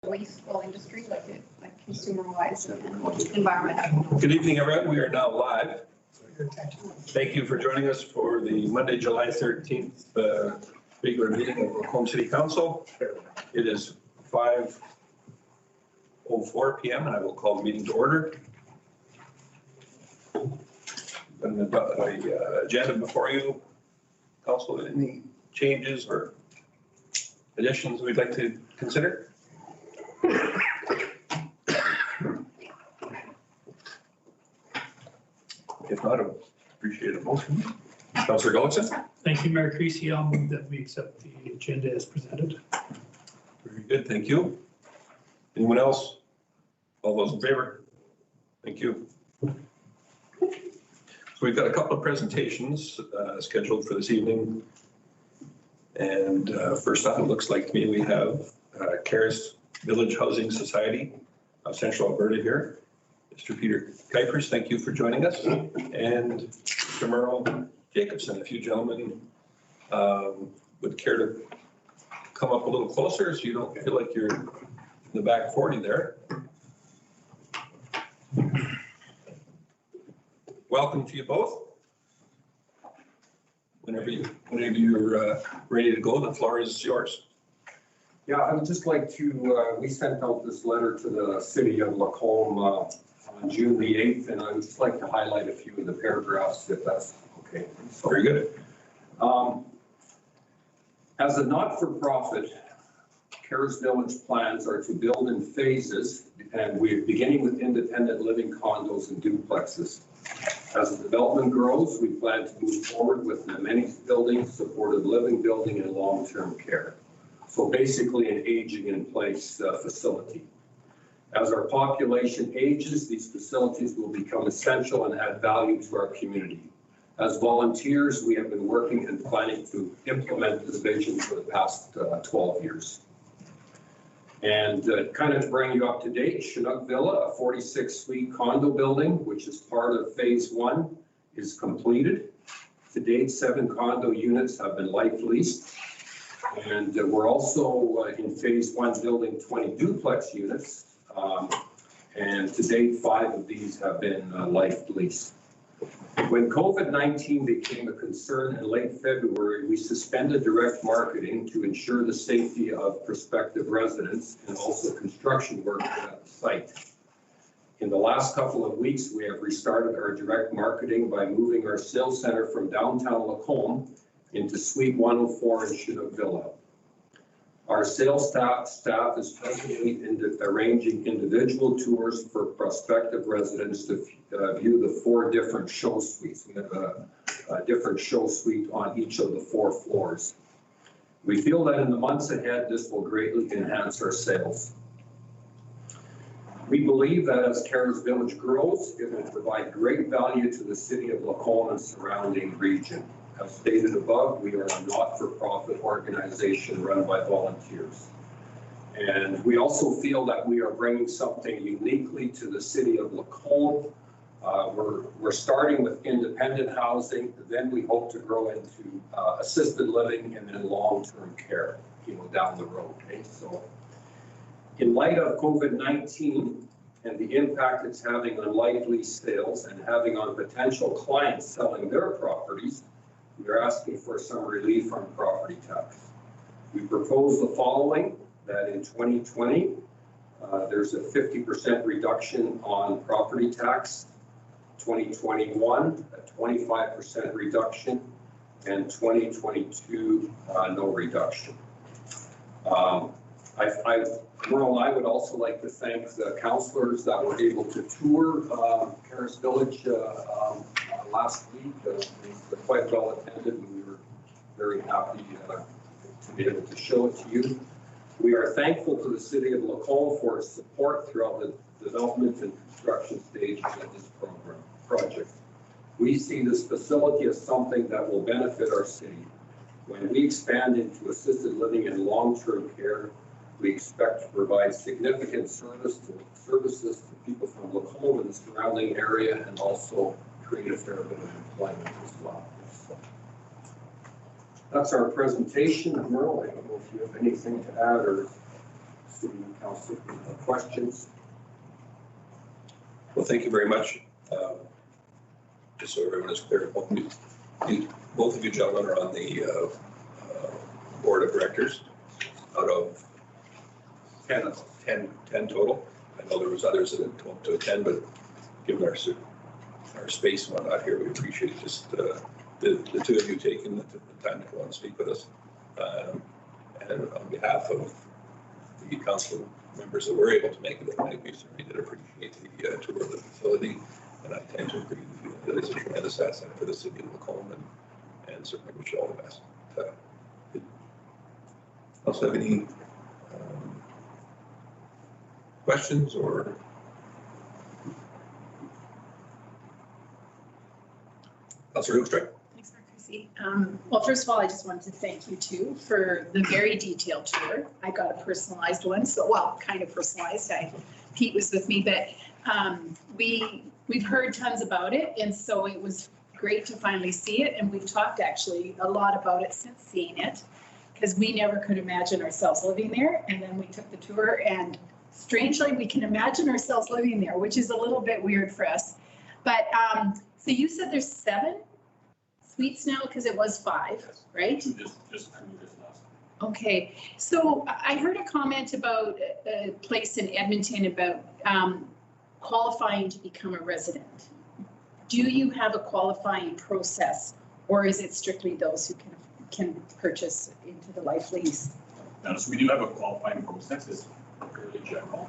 wasteful industry, like consumer-wise and environment. Good evening, everyone. We are now live. Thank you for joining us for the Monday, July 13th regular meeting of Lacombe City Council. It is 5:04 p.m. and I will call the meeting to order. And the agenda before you, Council, any changes or additions we'd like to consider? If not, I appreciate a motion. Councillor Gullickson. Thank you, Mayor Creasy. I'll move that we accept the agenda as presented. Very good, thank you. Anyone else? All those in favor? Thank you. So we've got a couple of presentations scheduled for this evening. And first off, it looks like to me we have Caris Village Housing Society of Central Alberta here. Mr. Peter Kuipers, thank you for joining us. And Mr. Merle Jacobson, if you gentlemen would care to come up a little closer so you don't feel like you're in the back 40 there. Welcome to you both. Whenever you're ready to go, the floor is yours. Yeah, I would just like to, we sent out this letter to the city of Lacombe on June the 8th, and I would just like to highlight a few of the paragraphs if that's okay. So, very good. As a not-for-profit, Caris Village plans are to build in phases, and we're beginning with independent living condos and duplexes. As the development grows, we plan to move forward with an amenities building, supported living building, and long-term care. So basically an aging in place facility. As our population ages, these facilities will become essential and add value to our community. As volunteers, we have been working and planning to implement this vision for the past 12 years. And kind of to bring you up to date, Chinook Villa, a 46-suite condo building, which is part of phase 1, is completed. To date, 7 condo units have been life leased. And we're also in phase 1 building 20 duplex units. And to date, 5 of these have been life leased. When COVID-19 became a concern in late February, we suspended direct marketing to ensure the safety of prospective residents and also construction work at the site. In the last couple of weeks, we have restarted our direct marketing by moving our sales center from downtown Lacombe into Suite 104 in Chinook Villa. Our sales staff is presently arranging individual tours for prospective residents to view the 4 different show suites. We have a different show suite on each of the 4 floors. We feel that in the months ahead, this will greatly enhance our sales. We believe that as Caris Village grows, it will provide great value to the city of Lacombe and surrounding region. As stated above, we are a not-for-profit organization run by volunteers. And we also feel that we are bringing something uniquely to the city of Lacombe. We're starting with independent housing, then we hope to grow into assisted living and then long-term care, down the road. Okay? So in light of COVID-19 and the impact it's having on life lease sales and having on potential clients selling their properties, we are asking for some relief on property tax. We propose the following, that in 2020, there's a 50% reduction on property tax, 2021, a 25% reduction, and 2022, no reduction. Merle, I would also like to thank the councillors that were able to tour Caris Village last week. They're quite well attended, and we were very happy to be able to show it to you. We are thankful to the city of Lacombe for its support throughout the development and construction stages of this project. We see this facility as something that will benefit our city. When we expand into assisted living and long-term care, we expect to provide significant services to people from Lacombe and the surrounding area, and also create a fair bit of employment as well. So that's our presentation. Merle, I don't know if you have anything to add or Council, questions? Well, thank you very much. Just so everyone is clear, both of you gentlemen are on the board of directors out of 10 total. I know there was others that had come up to attend, but given our space and whatnot here, we appreciate just the two of you taking the time to come on and speak with us. And on behalf of the council members that were able to make it tonight, we certainly did appreciate the tour of the facility. And I tend to agree with you that it's a tremendous asset for the city of Macomb, and certainly wish you all the best. Also have any questions or? Councilor Hoekstra. Thanks, Mark Chrissy. Well, first of all, I just wanted to thank you too for the very detailed tour. I got a personalized one, so well, kind of personalized. Pete was with me, but we've heard tons about it, and so it was great to finally see it. And we've talked actually a lot about it since seeing it, because we never could imagine ourselves living there. And then we took the tour, and strangely, we can imagine ourselves living there, which is a little bit weird for us. But so you said there's 7 suites now, because it was 5, right? Just last. Okay, so I heard a comment about a place in Edmonton about qualifying to become a resident. Do you have a qualifying process, or is it strictly those who can purchase into the life lease? No, so we do have a qualifying process. It's fairly general.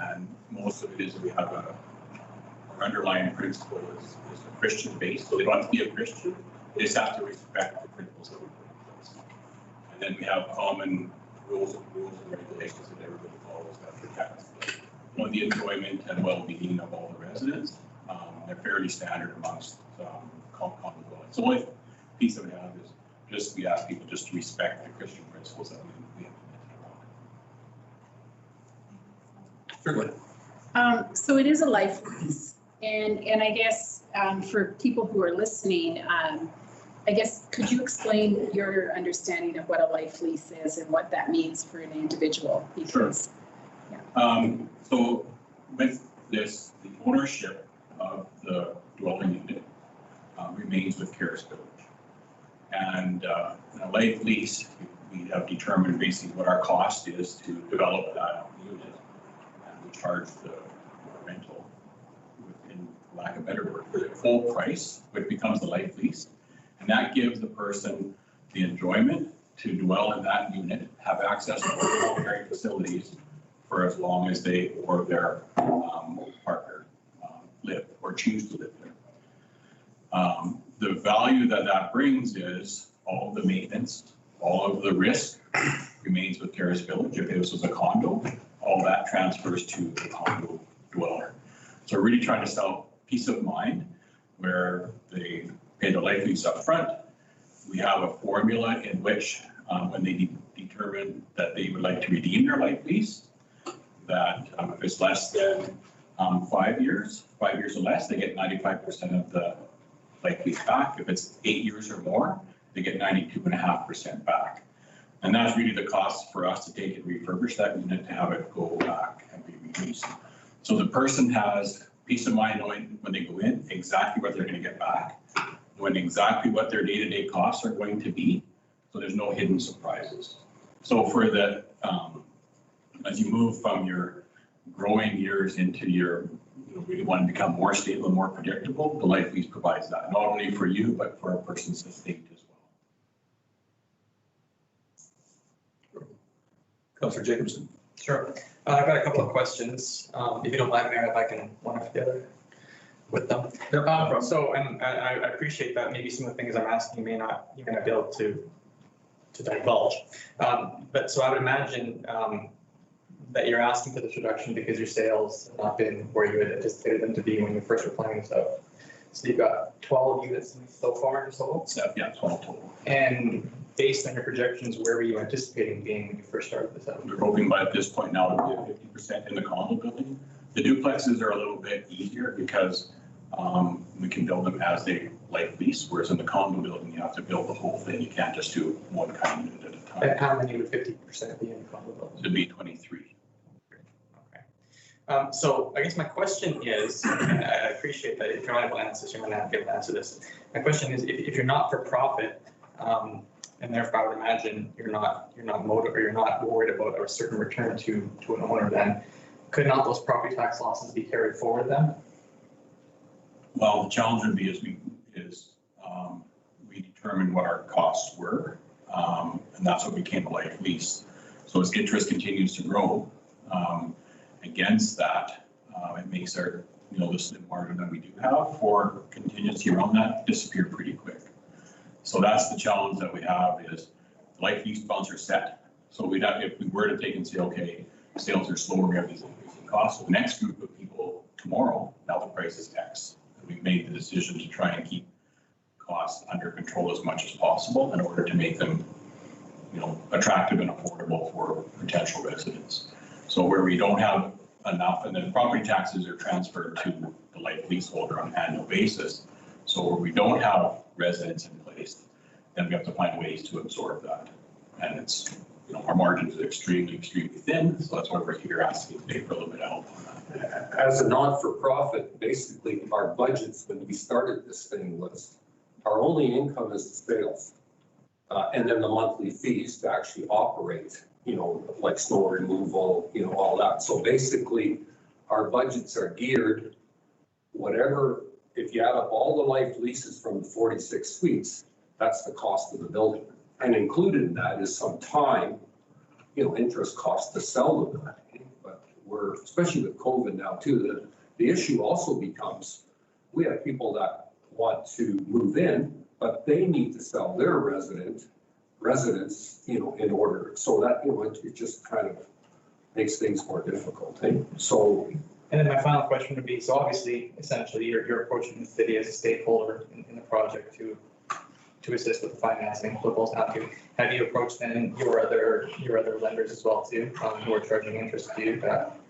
And most of it is we have our underlying principle is a Christian base. So they don't have to be a Christian. They just have to respect the principles that we put in place. And then we have common rules and regulations that everybody follows that protect the enjoyment and well-being of all the residents. They're fairly standard amongst common dwellings. So the only piece that we have is just we ask people just to respect the Christian principles that we implement. Certainly. So it is a life lease, and I guess for people who are listening, I guess could you explain your understanding of what a life lease is and what that means for an individual? Because, so with this, the ownership of the dwelling unit remains with Caris Village. And in a life lease, we have determined basically what our cost is to develop that unit. And we charge the rental, in lack of a better word, for the full price, which becomes the life lease. And that gives the person the enjoyment to dwell in that unit, have access to all care facilities for as long as they or their partner live or choose to live there. The value that brings is all of the maintenance, all of the risk remains with Caris Village. If this was a condo, all that transfers to the condo dweller. So we're really trying to sell peace of mind where they pay the life lease up front. We have a formula in which when they determine that they would like to redeem their life lease, that if it's less than 5 years or less, they get 95% of the life lease back. If it's 8 years or more, they get 92.5% back. And that's really the cost for us to take and refurbish that unit to have it go back and be released. So the person has peace of mind knowing when they go in exactly what they're going to get back, knowing exactly what their day-to-day costs are going to be. So there's no hidden surprises. So for the as you move from your growing years into your, really want to become more stable and more predictable, the life lease provides that, not only for you, but for a person's estate as well. Councilor Jacobson. Sure. I've got a couple of questions. If you don't mind, Mayor, if I can one after the other with them. So, and I appreciate that maybe some of the things I'm asking you may not, you're going to be able to divulge. But so I would imagine that you're asking for this reduction because your sales have not been where you had anticipated them to be when you first were planning this out. So you've got 12 units so far in total? Yeah, 12 total. And based on your projections, where were you anticipating being when you first started this out? We're hoping by this point now to be at 50% in the condo building. The duplexes are a little bit easier because we can build them as a life lease, whereas in the condo building, you have to build the whole thing. You can't just do one kind of unit at a And how many would 50% be in condo buildings? To be 23. So I guess my question is, and I appreciate that if you're not able to answer this, you're not able to answer this. My question is, if you're not for profit, and therefore I would imagine you're not motivated or you're not worried about a certain return to an owner, then could not those property tax losses be carried forward then? Well, the challenge would be we determined what our costs were, and that's what became a life lease. So as interest continues to grow, against that, it makes our, the slim margin that we do have for contingency around that disappear pretty quick. So that's the challenge that we have is life lease funds are set. So we'd have, if we were to take and say, okay, sales are slower, we have these increasing costs. So the next group of people tomorrow, now the price is X. And we've made the decision to try and keep costs under control as much as possible in order to make them, attractive and affordable for potential residents. So where we don't have enough, and then property taxes are transferred to the life leaseholder on an annual basis. So where we don't have residents in place, then we have to find ways to absorb that. And it's, our margins are extremely, extremely thin. So that's why we're here asking today for a little bit of help on that. As a not-for-profit, basically our budgets when we started this thing was our only income is the sales. And then the monthly fees to actually operate, like snow removal, all that. So basically our budgets are geared, whatever, if you add up all the life leases from the 46 suites, that's the cost of the building. And included in that is some time, interest costs to sell the building. But we're, especially with COVID now too, the issue also becomes, we have people that want to move in, but they need to sell their residence, in order. So that, it just kind of makes things more difficult. So. And then my final question would be, so obviously, essentially, you're approaching the city as a stakeholder in the project to assist with the financing, what boils down to. Have you approached then your other lenders as well too, who are charging interest to you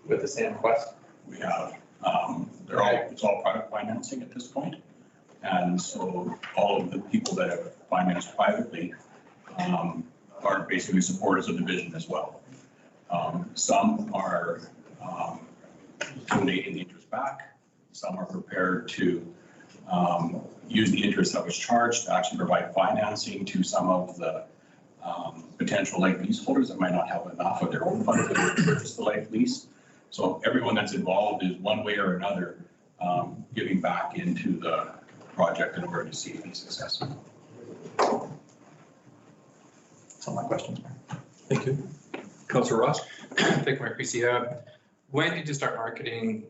with the same request? We have, it's all private financing at this point. And so all of the people that have financed privately are basically supporters of the vision as well. Some are donating the interest back. Some are prepared to use the interest that was charged to actually provide financing to some of the potential life lease holders that might not have enough of their own funds to purchase the life lease. So everyone that's involved is one way or another giving back into the project in order to see it be successful. That's all my questions, Mayor. Thank you. Councilor Ross? Thank you, Mayor Creasy. When did you start marketing?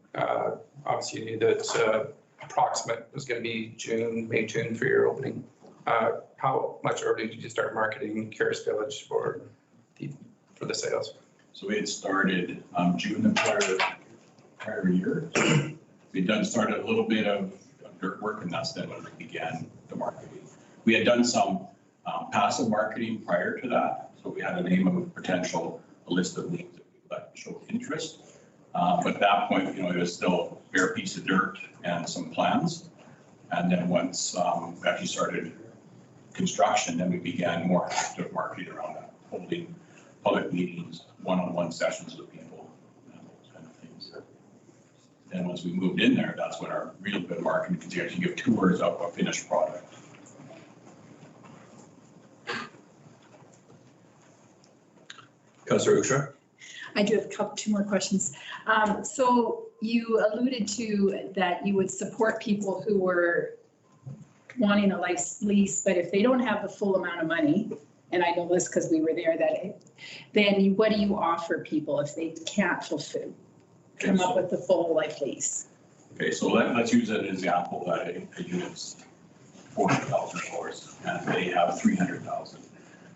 Obviously, you knew that approximate was going to be May, June for your opening. How much earlier did you start marketing Caris Village for the sales? So we had started June of prior year. We'd started a little bit of dirt work, and that's then when we began the marketing. We had done some passive marketing prior to that. So we had a name of a list of names that we let show interest. But at that point, it was still a bare piece of dirt and some plans. And then once we actually started construction, then we began more active marketing around that, holding public meetings, one-on-one sessions with people, and those kind of things. Then once we moved in there, that's when our real good marketing, because you actually give tours of a finished product. Councilor Ukshar? I do have two more questions. So you alluded to that you would support people who were wanting a life lease, but if they don't have the full amount of money, and I know this because we were there that day, then what do you offer people if they can't come up with the full life lease? Okay, so let's use an example that a unit's $40,000 and they have $300,000.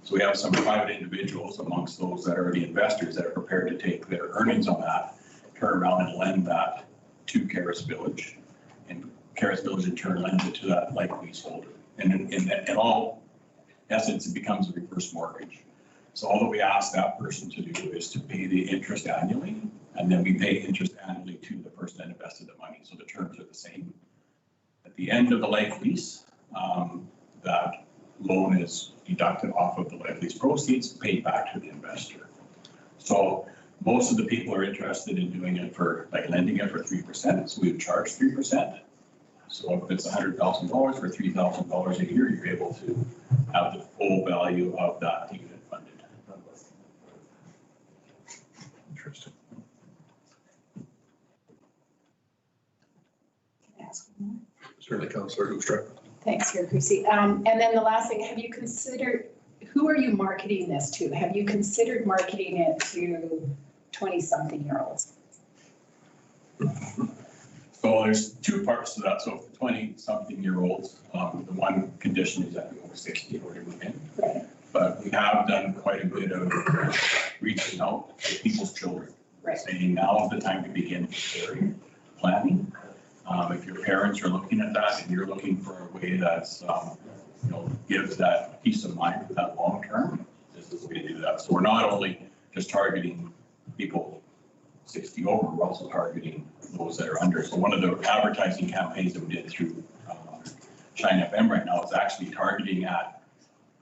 So we have some private individuals amongst those that are the investors that are prepared to take their earnings on that, turn around and lend that to Caris Village. And Caris Village in turn lends it to that life leaseholder. And in all essence, it becomes a reverse mortgage. So all that we ask that person to do is to pay the interest annually, and then we pay interest annually to the person that invested the money. So the terms are the same. At the end of the life lease, that loan is deducted off of the life lease proceeds, paid back to the investor. So most of the people are interested in doing it for, like lending it for 3%, so we would charge 3%. So if it's $100,000 for $3,000 a year, you're able to have the full value of that unit funded. Interesting. Can I ask one more? Certainly, Councillor Hoopstra. Thanks, Mayor Creasy. And then the last thing, have you considered, who are you marketing this to? Have you considered marketing it to 20-something-year-olds? So there's two parts to that. So for 20-something-year-olds, the one condition is that you're over 60 or you move in. Right. But we have done quite a bit of reaching out to people's children, Right. saying now is the time to begin preparing, planning. If your parents are looking at that and you're looking for a way that's, gives that peace of mind for that long term, this is the way to do that. So we're not only just targeting people 60 over, we're also targeting those that are under. So one of the advertising campaigns that we did through Shine FM right now is actually targeting at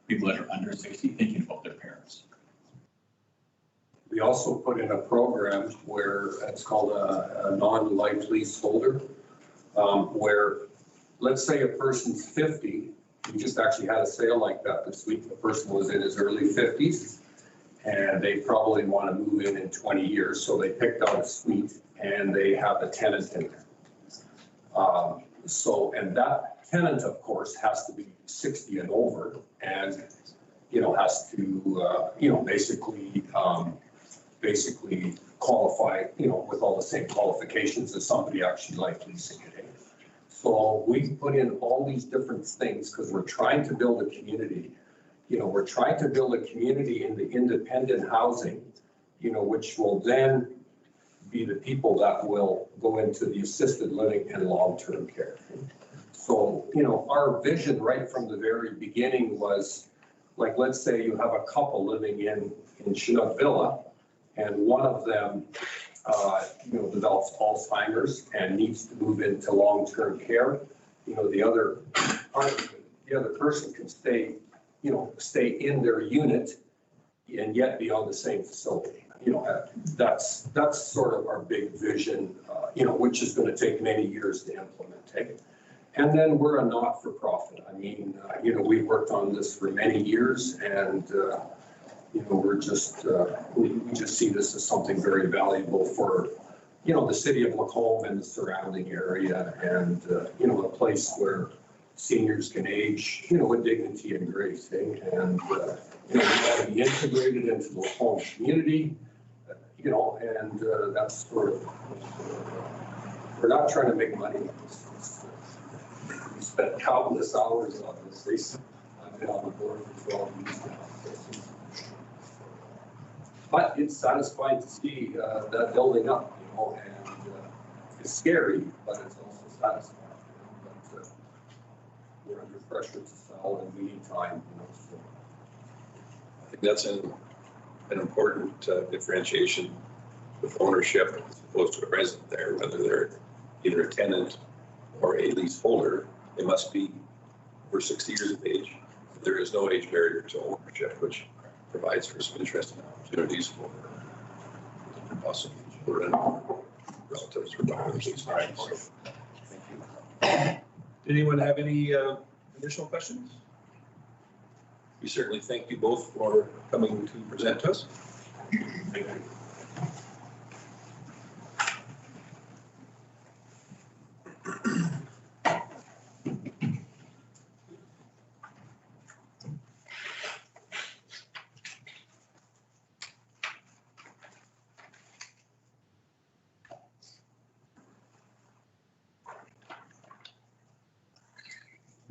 people that are under 60, thinking about their parents. We also put in a program where it's called a non-life lease holder, where, let's say a person's 50, we just actually had a sale like that this week. The person was in his early 50s, and they probably want to move in 20 years. So they picked out a suite, and they have a tenant in there. And that tenant, of course, has to be 60 and over, and, has to, basically qualify, with all the same qualifications as somebody actually like leasing it in. So we put in all these different things because we're trying to build a community. We're trying to build a community in the independent housing, which will then be the people that will go into the assisted living and long-term care. So, our vision right from the very beginning was, like, let's say you have a couple living in Chinook Villa, and one of them, develops Alzheimer's and needs to move into long-term care. The other person can stay in their unit and yet be on the same facility. That's sort of our big vision, which is going to take many years to implement. And then we're a not-for-profit. I mean, we've worked on this for many years, and we're just, we just see this as something very valuable for, the city of Lacombe and the surrounding area, and, a place where seniors can age, with dignity and grace. And, we want to be integrated into the Lacombe community, and that's sort of, we're not trying to make money on this. We spent countless hours on this. I've been on the board for 12 years now. But it's satisfying to see that building up, and it's scary, but it's also satisfying. But we're under pressure to sell, and we need time. So. I think that's an important differentiation with ownership as opposed to a resident there, whether they're either a tenant or a leaseholder. They must be over 60 years of age. There is no age barrier to ownership, which provides for some interesting opportunities for possible children, relatives, or daughters. Right. So, thank you. Did anyone have any additional questions? We certainly thank you both for coming to present to us. Thank you.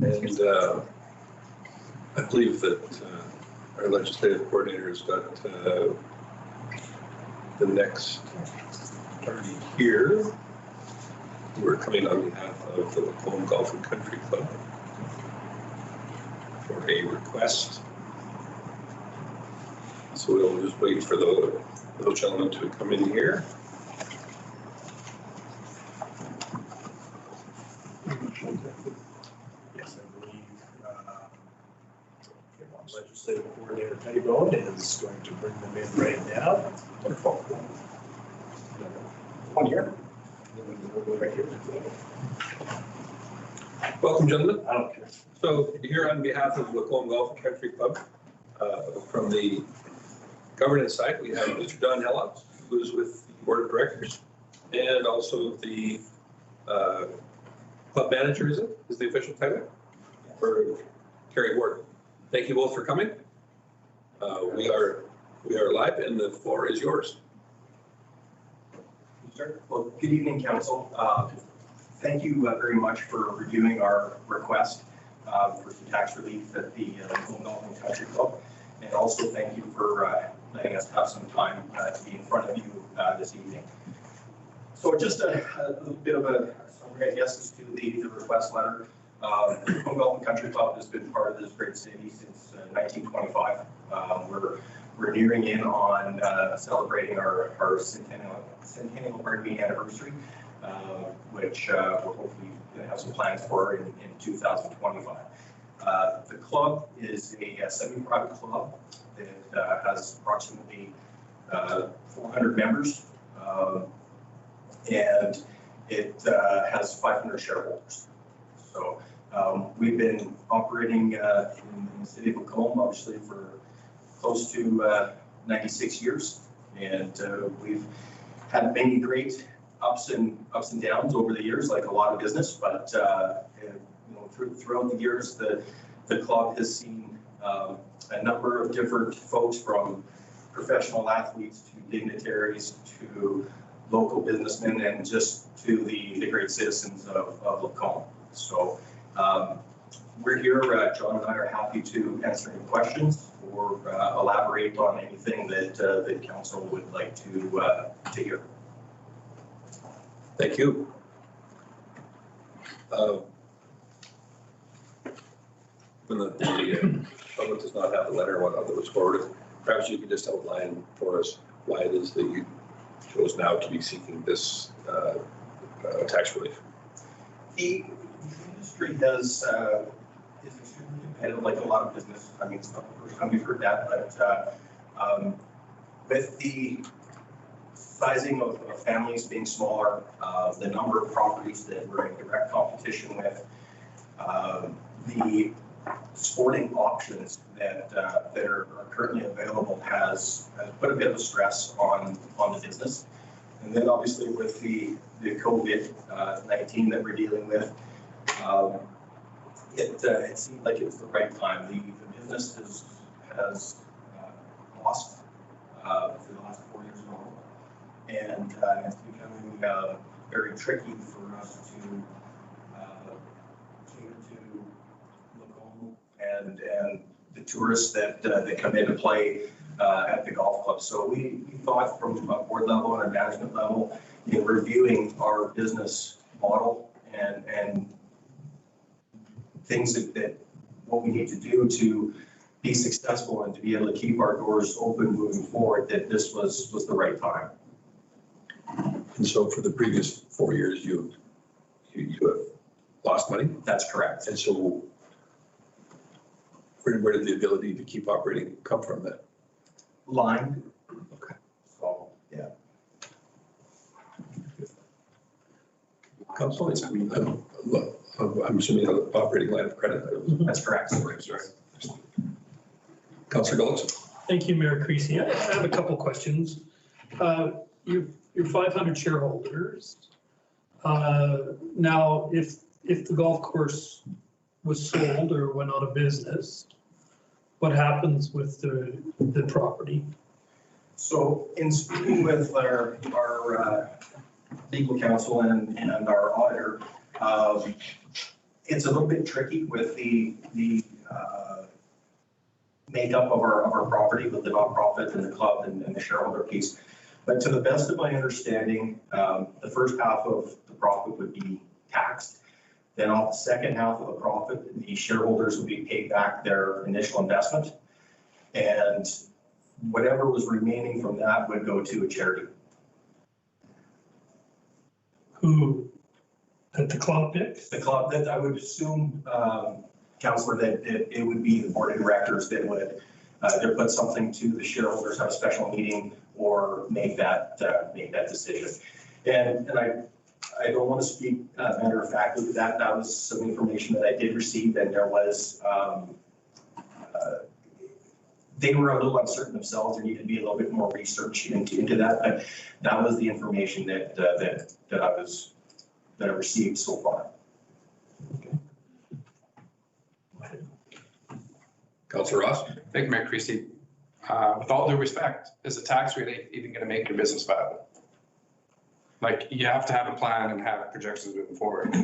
And I believe that our legislative coordinator has got the next party here. We're coming on behalf of the Lacombe Golf and Country Club for a request. So we'll just wait for the little gentleman to come in here. Yes, I believe Legislative Coordinator Pettibone is going to bring them in right now. Wonderful. 1 year. We'll go right here. Welcome, gentlemen. I don't care. So here on behalf of Lacombe Golf and Country Club, from the governance side, we have Mr. Don Hella, who's with the Board of Directors, and also the club manager, is the official title? For Kerry Ward. Thank you both for coming. We are live and the floor is yours. Well, good evening, council. Thank you very much for reviewing our request for some tax relief at the Lacombe Golf and Country Club. And also thank you for letting us have some time to be in front of you this evening. So just a little bit of a summary, I guess, as to the request letter. Lacombe Golf and Country Club has been part of this great city since 1925. We're nearing in on celebrating our centennial anniversary, which we're hopefully going to have some plans for in 2025. The club is a semi-private club that has approximately 400 members, and it has 500 shareholders. So we've been operating in the city of Lacombe, obviously, for close to 96 years, and we've had many great ups and downs over the years, like a lot of business. But throughout the years, the club has seen a number of different folks, from professional athletes to dignitaries to local businessmen, and just to the great citizens of Lacombe. So we're here. John and I are happy to answer any questions or elaborate on anything that the council would like to hear. Thank you. When the public does not have the letter, what other was forwarded, perhaps you could just outline for us why it is that you chose now to be seeking this tax relief. The industry is extremely competitive, like a lot of business. I mean, it's not the first time we've heard that, but with the sizing of families being smaller, the number of properties that we're in direct competition with, the sporting options that are currently available has put a bit of a stress on the business. And then obviously with the COVID-19 that we're dealing with, it seemed like it was the right time. The business has lost for the last 4 years in a row, and it's becoming very tricky for us to cater to Lacombe and the tourists that come in to play at the golf club. So we thought from a board level and a management level, in reviewing our business model and things that what we need to do to be successful and to be able to keep our doors open moving forward, that this was the right time. And so for the previous 4 years, you have lost money? That's correct. And so where did the ability to keep operating come from then? Line. Okay. So, yeah. Council, I'm assuming an operating line of credit. That's correct. Sorry. Councilor Gullis. Thank you, Mayor Creasy. I have a couple questions. Your 500 shareholders. Now, if the golf course was sold or went out of business, what happens with the property? So in speaking with our legal counsel and our auditor, it's a little bit tricky with the makeup of our property with the nonprofit and the club and the shareholder piece. But to the best of my understanding, the first half of the profit would be taxed. Then off the second half of the profit, the shareholders would be paid back their initial investment. And whatever was remaining from that would go to a charity. Who, that the club picks? The club, that I would assume Counselor, that it would be the board of directors that would either put something to the shareholders, have a special meeting, or make that decision. And I don't want to speak matter of factly to that. That was some information that I did receive, and there was, they were a little uncertain themselves. There needed to be a little bit more research into that, but that was the information that I received so far. Councillor Ross? Thank you, Mayor Creasy. With all due respect, is the tax really even going to make your business viable? Like, you have to have a plan and have projections moving forward.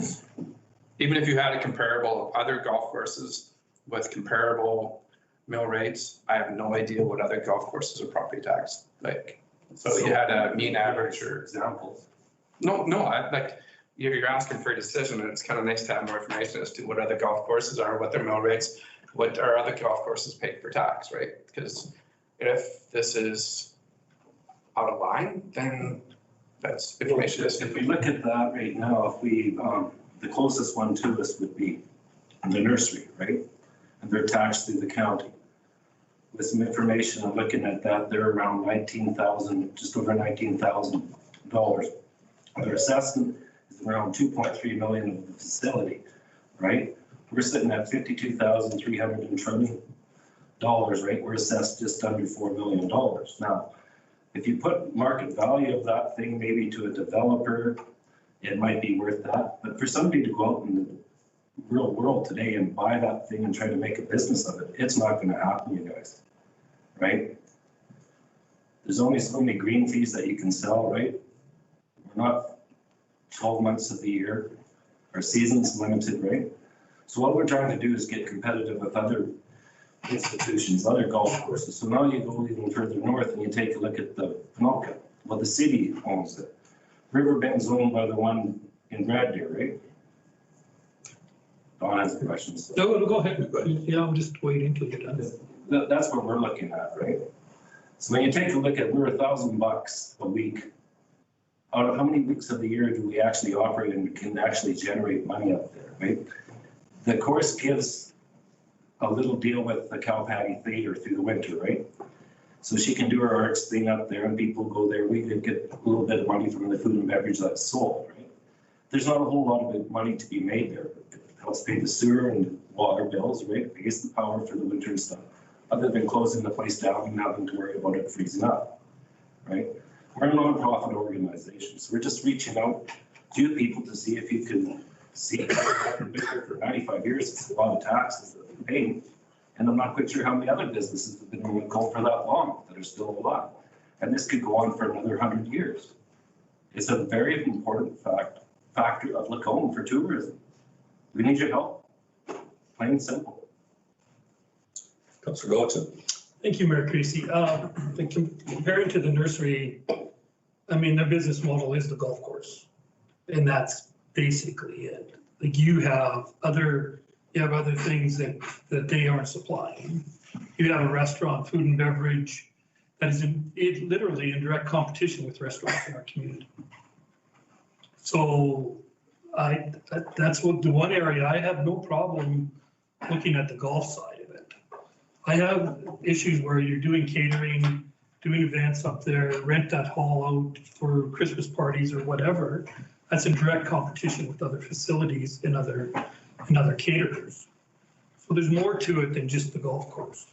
Even if you had a comparable other golf courses with comparable mill rates, I have no idea what other golf courses are property taxed. Like, so you had a mean average or Examples. no, like you're asking for a decision, and it's kind of nice to have more information as to what other golf courses are, what their mill rates, what are other golf courses paid for tax, right? Because if this is out of line, then that's information. If we look at that right now, if we, the closest one to us would be the nursery, right? And they're taxed through the county. With some information, I'm looking at that, they're around $19,000, just over $19,000. Their assessment is around 2.3 million of the facility, right? We're sitting at $52,320, right? We're assessed just under $4 million. Now, if you put market value of that thing maybe to a developer, it might be worth that. But for somebody to go out in the real world today and buy that thing and try to make a business of it, it's not going to happen, you guys, right? There's only so many green fees that you can sell, right? We're not 12 months of the year. Our season's limited, right? So what we're trying to do is get competitive with other institutions, other golf courses. So now you go even further north and you take a look at the Ponoka. Well, the city owns it. Riverbend's owned by the one in Red Deer, right? Don has questions. No, go ahead. Yeah, I'm just waiting till you're done. That's what we're looking at, right? So when you take a look at, we're $1,000 a week. Out of how many weeks of the year do we actually operate and can actually generate money up there, right? The course gives a little deal with the Cowpaddy Theater through the winter, right? So she can do her arts thing up there and people go there. We could get a little bit of money from the food and beverage that's sold, right? There's not a whole lot of money to be made there. It helps pay the sewer and water bills, right? Pays the power for the winter and stuff, other than closing the place down and having to worry about it freezing up, right? We're a nonprofit organization, so we're just reaching out to people to see if you can see for 95 years, it's a lot of taxes that they're paying. And I'm not quite sure how many other businesses have been in the Gulf for that long that are still alive. And this could go on for another 100 years. It's a very important factor of Lacombe for tourism. We need your help, plain and simple. Councillor Gullikson? Thank you, Mayor Creasy. Comparing to the nursery, I mean, their business model is the golf course. And that's basically it. Like you have other things that they aren't supplying. You have a restaurant, food and beverage that is literally in direct competition with restaurants in our community. So that's what the one area I have no problem looking at the golf side of it. I have issues where you're doing catering, doing events up there, rent that hall out for Christmas parties or whatever. That's in direct competition with other facilities and other caterers. So there's more to it than just the golf course.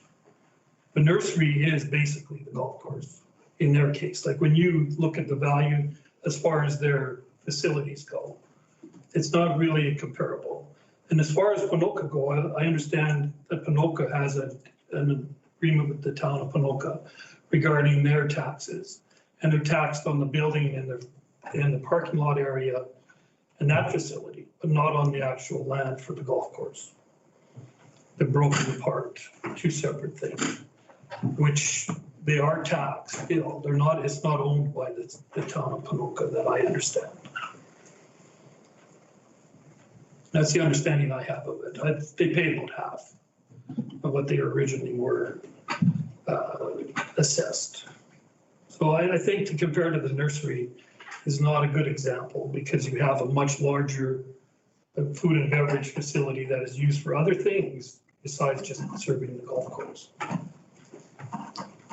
The nursery is basically the golf course in their case. Like when you look at the value as far as their facilities go, it's not really comparable. And as far as Ponoka go, I understand that Ponoka has an agreement with the town of Ponoka regarding their taxes. And they're taxed on the building and the parking lot area and that facility, but not on the actual land for the golf course. They're broken apart, two separate things, which they are taxed, you know, it's not owned by the town of Ponoka that I understand. That's the understanding I have of it. They pay about half of what they originally were assessed. So I think to compare to the nursery is not a good example because you have a much larger a food and beverage facility that is used for other things besides just serving the golf course.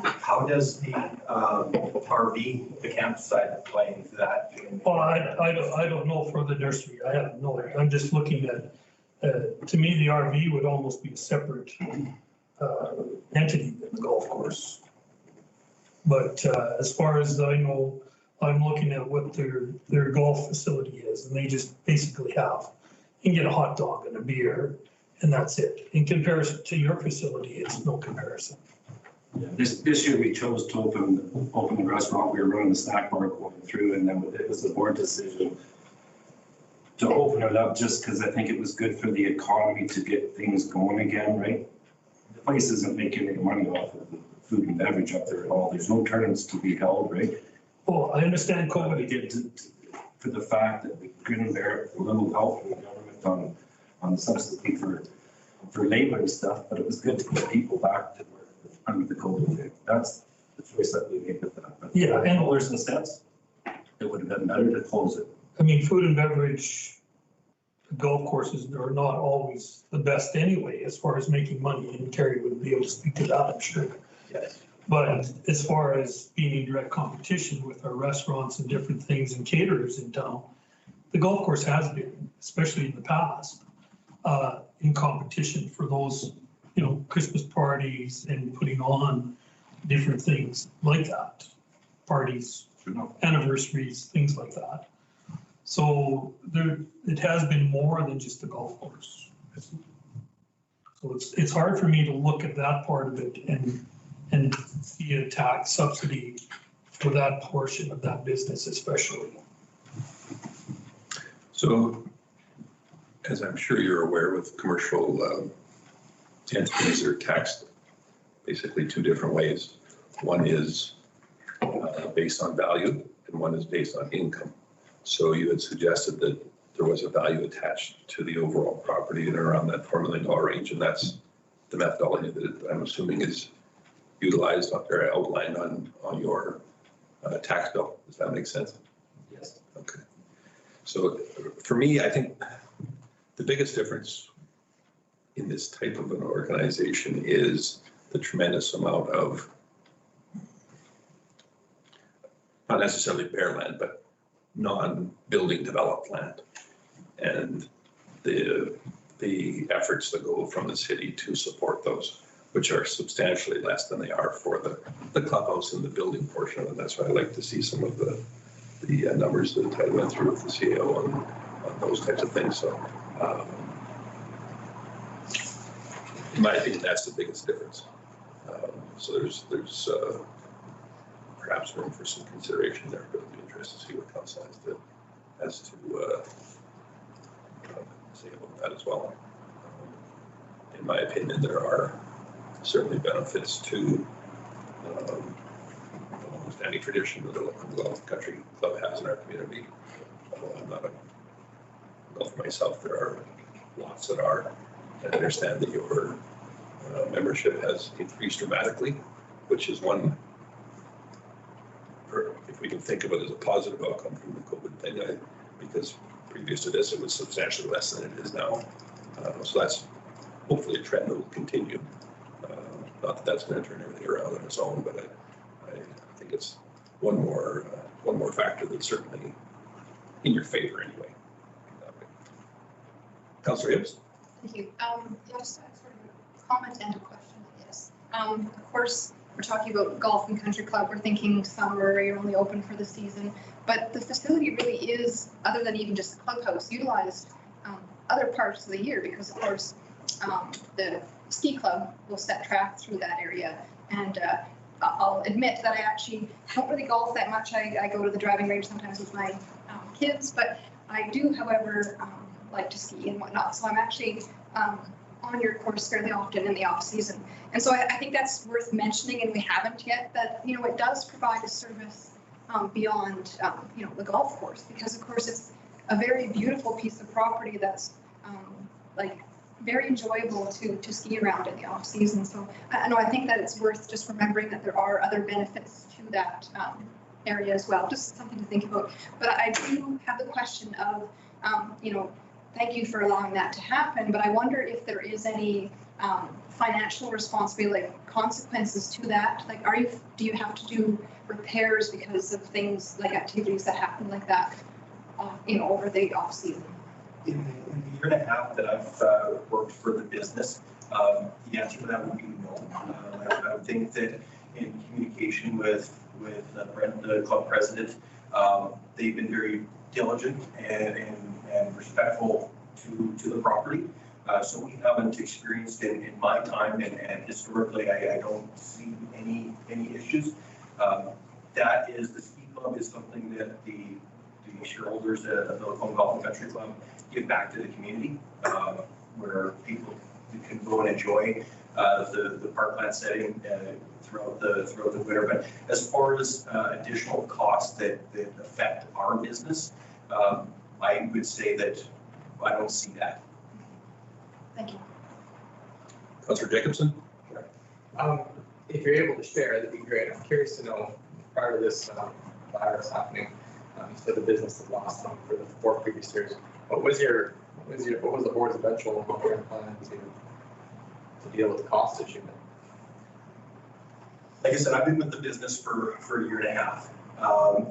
How does the RV, the campsite play into that? Well, I don't know for the nursery. I have no idea. I'm just looking at, to me, the RV would almost be a separate entity than the golf course. But as far as I know, I'm looking at what their golf facility is, and they just basically have, you can get a hot dog and a beer, and that's it. In comparison to your facility, it's no comparison. Yeah, this year we chose to open the restaurant. We were running the snack bar going through, and then it was the board decision to open it up just because I think it was good for the economy to get things going again, right? The place isn't making any money off of the food and beverage up there at all. There's no tournaments to be held, right? Well, I understand But we COVID. did for the fact that we couldn't bear a little help from the government on subsidy for labor and stuff, but it was good to get people back to where under the COVID. That's the choice that we made with that. But Yeah, and- dollars and cents, it would have been better to close it. I mean, food and beverage golf courses are not always the best anyway, as far as making money, and Terry would be able to speak to that, I'm sure. Yes. But as far as being in direct competition with our restaurants and different things and caterers in town, the golf course has been, especially in the past, in competition for those, you know, Christmas parties and putting on different things like that, parties, anniversaries, things like that. So it has been more than just the golf course. So it's hard for me to look at that part of it and see a tax subsidy for that portion of that business especially. So, as I'm sure you're aware, with commercial entities are taxed basically two different ways. One is based on value and one is based on income. So you had suggested that there was a value attached to the overall property in around that $4 million range, and that's the methodology that I'm assuming is utilized or outlined on your tax bill. Does that make sense? Yes. Okay. So for me, I think the biggest difference in this type of an organization is the tremendous amount of, not necessarily bare land, but non-building developed land. And the efforts that go from the city to support those, which are substantially less than they are for the clubhouse and the building portion of it. That's why I like to see some of the numbers that I went through with the CAO on those types of things. So in my opinion, that's the biggest difference. So there's perhaps room for some consideration there, but it'd be interesting to see what council has to say about that as well. In my opinion, there are certainly benefits to almost any tradition that the golf country club has in our community. Although I'm not a golfer myself, there are lots that are. I understand that your membership has increased dramatically, which is one, or if we can think of it as a positive outcome from the COVID thing, because previous to this, it was substantially less than it is now. So that's hopefully a trend that will continue. Not that that's going to turn everything around on its own, but I think it's one more factor that's certainly in your favor anyway. Councillor Hibbs. Thank you. Just sort of a comment and a question, I guess. Of course, we're talking about golf and country club. We're thinking summer, you're only open for the season, but the facility really is, other than even just the clubhouse, utilized other parts of the year because, of course, the ski club will set track through that area. And I'll admit that I actually don't really golf that much. I go to the driving range sometimes with my kids, but I do, however, like to ski and whatnot. So I'm actually on your course fairly often in the off season. And so I think that's worth mentioning, and we haven't yet, that, you know, it does provide a service beyond, you know, the golf course, because of course it's a very beautiful piece of property that's like very enjoyable to ski around in the off season. So I think that it's worth just remembering that there are other benefits to that area as well, just something to think about. But I do have the question of, you know, thank you for allowing that to happen, but I wonder if there is any financial responsibility, like consequences to that? Like, do you have to do repairs because of things like activities that happen like that, over the off season? In the year and a half that I've worked for the business, the answer to that would be no. I would think that in communication with Brent, the club president, they've been very diligent and respectful to the property. So we haven't experienced in my time and historically, I don't see any issues. That is, the ski club is something that the shareholders of the Lacombe Golf and Country Club give back to the community, where people can go and enjoy the parkland setting throughout the winter. But as far as additional costs that affect our business, I would say that I don't see that. Thank you. Councillor Jacobson? If you're able to share, that'd be great. I'm curious to know, prior to this virus happening, you said the business had lost money for the 4 previous years. What was the board's eventual long-term plan to deal with the cost issue? Like I said, I've been with the business for a year and a half.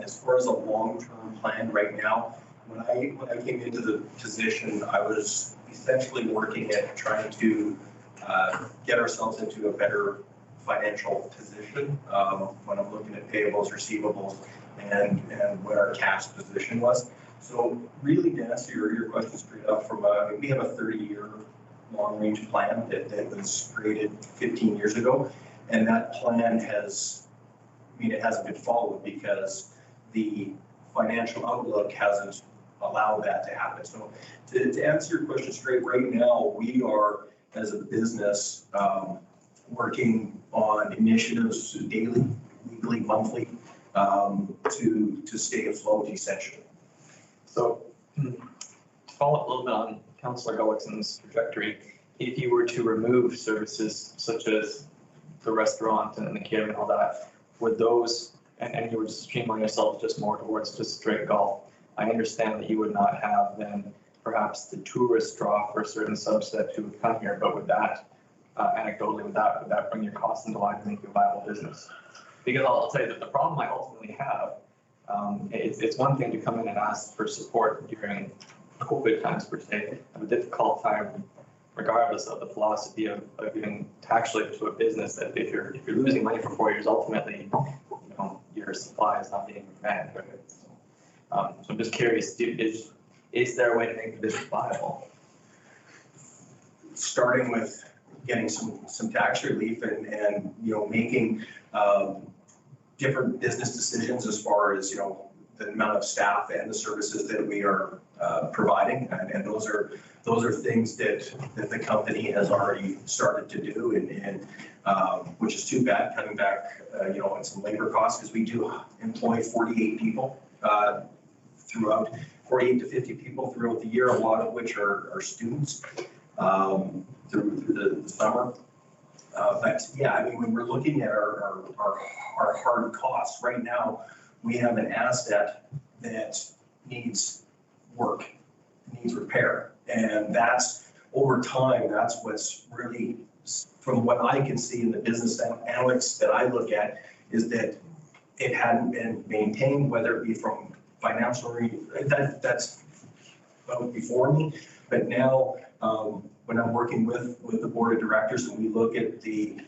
As far as a long-term plan right now, when I came into the position, I was essentially working at trying to get ourselves into a better financial position when I'm looking at payables, receivables, and what our cash position was. So really, to answer your question straight up, we have a 30-year long-range plan that was created 15 years ago, and that plan it hasn't been followed because the financial outlook hasn't allowed that to happen. So to answer your question straight, right now we are, as a business, working on initiatives daily, weekly, monthly, to stay afloat essentially. So to follow up a little bit on Councillor Gullickson's trajectory, if you were to remove services such as the restaurant and the catering and all that, would those, and you were to streamline yourself just more towards just straight golf, I understand that you would not have then perhaps the tourist draw for a certain subset who would come here, but would that, anecdotally, would that bring your costs into line to make you a viable business? Because I'll tell you that the problem I ultimately have, it's one thing to come in and ask for support during COVID times per se, of a difficult time, regardless of the philosophy of giving tax relief to a business that if you're losing money for 4 years, ultimately, your supply is not being met. So I'm just curious, is there a way to make the business viable? Starting with getting some tax relief and making different business decisions as far as the amount of staff and the services that we are providing, and those are things that the company has already started to do, and which is too bad, coming back on some labor costs, because we do employ 48 people throughout, 48 to 50 people throughout the year, a lot of which are students through the summer. But yeah, I mean, when we're looking at our hard costs right now, we have an asset that needs work, needs repair, and that's over time. That's what's really, from what I can see in the business analytics that I look at, is that it hadn't been maintained, whether it be from financial that's before me, but now when I'm working with the board of directors and we look at the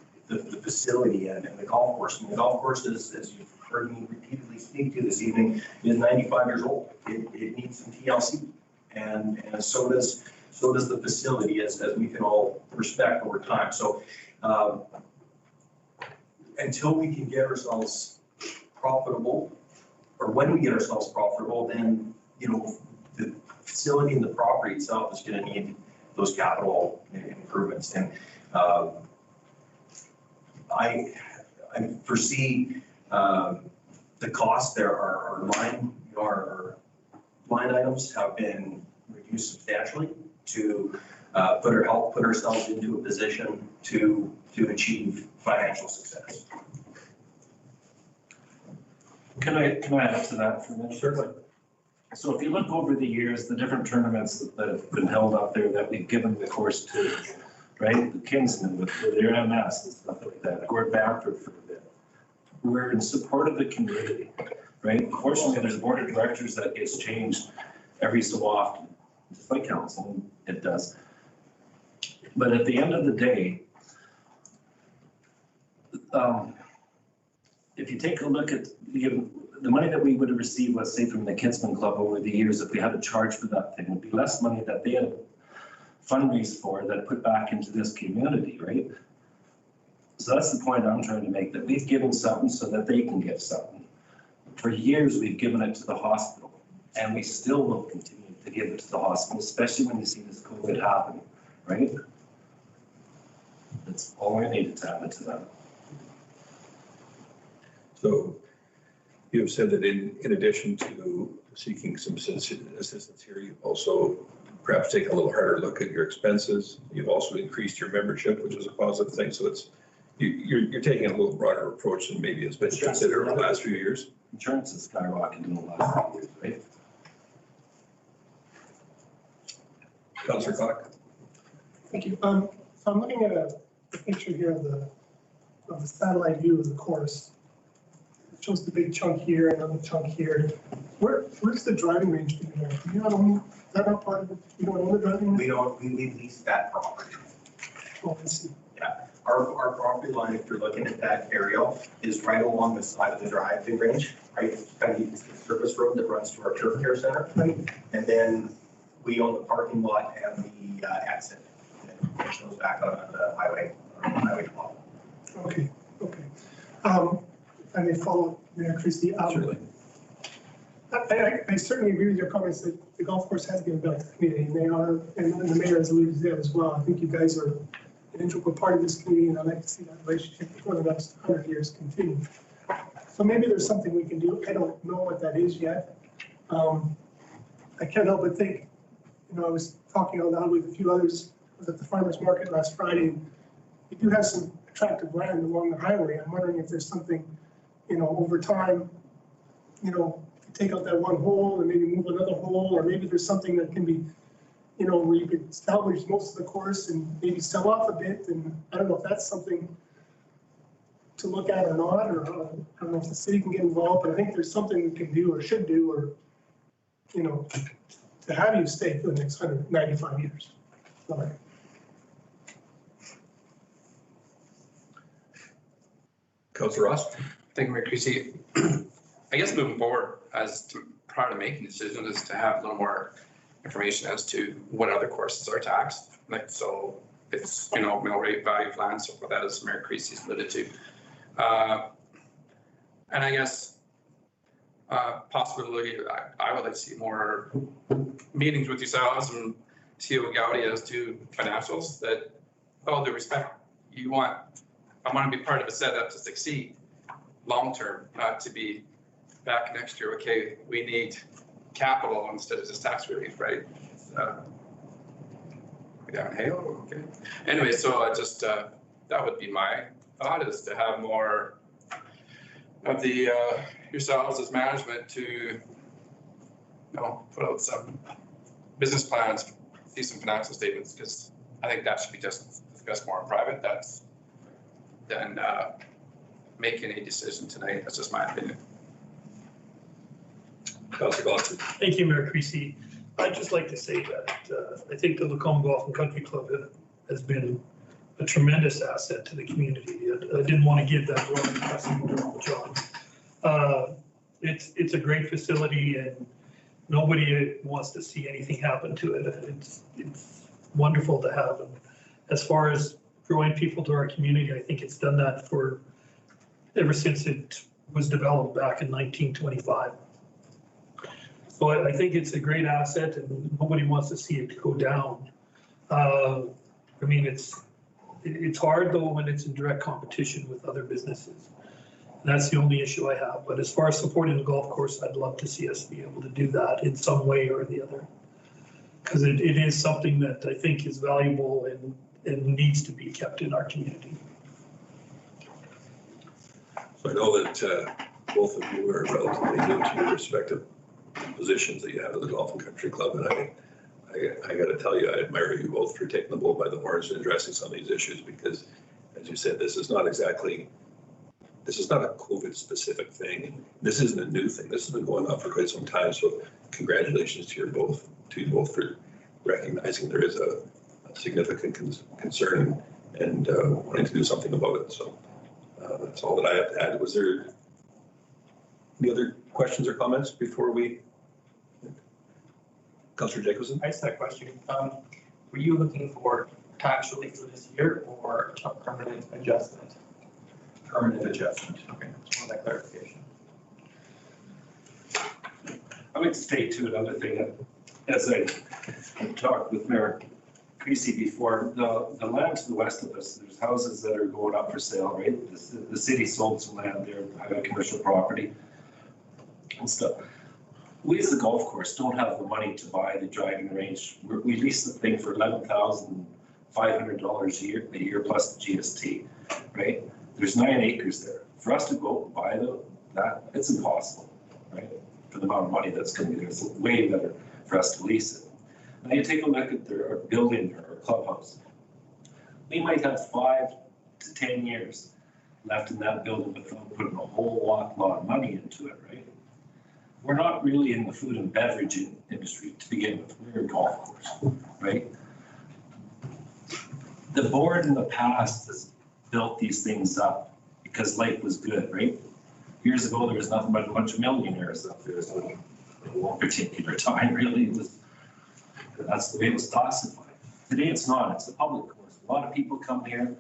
facility and the golf course, and the golf course is, as you've heard me repeatedly speak to this evening, is 95 years old. It needs some TLC, and so does the facility, as we can all respect over time. So until we can get ourselves profitable, or when we get ourselves profitable, then the facility and the property itself is going to need those capital improvements. And I foresee the costs there are our line items have been reduced substantially to help put ourselves into a position to achieve financial success. Can I add to that for a minute? Certainly. So if you look over the years, the different tournaments that have been held up there that we've given the course to, right? The Kingsmen with their MS and stuff like that, Gord Bamford for a bit. We're in support of the community, right? Unfortunately, there's a board of directors that gets changed every so often, just like council, it does. But at the end of the day, if you take a look at the money that we would have received, let's say from the Kinsman Club over the years, if we had a charge for that thing, would be less money that they had fundraised for that put back into this community, right? So that's the point I'm trying to make, that we've given something so that they can give something. For years, we've given it to the hospital, and we still will continue to give it to the hospital, especially when you see this COVID happen, right? That's all I needed to add to that. So you have said that in addition to seeking some assistance here, you've also perhaps taken a little harder look at your expenses. You've also increased your membership, which is a positive thing. So it's, you're taking a little broader approach than maybe has been considered over the last few years. Insurance has skyrocketed in the last few years, right? Councillor Clark. Thank you. So I'm looking at a picture here of the satellite view of the course. It shows the big chunk here and another chunk here. Where's the driving range being there? Do you not own, is that not part of it? You don't own the driving range? We lease that property. Oh, I see. Yeah, our property line, if you're looking at that aerial, is right along the side of the driving range, right? Kind of the surface road that runs to our turf care center. And then we own the parking lot and the exit. And it goes back on the highway 12. Okay. If I may follow Mayor Christie. Certainly. I certainly agree with your comments that the golf course has given back to the community, and they are, and the mayor has alluded to that as well. I think you guys are an integral part of this community, and I'd like to see that relationship for the next 100 years continue. So maybe there's something we can do. I don't know what that is yet. I can't help but think, I was talking out loud with a few others. I was at the farmer's market last Friday, and you do have some attractive land along the highway. I'm wondering if there's something, over time, take out that one hole and maybe move another hole, or maybe there's something that can be, where you could salvage most of the course and maybe sell off a bit. And I don't know if that's something to look at or not, or I don't know if the city can get involved, but I think there's something we can do or should do, or, to have you stay for the next 195 years. Sorry. Councillor Ross. Thank you, Mayor Creasy. I guess moving forward, prior to making decisions, is to have a little more information as to what other courses are taxed. Like, so it's, mill rate, value plan, so forth, as Mayor Creasy's alluded to. And I guess possibly I would like to see more meetings with yourselves and CEO Gowdy as to financials that, all due respect, I want to be part of a setup to succeed long-term, not to be back next year, okay, we need capital instead of just tax relief, right? Down Hale, okay. Anyway, so I just, that would be my thought, is to have more of the, yourselves as management to, put out some business plans, see some financial statements, because I think that should be just discussed more in private. That's than making a decision tonight. That's just my opinion. Thank you, Mayor Creasy. I'd just like to say that I think the Lacombe Golf and Country Club has been a tremendous asset to the community. I didn't want to give that wrong impression to John. It's a great facility, and nobody wants to see anything happen to it. It's wonderful to have. And as far as drawing people to our community, I think it's done that ever since it was developed back in 1925. So I think it's a great asset, and nobody wants to see it go down. I mean, it's hard though when it's in direct competition with other businesses. And that's the only issue I have. But as far as supporting the golf course, I'd love to see us be able to do that in some way or the other. Because it is something that I think is valuable and needs to be kept in our community. So I know that both of you are relatively new to your respective positions that you have at the Golf and Country Club. And I got to tell you, I admire you both for taking the bull by the horns and addressing some of these issues because, as you said, this is not a COVID specific thing. This isn't a new thing. This has been going on for quite some time. So congratulations to you both for recognizing there is a significant concern and wanting to do something about it. So that's all that I have to add. Was there any other questions or comments before we? Councillor Jacobson? I just had a question. Were you looking for tax relief for this year or a permanent adjustment? Permanent adjustment. Okay, just want that clarification. I would state too, another thing, as I talked with Mayor Creasy before, the land to the west of us, there's houses that are going up for sale, right? The city sold some land there, commercial property and stuff. We as the golf course don't have the money to buy the driving range. We lease the thing for $11,500 a year plus the GST, right? There's 9 acres there. For us to go buy that, it's impossible, right? For the amount of money that's going to be there, it's way better for us to lease it. Now you take a look at their building or clubhouse. We might have 5 to 10 years left in that building without putting a whole lot of money into it, right? We're not really in the food and beverage industry to begin with. We're a golf course, right? The board in the past has built these things up because life was good, right? Years ago, there was nothing but a bunch of millionaires up there. So at one particular time, really, that's the way it was classified. Today, it's not. It's a public course. A lot of people come here.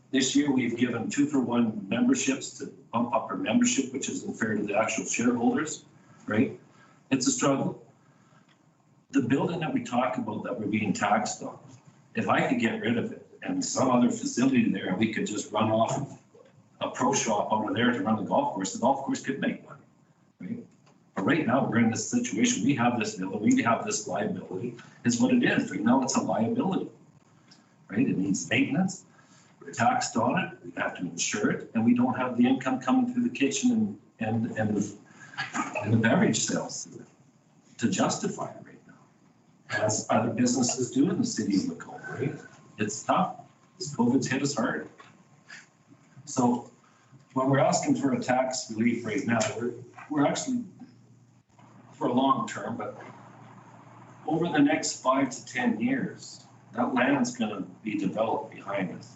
This year, we've given 2-for-1 memberships to bump up our membership, which isn't fair to the actual shareholders, right? It's a struggle. The building that we talk about that we're being taxed on, if I could get rid of it and some other facility there, and we could just run off a pro shop over there to run the golf course could make money, right? But right now, we're in this situation. We have this bill, we have this liability, is what it is. Right now, it's a liability, right? It needs maintenance. We're taxed on it. We have to insure it, and we don't have the income coming through the kitchen and the beverage sales to justify it right now, as other businesses do in the city of Macomb, right? It's tough. COVID's hit us hard. So when we're asking for a tax relief right now, we're actually for a long term, but over the next 5 to 10 years, that land's going to be developed behind us.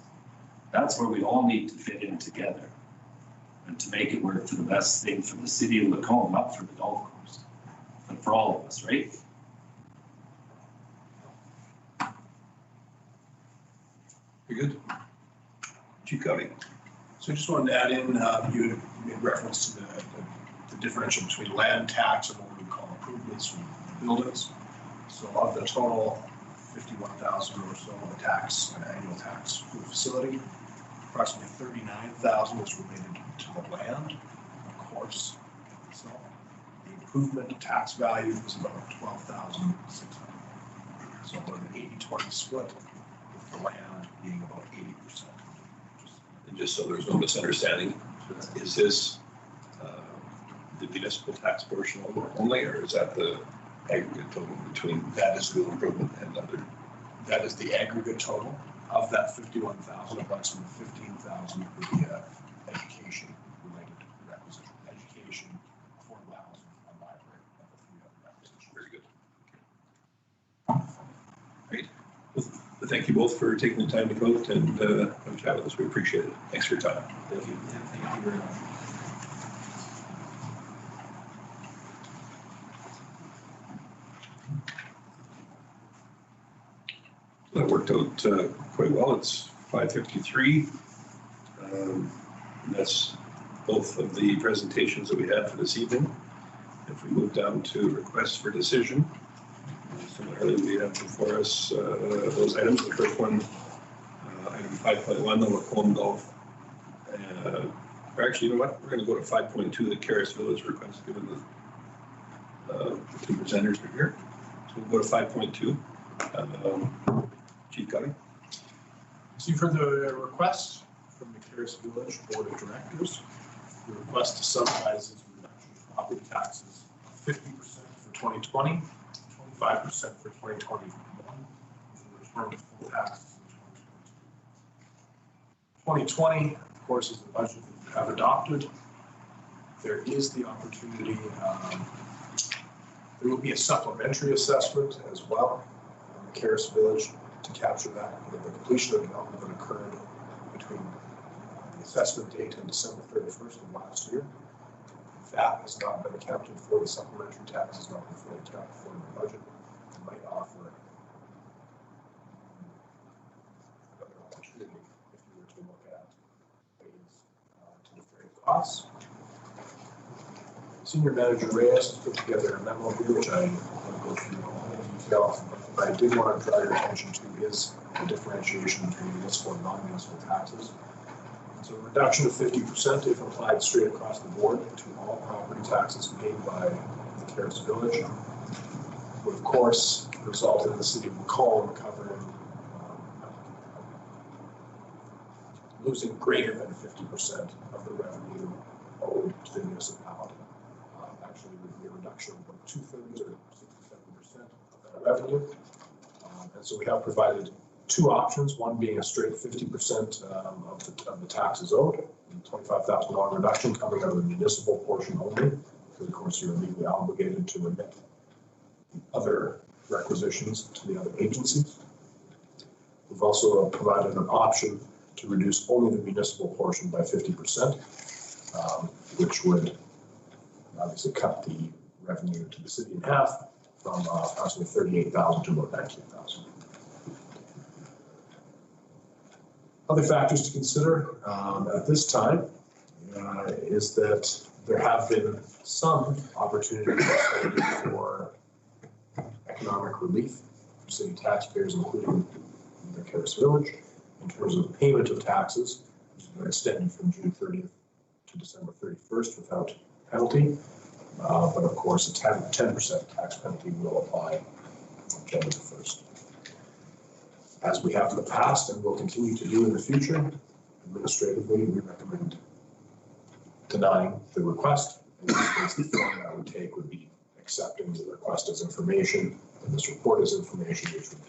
That's where we all need to fit in together and to make it work for the best thing for the city of Macomb, not for the golf course, but for all of us, right? Very good. Chief Cowdy. So I just wanted to add in, you made reference to the differential between land tax and what we call improvements from buildings. So of the total 51,000 or so of tax, an annual tax for the facility, approximately 39,000 is related to the land, of course. So the improvement tax value is about 12,600. So about an 80-20 split, with the land being about 80%. And just so there's no misunderstanding, is this the municipal tax portion only, or is that the aggregate total between That is school improvement and other? That is the aggregate total. Of that 51,000, approximately 15,000 would be education related requisition, education, affordable housing, and library, and the 3 other requisitions. Very good. Great. Well, thank you both for taking the time to come out and have a chat with us. We appreciate it. Thanks for your time. Thank you. Thank you very much. That worked out quite well. It's 5:53. That's both of the presentations that we had for this evening. If we move down to requests for decision, similarly, we have before us those items. The first one, item 5.1, the Macomb Golf. Or actually, you know what? We're going to go to 5.2, the Caris Village request, given the 2 presenters are here. So we'll go to 5.2. Chief Cuddy. So you've heard the request from the Caris Village Board of Directors. The request to subsidize its reduction of property taxes 50% 2020, 25% for 2021, with a return to full tax. 2020, of course, is the budget that you have adopted. There is the opportunity, there will be a supplementary assessment as well on the Caris Village to capture that, the completion of development that occurred between the assessment date and December 31st of last year. That has not been accounted for. The supplementary tax has not been fully accounted for in the budget. It might offer another opportunity if you were to look at ways to defray costs. Senior Manager Reyes has put together a memo here, which I won't go through all in detail, but I did want to draw your attention to is the differentiation between municipal and non-municipal taxes. So a reduction of 50% if applied straight across the board to all property taxes paid by the Caris Village would of course result in the city of Macomb covering losing greater than 50% of the revenue owed to the municipality. Actually, it would be a reduction of about 2/3 or 67% of that revenue. And so we have provided two options, one being a straight 50% of the taxes owed, and $25,000 reduction coming out of the municipal portion only, because of course you're legally obligated to remit other requisitions to the other agencies. We've also provided an option to reduce only the municipal portion by 50%, which would obviously cut the revenue to the city in half from approximately $38,000 to about $19,000. Other factors to consider at this time is that there have been some opportunities for economic relief for city taxpayers, including the Caris Village, in terms of payment of taxes, which has been extended from June 30th to December 31st without penalty. But of course, a 10% tax penalty will apply on January 1st. As we have in the past and will continue to do in the future, administratively, we recommend denying the request. In this case, the form that would take would be accepting the request as information and this report as information, which would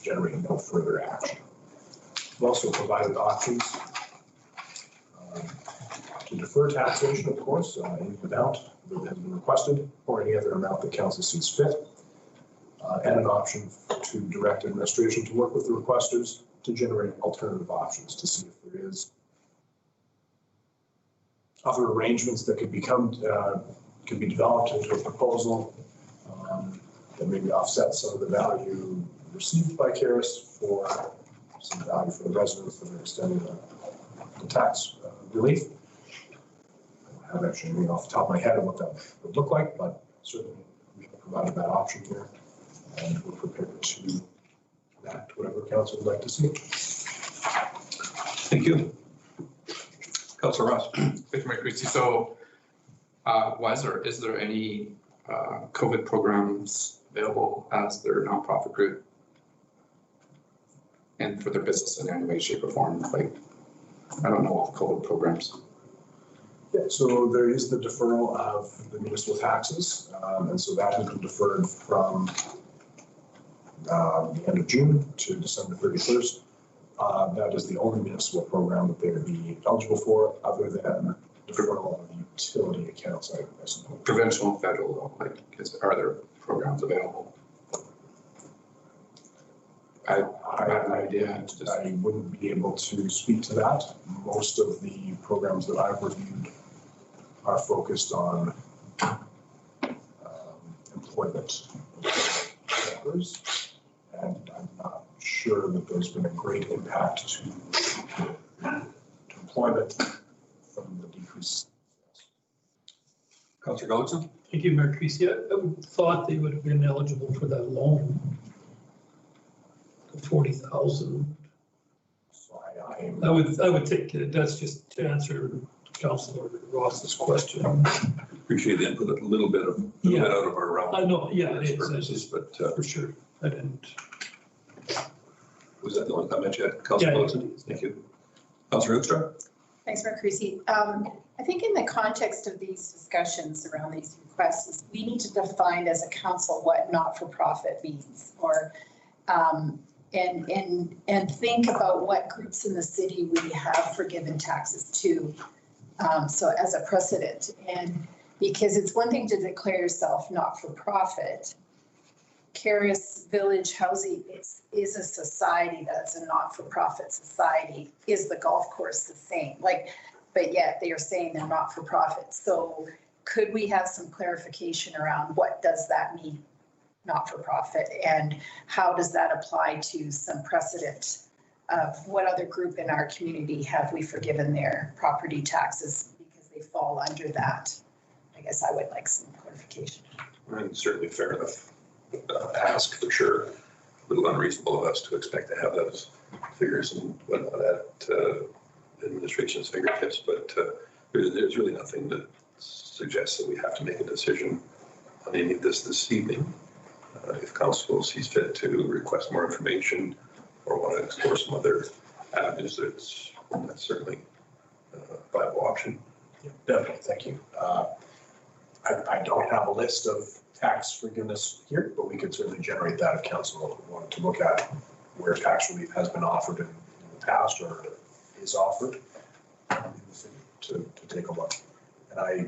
generate no further action. We've also provided options to defer taxation, of course, any amount that has been requested or any other amount that council sees fit. And an option to direct administration to work with the requesters to generate alternative options to see if there is other arrangements that could be developed into a proposal that maybe offset some of the value received by Caris for some value for the residents that are extending the tax relief. I don't have actually anything off the top of my head of what that would look like, but certainly we have provided that option here. And we're prepared to enact whatever council would like to see. Thank you. Councilor Ross. Commissioner Creasy, so was or is there any COVID programs available as their nonprofit group and for their business in any way, shape or form? Like, I don't know of COVID programs. Yeah, so there is the deferral of the municipal taxes. And so that has been deferred from the end of June to December 31st. That is the only municipal program that they would be eligible for, other than deferral of utility accounts, I suppose. Provincial and federal, like, are there programs available? I have no idea. I wouldn't be able to speak to that. Most of the programs that I've reviewed are focused on employment workers. And I'm not sure that there's been a great impact to employment from the decrease. Councilor Gullickson. Thank you, Mayor Creasy. I would thought they would have been eligible for that loan, the 40,000. So I would take it. That's just to answer Councilor Ross's question. Appreciate the input, a little bit out of our realm. I know, yeah, it is. Purposes, but For sure. I didn't. Was that the only comment you had, Councilor Gullickson? Thank you. Councilor Hoekstra. Thanks, Mayor Creasy. I think in the context of these discussions around these requests, we need to define as a council what not-for-profit means, or and think about what groups in the city we have forgiven taxes to. So as a precedent, and because it's one thing to declare yourself not-for-profit. Caris Village Housing is a society that's a not-for-profit society. Is the golf course the same? Like, but yet they are saying they're not-for-profit. So could we have some clarification around what does that mean, not-for-profit, and how does that apply to some precedent of what other group in our community have we forgiven their property taxes because they fall under that? I guess I would like some clarification. And certainly fair enough ask, for sure. A little unreasonable of us to expect to have those figures and whatnot at the administration's fingertips, but there's really nothing that suggests that we have to make a decision on any of this evening. If council sees fit to request more information or want to explore some other avenues, that's certainly a viable option. Yeah, definitely, thank you. I don't have a list of tax forgiveness here, but we could certainly generate that if council wanted to look at where tax relief has been offered in the past or is offered in the city to take a look. And I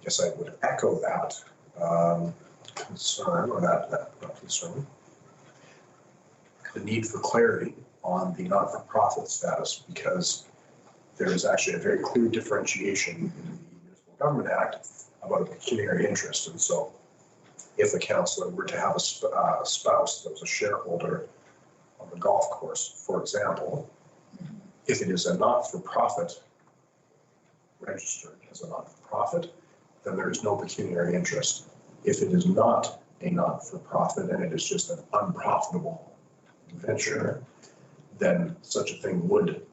guess I would echo that concern, or that not concern, the need for clarity on the not-for-profit status, because there is actually a very clear differentiation in the Municipal Government Act about a pecuniary interest. And so if a councillor were to have a spouse that was a shareholder on the golf course, for example, if it is a not-for-profit, registered as a not-for-profit, then there is no pecuniary interest. If it is not a not-for-profit and it is just an unprofitable venture, then such a thing would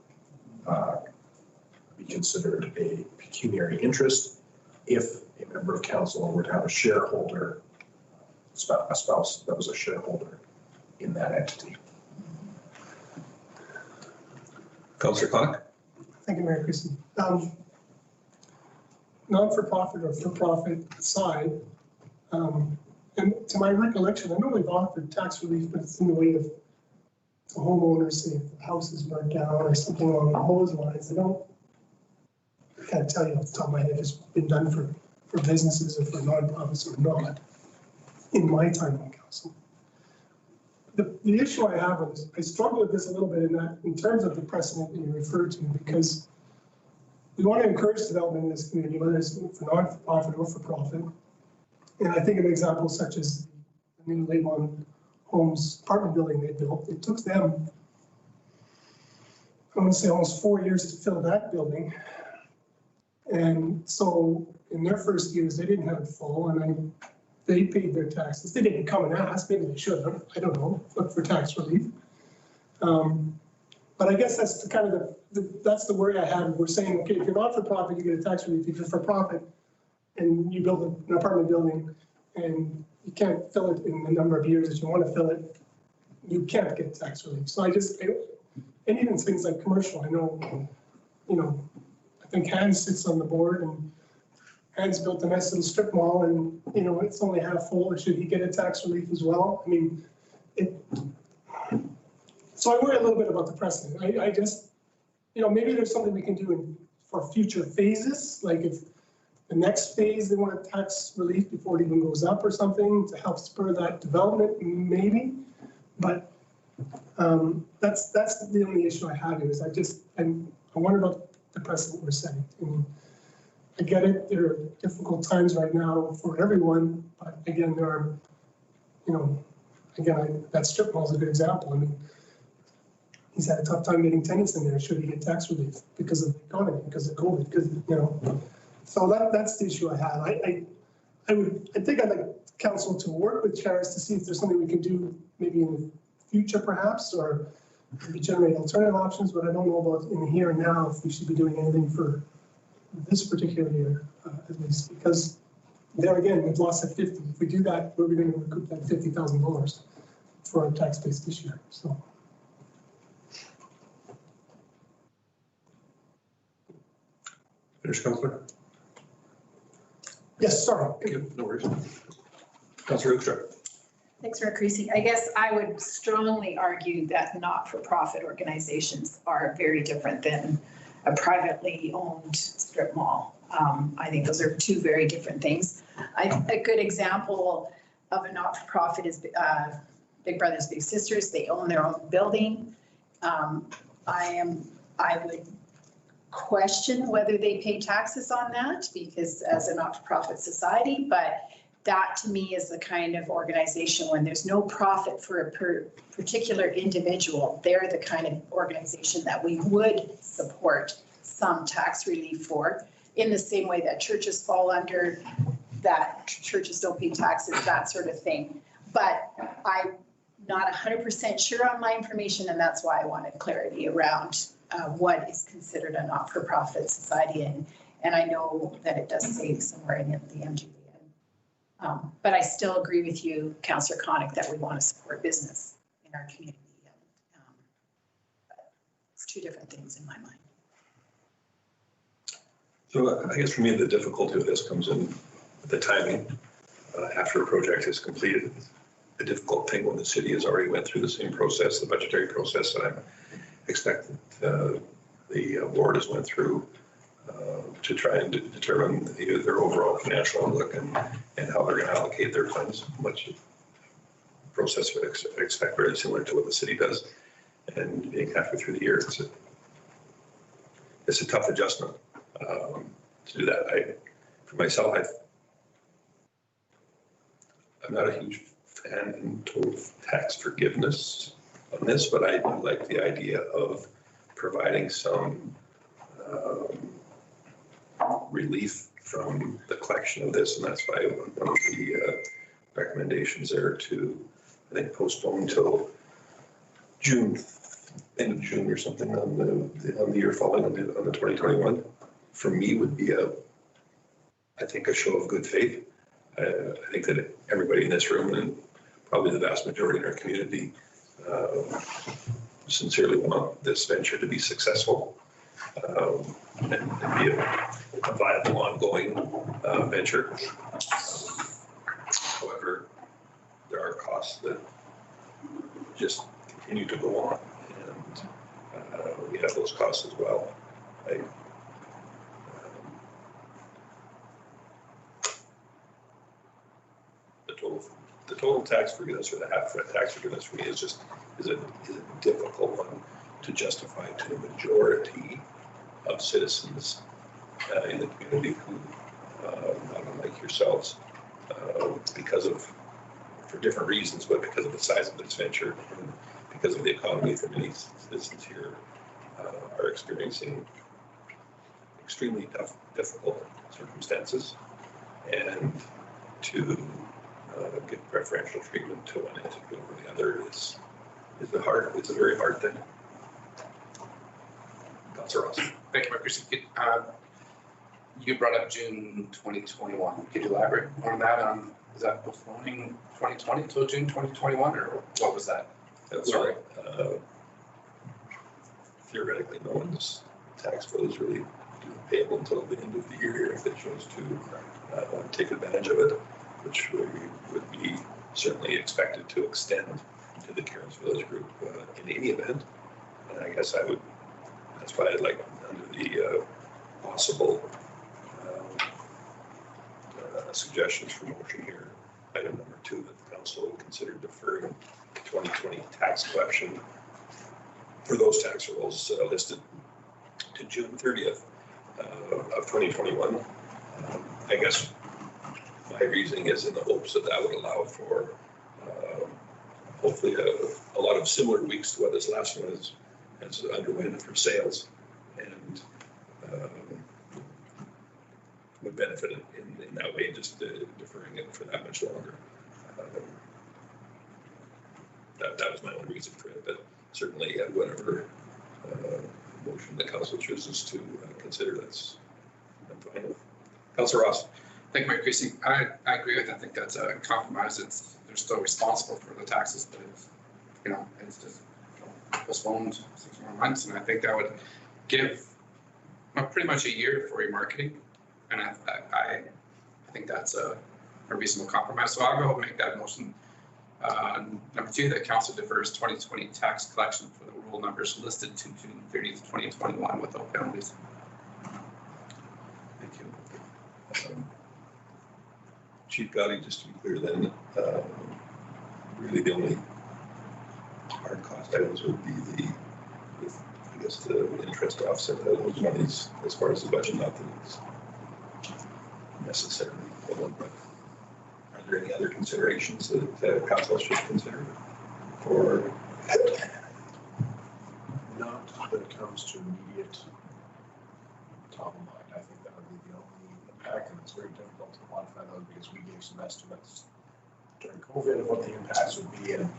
be considered a pecuniary interest if a member of council were to have a shareholder, a spouse that was a shareholder in that entity. Councillor Clark? Thank you, Mayor Christie. Non-for-profit or for-profit aside, and to my recollection, I know we've offered tax relief, but it's in the way of the homeowners, say if the house is burnt down or something along those lines. I can't tell you off the top of my head if it's been done for businesses or for nonprofits or not in my time on council. The issue I have is I struggle with this a little bit in terms of the precedent that you referred to, because we want to encourage development in this community, whether it's for non-for-profit or for profit. And I think of examples such as the new Leybourne Homes apartment building they built. It took them, I want to say, almost 4 years to fill that building. And so in their first years, they didn't have it full, and they paid their taxes. They didn't come and ask, maybe they should have, I don't know, look for tax relief. But I guess that's the kind of that's the worry I have. We're saying, okay, if you're not for profit, you get a tax relief. If you're for profit and you build an apartment building and you can't fill it in the number of years that you want to fill it, you can't get tax relief. So and even things like commercial, I know, I think Hans sits on the board, and Hans built a nice little strip mall, and, it's only half full. Should he get a tax relief as well? I mean, so I worry a little bit about the precedent. I just, maybe there's something we can do for future phases, like if the next phase they want a tax relief before it even goes up or something to help spur that development, maybe. But that's the only issue I have is I wonder about the precedent we're setting. I mean, I get it, there are difficult times right now for everyone, but again, there are, that strip mall is a good example. I mean, he's had a tough time getting tenants in there. Should he get tax relief because of the economy, because of COVID, because, so that's the issue I have. I think I'd like council to work with Charis to see if there's something we can do maybe in the future perhaps, or maybe generate alternative options, but I don't know about in the here and now if we should be doing anything for this particular year, at least, because there again, we've lost that 50. If we do that, we're going to recoup that $50,000 for our tax base this year, so. Finish, Councillor? Yes, sorry. Okay, no worries. Councillor Hoekstra. Thanks, Mayor Creasy. I guess I would strongly argue that not-for-profit organizations are very different than a privately owned strip mall. I think those are two very different things. A good example of a not-for-profit is Big Brothers Big Sisters. They own their own building. I would question whether they pay taxes on that because as a not-for-profit society, but that to me is the kind of organization when there's no profit for a particular individual, they're the kind of organization that we would support some tax relief for, in the same way that churches fall under that, churches don't pay taxes, that sort of thing. But I'm not 100% sure on my information, and that's why I wanted clarity around what is considered a not-for-profit society. And I know that it does say somewhere in the MGB. But I still agree with you, Councillor Connick, that we want to support business in our community. But it's two different things in my mind. So I guess for me, the difficulty of this comes in the timing after a project is completed. A difficult thing when the city has already went through the same process, the budgetary process that I'm expecting the board has went through to try and determine their overall financial outlook and how they're going to allocate their funds. Much process would expect very similar to what the city does. And being halfway through the year, it's a tough adjustment to do that. For myself, I'm not a huge fan in total tax forgiveness on this, but I do like the idea of providing some relief from the collection of this, and that's why one of the recommendations there to, I think, postpone until June, end of June or something on the year following on the 2021, for me would be I think a show of good faith. I think that everybody in this room and probably the vast majority in our community sincerely want this venture to be successful and be a viable ongoing venture. However, there are costs that just continue to go on, and we have those costs as well. The total tax forgiveness or the half tax forgiveness for me is a difficult one to justify to the majority of citizens in the community who, not unlike yourselves, for different reasons, but because of the size of this venture and because of the economy that many citizens here are experiencing extremely difficult circumstances, and to give preferential treatment to one entity over the other is a very hard thing. Councillor Ross. Thank you, Mark. You brought up June 2021. Could you elaborate on that? Is that postponing 2020 until June 2021, or what was that? Sorry. Theoretically, no one's tax bill is really payable until the end of the year if they chose to take advantage of it, which we would be certainly expected to extend to the Cairns Village Group in any event. And I guess that's why I'd like, under the possible suggestions for motion here, item number 2, that the council would consider deferring 2020 tax collection for those tax rolls listed to June 30th of 2021. I guess my reasoning is in the hopes that would allow for hopefully a lot of similar weeks to what this last one has underwent for sales, and would benefit in that way, just deferring it for that much longer. That was my own reason for it, but certainly whatever motion the council chooses to consider, I'm fine with. Councillor Ross. Thank you, Mike Creasy. I agree with that. I think that's a compromise. They're still responsible for the taxes, but it's just postponed 6 more months, and I think that would give pretty much a year for remarketing. And I think that's a reasonable compromise. So I'll go ahead and make that motion. Number 2, that council defers 2020 tax collection for the rural numbers listed to June 30th, 2021 without penalties. Thank you. Chief Gotti, just to be clear then, really the only hard cost items would be I guess the interest offset those monies as far as the budget, not that it's necessarily one, but are there any other considerations that council should consider? Or Not when it comes to immediate top of mind. I think that would be the only impact, and it's very difficult to quantify those because we gave some estimates during COVID of what the impacts would be and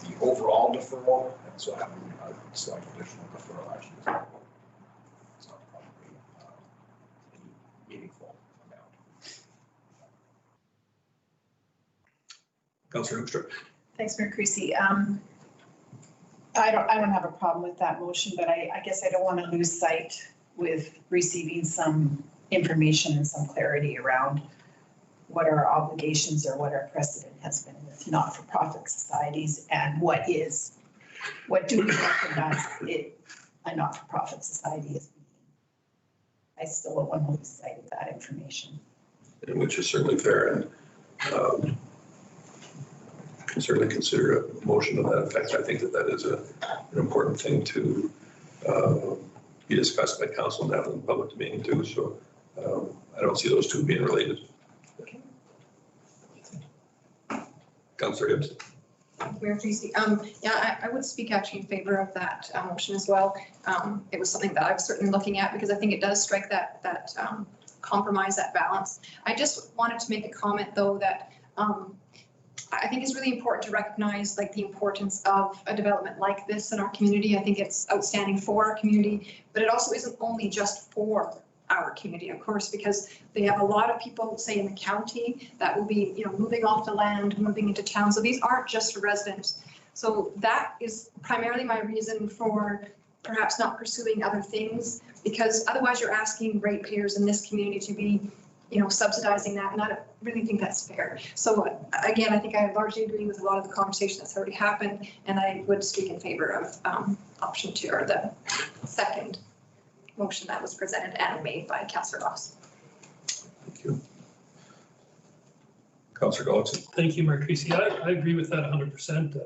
the overall deferral, and so having a slight additional deferral actually is not, it's not probably any meaningful amount. Councillor Hoekstra. Thanks, Mayor Creasy. I don't have a problem with that motion, but I guess I don't want to lose sight with receiving some information and some clarity around what our obligations or what our precedent has been with not-for-profit societies and what do we recognize a not-for-profit society as being. I still don't want to lose sight of that information. Which is certainly fair, and can certainly consider a motion to that effect. I think that is an important thing to be discussed by council and have in the public domain too. So I don't see those two being related. Okay. Councillor Hibbs. Mayor Creasy. Yeah, I would speak actually in favor of that motion as well. It was something that I was certainly looking at because I think it does strike that compromise, that balance. I just wanted to make a comment though that I think it's really important to recognize like the importance of a development like this in our community. I think it's outstanding for our community, but it also isn't only just for our community, of course, because they have a lot of people, say in the county, that will be, moving off the land, moving into town. So these aren't just for residents. So that is primarily my reason for perhaps not pursuing other things, because otherwise you're asking ratepayers in this community to be subsidizing that, and I don't really think that's fair. So again, I think I largely agree with a lot of the conversation that's already happened, and I would speak in favor of option 2, or the second motion that was presented and made by Councillor Ross. Thank you. Councillor Gullickson. Thank you, Mayor Creasy. I agree with that 100%.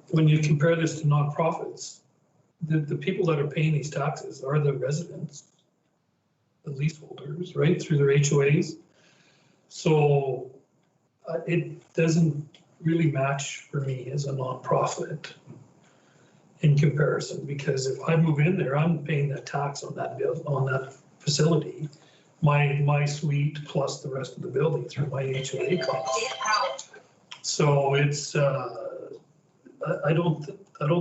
When you compare this to nonprofits, the people that are paying these taxes are the residents, the leaseholders, right, through their HOAs. So it doesn't really match for me as a nonprofit in comparison, because if I move in there, I'm paying that tax on that bill, on that facility, my suite plus the rest of the building through my HOA cost. So it's I don't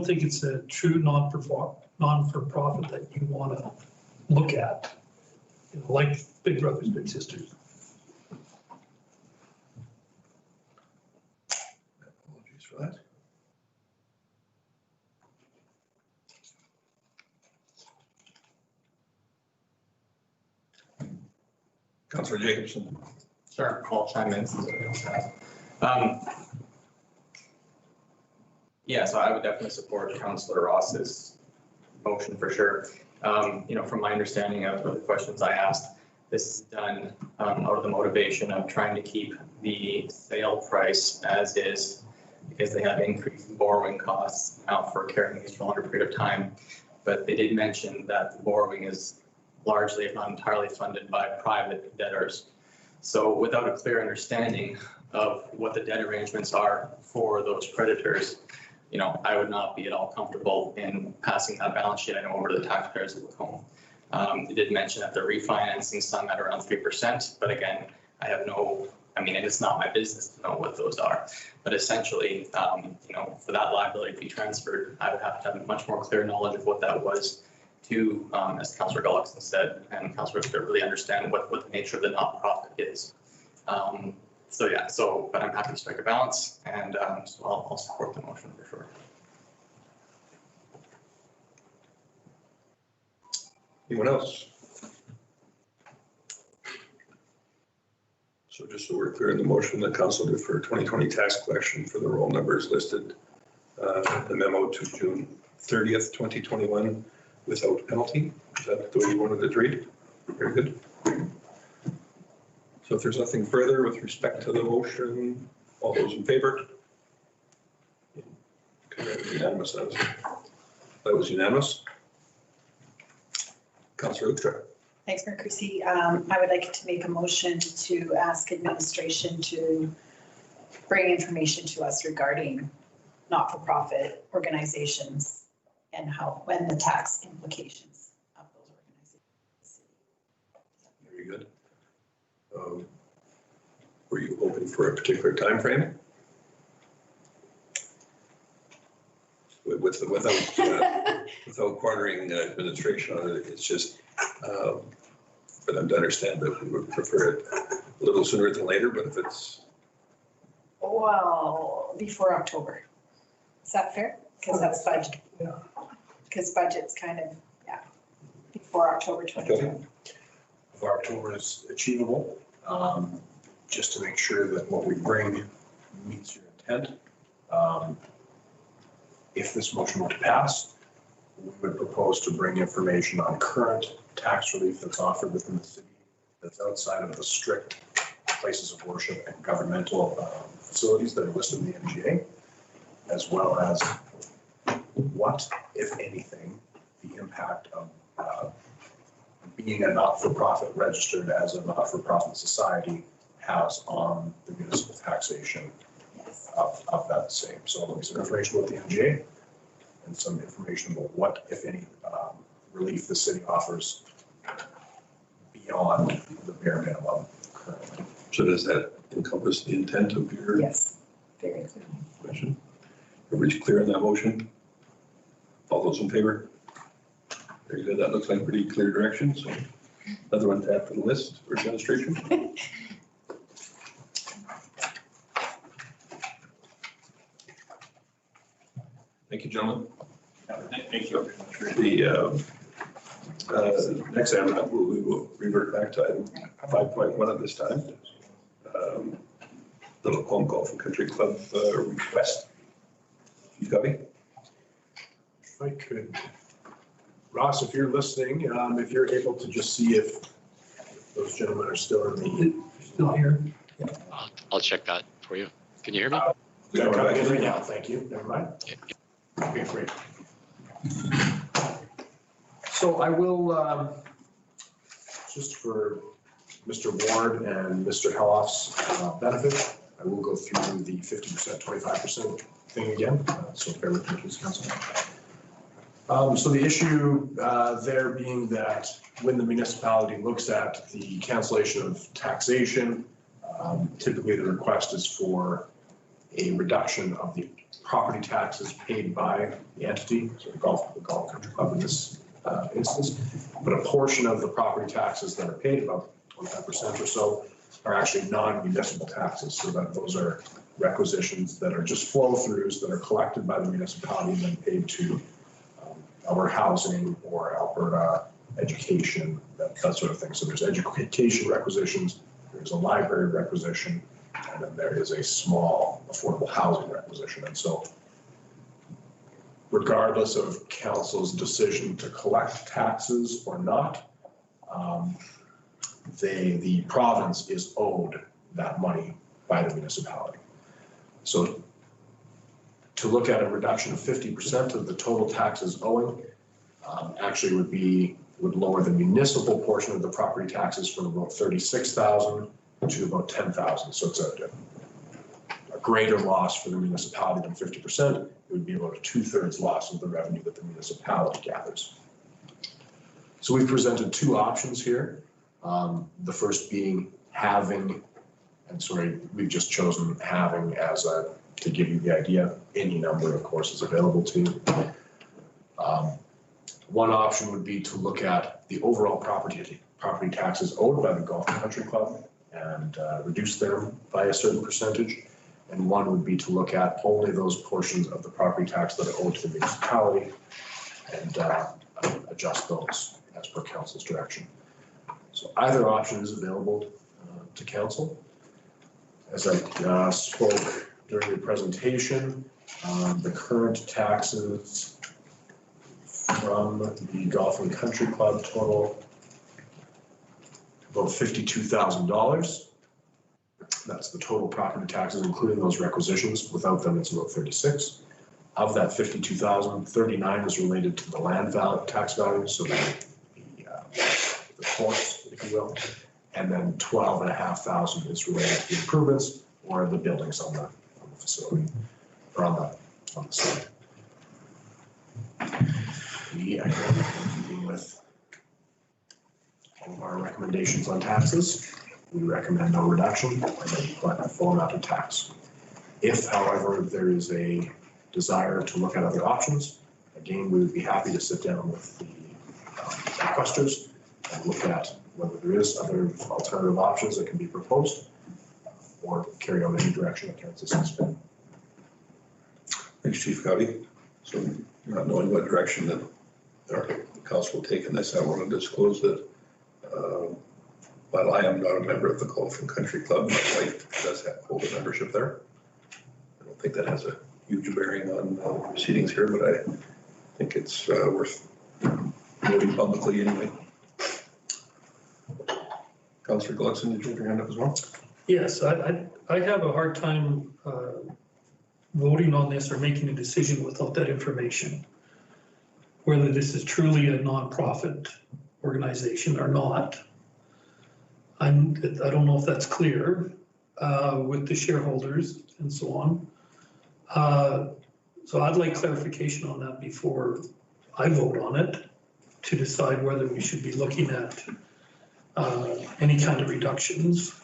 think it's a true non-for-profit that you want to look at, like Big Brothers Big Sisters. Apologies for that. Councillor Jacobson. Sure, I'll chime in. Yeah, so I would definitely support Councillor Ross's motion for sure. From my understanding of the questions I asked, this is done out of the motivation of trying to keep the sale price as is, because they have increased borrowing costs now for carrying these for a longer period of time. But they did mention that the borrowing is largely, if not entirely, funded by private debtors. So without a clear understanding of what the debt arrangements are for those creditors, I would not be at all comfortable in passing that balance sheet item over to the taxpayers of Lacombe. They did mention that they're refinancing some at around 3%, but again, and it's not my business to know what those are. But essentially, for that liability to be transferred, I would have to have much more clear knowledge of what that was to, as Councillor Gullickson said, and councillors to really understand what the nature of the not-for-profit is. But I'm happy to strike a balance, and so I'll support the motion for sure. Anyone else? So just so we're clear in the motion, the council defer 2020 tax collection for the roll numbers listed, the memo to June 30th, 2021 without penalty. Is that the way you wanted it to read? Very good. So if there's nothing further with respect to the motion, all those in favor? Okay, that was unanimous. That was unanimous. Councillor Hoekstra. Thanks, Mayor Chrissy. I would like to make a motion to ask administration to bring information to us regarding not-for-profit organizations and when the tax implications of those organizations. Very good. Were you hoping for a particular time frame? Without cornering administration on it, it's just for them to understand that we would prefer it a little sooner than later, but if it's. Well, before October. Is that fair? Because that's budget. Yeah. Because budget's kind of, before October 2020. If October is achievable, just to make sure that what we bring meets your intent. If this motion were to pass, we would propose to bring information on current tax relief that's offered within the city that's outside of the strict places of worship and governmental facilities that are listed in the MGA, as well as what, if anything, the impact of being a not-for-profit registered as a not-for-profit society has on the municipal taxation of that same. So there'll be some information about the MGA and some information about what, if any, relief the city offers beyond the bare minimum currently. So does that encompass the intent of your Yes, very clear. question? Everybody's clear on that motion? All those in favor? Very good. That looks like pretty clear direction. So another one to add to the list for administration. Thank you, gentlemen. Thank you. The next item, we will revert back to item 5.1 at this time. The Lacombe Golf and Country Club request. You got me? If I could, Ross, if you're listening, if you're able to just see if those gentlemen are still in the. Still here. I'll check that for you. Can you hear me? Yeah, coming in right now, thank you, never mind. Yeah. Okay, great. So I will, just for Mr. Ward and Mr. Heloff's benefit, I will go through the 50%, 25% thing again, so bear with me, please, Council. So the issue there being that when the municipality looks at the cancellation of taxation, typically the request is for a reduction of the property taxes paid by the entity, so the Golf Country Club in this instance, but a portion of the property taxes that are paid, about 25% or so, are actually non-municipal taxes, so that those are requisitions that are just flow-throughs that are collected by the municipality and then paid to our housing or Alberta education, that sort of thing. So there's education requisitions, there's a library requisition, and then there is a small affordable housing requisition. And so regardless of council's decision to collect taxes or not, the province is owed that money by the municipality. So to look at a reduction of 50% of the total taxes owing actually would lower the municipal portion of the property taxes from about 36,000 to about 10,000. So it's a greater loss for the municipality than 50%. It would be about a 2/3 loss of the revenue that the municipality gathers. So we've presented two options here. The first being having, and sorry, we've just chosen having as to give you the idea. Any number, of course, is available to you. One option would be to look at the overall property taxes owed by the Golf and Country Club and reduce them by a certain percentage. And one would be to look at only those portions of the property tax that are owed to the municipality and adjust those as per council's direction. So either option is available to council. As I spoke during the presentation, the current taxes from the Golf and Country Club total about $52,000. That's the total property taxes, including those requisitions. Without them, it's about 36. Of that 52,000, 39 is related to the land tax value, so that the courts, if you will, and then 12,500 is related to the improvements or the buildings on the facility or on the site. We are keeping with all of our recommendations on taxes. We recommend no reduction and a full amount of tax. If, however, there is a desire to look at other options, again, we would be happy to sit down with the requesters and look at whether there is other alternative options that can be proposed or carry out any direction that council sees fit. Thanks, Chief Gowdy. So not knowing what direction that the council will take in this, I want to disclose that while I am not a member of the Golf and Country Club, my wife does hold a membership there. I don't think that has a huge bearing on proceedings here, but I think it's worth noting publicly anyway. Councillor Gluckson, did you have your hand up as well? Yes, I have a hard time voting on this or making a decision without that information. Whether this is truly a nonprofit organization or not. I don't know if that's clear with the shareholders and so on. So I'd like clarification on that before I vote on it to decide whether we should be looking at any kind of reductions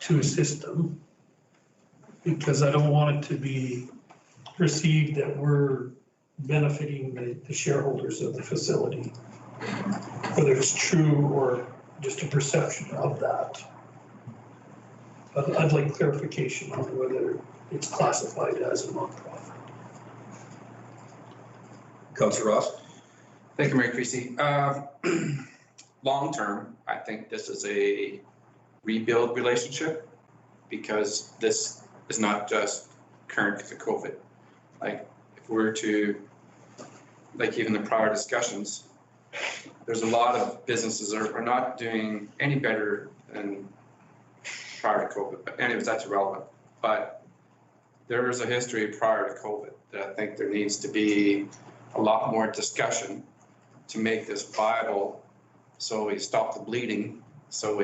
to a system. Because I don't want it to be perceived that we're benefiting the shareholders of the facility, whether it's true or just a perception of that. But I'd like clarification on whether it's classified as a nonprofit. Councillor Ross? Thank you, Mayor Creasy. Long term, I think this is a rebuild relationship because this is not just current because of COVID. Like if we were to, like even the prior discussions, there's a lot of businesses are not doing any better than prior to COVID. But anyways, that's irrelevant. But there is a history prior to COVID that I think there needs to be a lot more discussion to make this viable so we stop the bleeding, so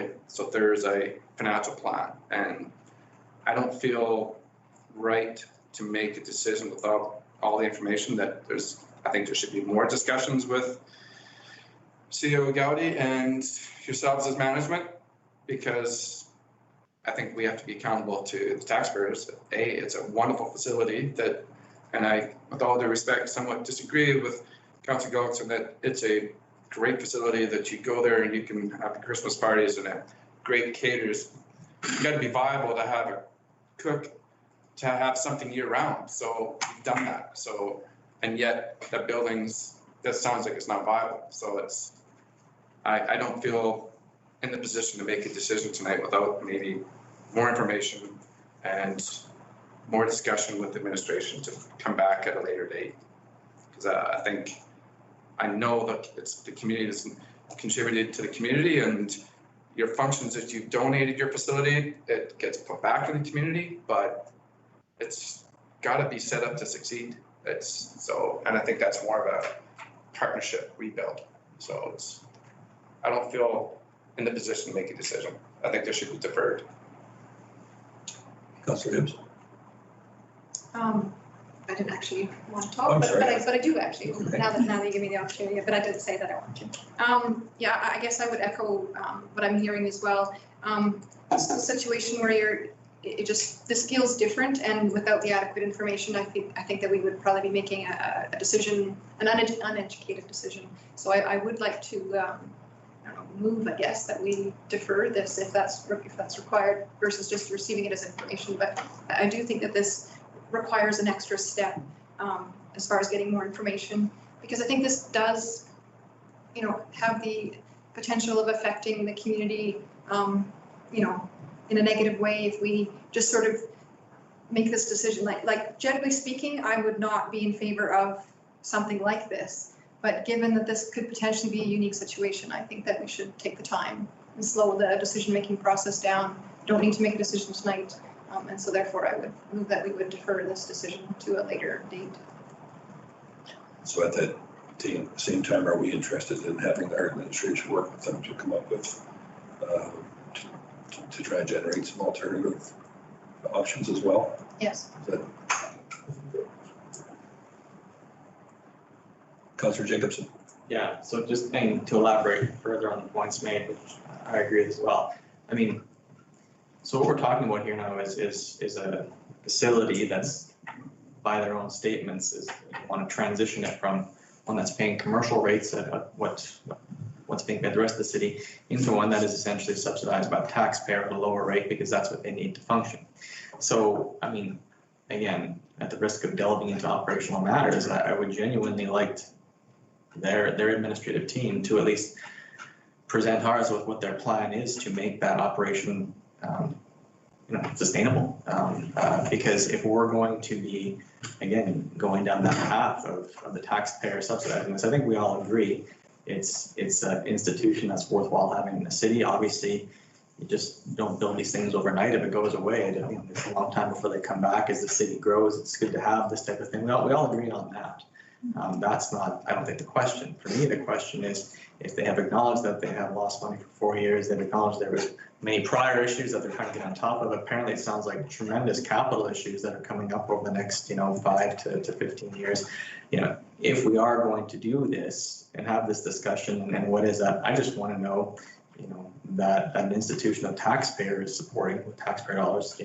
there's a financial plan. And I don't feel right to make a decision without all the information that I think there should be more discussions with CEO Gowdy and yourselves as management, because I think we have to be accountable to the taxpayers. It's a wonderful facility that, and I, with all due respect, somewhat disagree with Councillor Gullickson that it's a great facility that you go there and you can have Christmas parties and a great caterers. You got to be viable to have a cook, to have something year round. So you've done that. So, and yet the buildings, that sounds like it's not viable. So I don't feel in the position to make a decision tonight without maybe more information and more discussion with the administration to come back at a later date. Because I know that it's the community that's contributed to the community, and your functions that you've donated your facility, it gets put back to the community, but it's got to be set up to succeed. And I think that's more of a partnership rebuild. So I don't feel in the position to make a decision. I think this should be deferred. Councillor Hibbs? I didn't actually want to talk, but I do actually, now that you give me the opportunity, but I did say that I want to. Yeah, I guess I would echo what I'm hearing as well. It's a situation where this feels different, and without the adequate information, I think that we would probably be making a decision, an uneducated decision. So I would like to move, I guess, that we defer this if that's required versus just receiving it as information. But I do think that this requires an extra step as far as getting more information, because I think this does have the potential of affecting the community, in a negative way if we just sort of make this decision. Like generally speaking, I would not be in favor of something like this. But given that this could potentially be a unique situation, I think that we should take the time and slow the decision-making process down. Don't need to make a decision tonight. And so therefore I would move that we would defer this decision to a later date. So at that same time, are we interested in having our administration work with them to come up with, to try and generate some alternative options as well? Yes. Councillor Jacobson. Yeah, so just to elaborate further on the points made, which I agree as well. I mean, so what we're talking about here now is a facility that's, by their own statements, is want to transition it from one that's paying commercial rates at what's being paid the rest of the city into one that is essentially subsidized by the taxpayer at a lower rate because that's what they need to function. So, I mean, again, at the risk of delving into operational matters, I would genuinely like their administrative team to at least present ours with what their plan is to make that operation sustainable. Because if we're going to be, again, going down that path of the taxpayer subsidizing this, I think we all agree it's an institution that's worthwhile having in the city. Obviously, you just don't build these things overnight. If it goes away, it's a long time before they come back. As the city grows, it's good to have this type of thing. We all agree on that. That's not, I don't think, the question. For me, the question is, if they have acknowledged that they have lost money for 4 years, they've acknowledged there was many prior issues that they're trying to get on top of. Apparently, it sounds like tremendous capital issues that are coming up over the next, 5 to 15 years. If we are going to do this and have this discussion, and what is that? I just want to know, that an institution of taxpayers supporting with taxpayer dollars,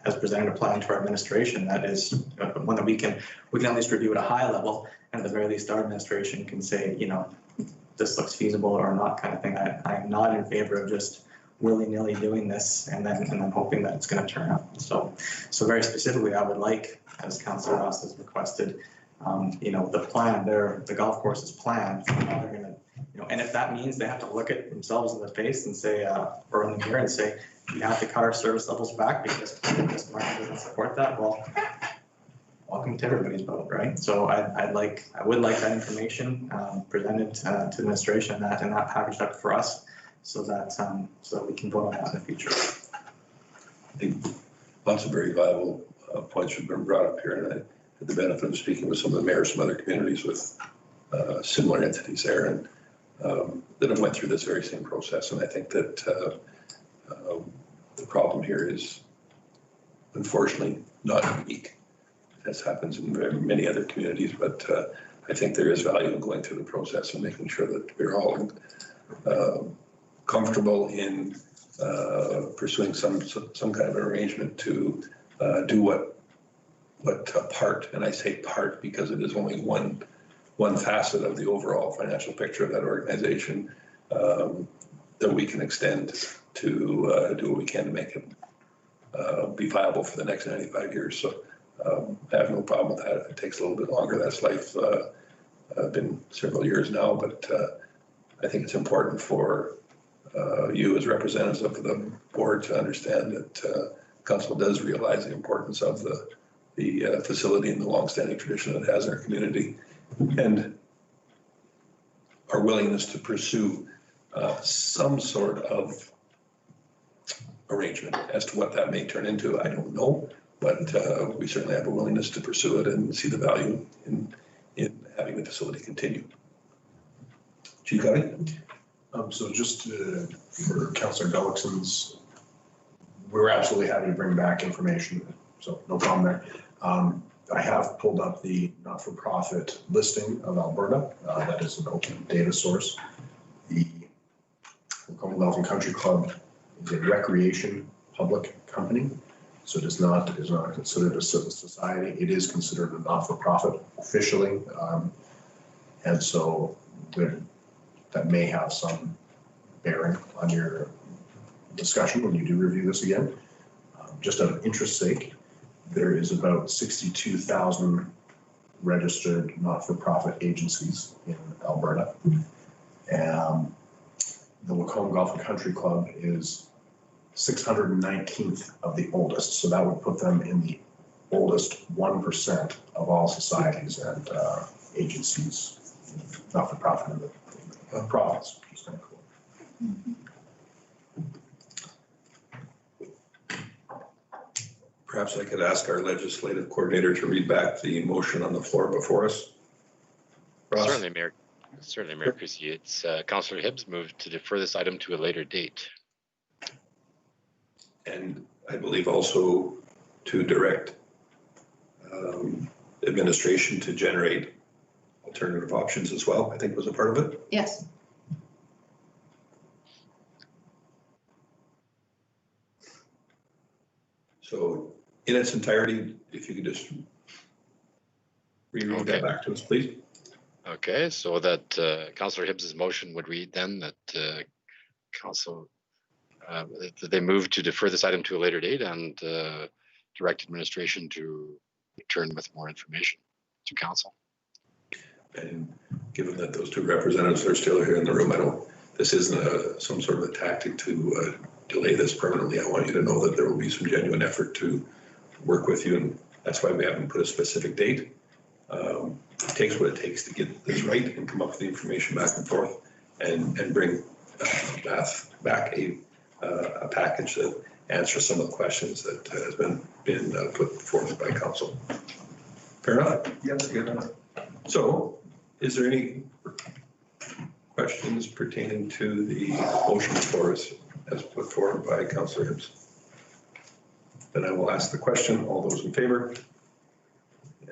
has presented a plan to our administration that is one that we can at least review at a high level, and at the very least our administration can say, this looks feasible or not, kind of thing. I'm not in favor of just willy-nilly doing this and then hoping that it's going to turn out. So very specifically, I would like, as Councillor Ross has requested, the plan, the golf course's plan, how they're going to, and if that means they have to look at themselves in the face and say, or in the mirror and say, we have to cut our service levels back because this market doesn't support that. Well, welcome to everybody's boat, right? So I would like that information presented to administration and that packaged up for us, so that we can vote on that in the future. I think lots of very viable points have been brought up here, and I had the benefit of speaking with some of the mayors from other communities with similar entities there, and that have went through this very same process. And I think that the problem here is unfortunately not unique. This happens in very many other communities, but I think there is value in going through the process and making sure that we're all comfortable in pursuing some kind of arrangement to do what part, and I say part because it is only one facet of the overall financial picture of that organization, that we can extend to do what we can to make it be viable for the next 95 years. So I have no problem with that. If it takes a little bit longer, that's life. Been several years now, but I think it's important for you as representatives of the board to understand that council does realize the importance of the facility and the longstanding tradition it has in our community, and our willingness to pursue some sort of arrangement. As to what that may turn into, I don't know, but we certainly have a willingness to pursue it and see the value in having the facility continue. Chief Cuddy? So just for Councillor Gullickson's, we're absolutely happy to bring back information, so no problem there. I have pulled up the not-for-profit listing of Alberta. That is an open data source. The Golf Country Club is a recreation public company, so it is not considered a civil society. It is considered a not-for-profit officially, and so that may have some bearing on your discussion when you do review this again. Just out of interest's sake, there is about 62,000 registered not-for-profit agencies in Alberta. The Lacombe Golf and Country Club is 619th of the oldest, so that would put them in the oldest 1% of all societies and agencies, not-for-profit in the province, which is kind of cool. Perhaps I could ask our legislative coordinator to read back the motion on the floor before us. Ross? Certainly, Mayor Christie. It's Councillor Hibbs moved to defer this item to a later date. And I believe also to direct administration to generate alternative options as well, I think was a part of it. Yes. So in its entirety, if you could just reread that back to us, please. Okay, so that Councillor Hibbs's motion would read then that that they move to defer this item to a later date and direct administration to return with more information to council. And given that those two representatives are still here in the room, I don't, this isn't some sort of a tactic to delay this permanently. I want you to know that there will be some genuine effort to work with you, and that's why we haven't put a specific date. It takes what it takes to get this right and come up with the information back and forth and bring back a package that answers some of the questions that has been put forth by council. Fair enough? Yes, good enough. So is there any questions pertaining to the motion before us as put forward by Councillor Hibbs? Then I will ask the question. All those in favor?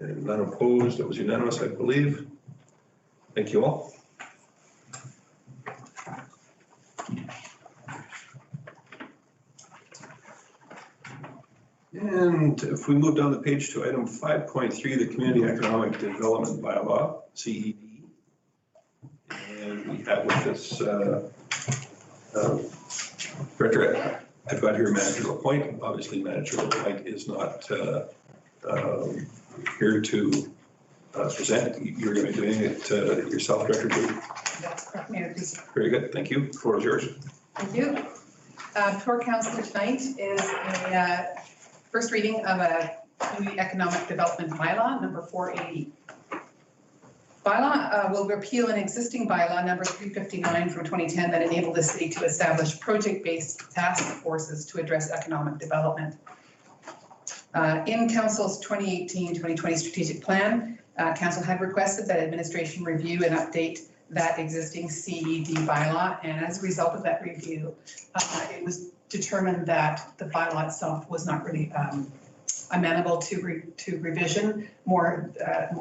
And none opposed. That was unanimous, I believe. Thank you all. And if we move down the page to item 5.3, the Community Economic Development Bylaw, CED. And we have with us Director, I've got here Manager LaPointe. Obviously, Manager LaPointe is not here to present. You're going to be doing it yourself, Director Judy. That's correct, Mayor Christie. Very good. Thank you. The floor is yours. Thank you. Before council tonight is a first reading of a Community Economic Development Bylaw, number 480. Bylaw will repeal an existing bylaw, number 359 from 2010, that enabled the city to establish project-based task forces to address economic development. In council's 2018-2020 strategic plan, council had requested that administration review and update that existing CED bylaw, and as a result of that review, it was determined that the bylaw itself was not really amenable to revision, more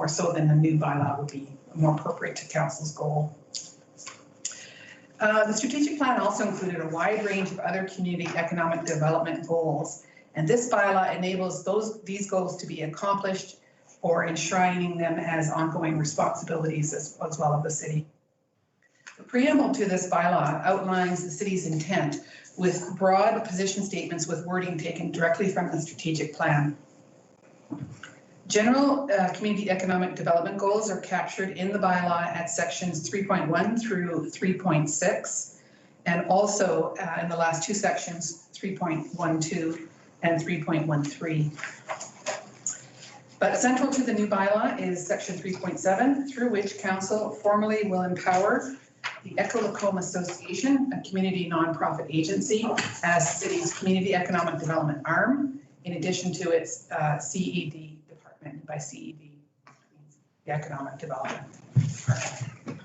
so than the new bylaw would be more appropriate to council's goal. The strategic plan also included a wide range of other community economic development goals, and this bylaw enables these goals to be accomplished or enshrining them as ongoing responsibilities as well of the city. The preamble to this bylaw outlines the city's intent with broad position statements with wording taken directly from the strategic plan. General community economic development goals are captured in the bylaw at sections 3.1 through 3.6, and also in the last two sections, 3.12 and 3.13. But central to the new bylaw is section 3.7, through which council formally will empower the Echo Lacombe Association, a community nonprofit agency, as the city's community economic development arm, in addition to its CED department. By CED, the economic development department.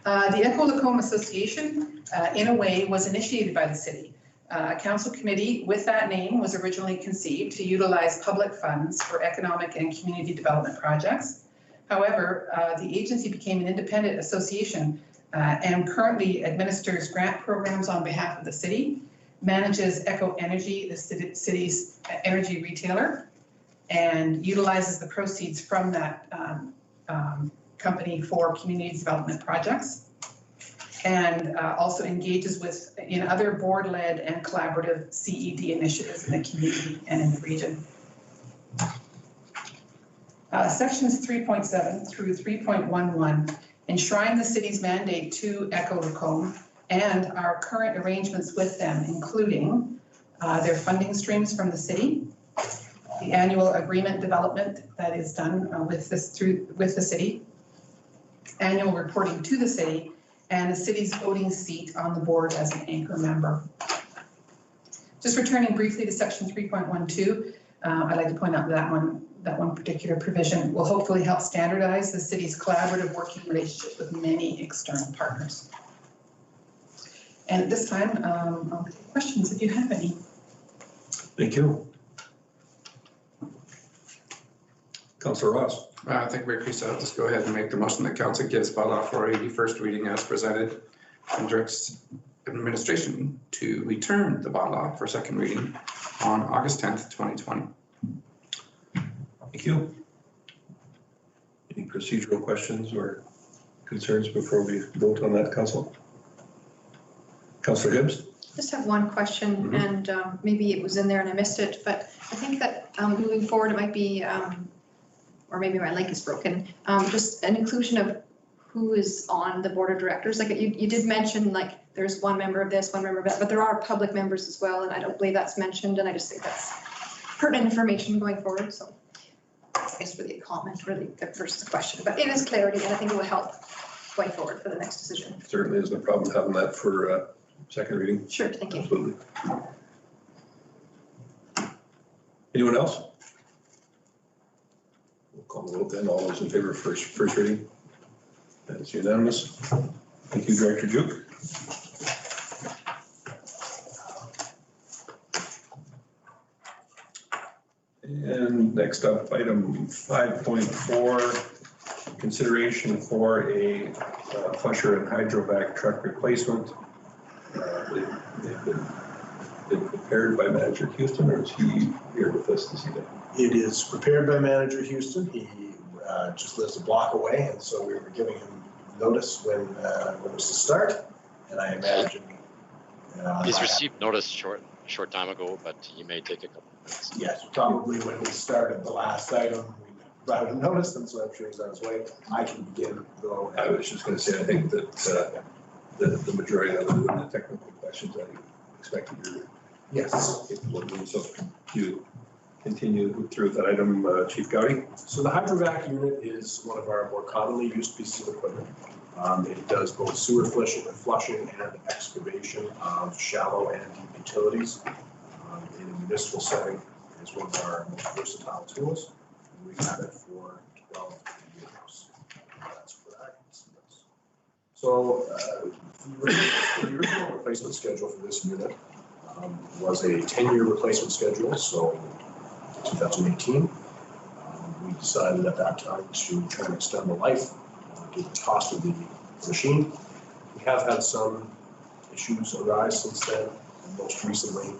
The Echo Lacombe Association, in a way, was initiated by the city. A council committee with that name was originally conceived to utilize public funds for economic and community development projects. However, the agency became an independent association and currently administers grant programs on behalf of the city, manages Echo Energy, the city's energy retailer, and utilizes the proceeds from that company for community development projects, and also engages in other board-led and collaborative CED initiatives in the community and in the region. Sections 3.7 through 3.11 enshrine the city's mandate to Echo Lacombe and our current arrangements with them, including their funding streams from the city, the annual agreement development that is done with the city, annual reporting to the city, and the city's voting seat on the board as an anchor member. Just returning briefly to section 3.12, I'd like to point out that one particular provision will hopefully help standardize the city's collaborative working relationship with many external partners. And at this time, I'll take questions if you have any. Thank you. Councillor Ross. I think we Chris, I'll just go ahead and make the motion that council gives bylaw 480 first reading as presented and directs administration to return the bylaw for second reading on August 10th, 2020. Thank you. Any procedural questions or concerns before we vote on that, Council? Councillor Hibbs? Just have one question, and maybe it was in there and I missed it, but I think that moving forward, it might be, or maybe my link is broken, just an inclusion of who is on the board of directors. Like you did mention, like there's one member of this, one member of that, but there are public members as well, and I don't believe that's mentioned, and I just think that's pertinent information going forward. So I guess really a comment, really versus a question, but it is clarity, and I think it will help going forward for the next decision. Certainly isn't a problem having that for second reading. Sure, thank you. Absolutely. Anyone else? We'll call the vote then. All those in favor of first reading? That is unanimous. Thank you, Director Duke. And next up, item 5.4, consideration for a flusher and hydrovac truck replacement. They've been prepared by Manager Houston, or is he here with us this evening? It is prepared by Manager Houston. He just lives a block away, and so we were giving him notice when it was to start, and I imagine. He's received notice short time ago, but he may take a couple of minutes. Yes, probably when we started the last item, we provided him notice, and so I'm sure he's on his way. I can begin though. I was just going to say, I think that the majority of the technical questions I expected you. Yes. So you continue through that item, Chief Gowdy. So the hydrovac unit is one of our more commonly used pieces of equipment. It does both sewer flushing and excavation of shallow and deep utilities. In a municipal setting, it's one of our most versatile tools. We've had it for 12 years. That's correct. So the original replacement schedule for this unit was a 10-year replacement schedule, so 2018. We decided at that time to try and extend the life, given the cost of the machine. We have had some issues arise since then, and most recently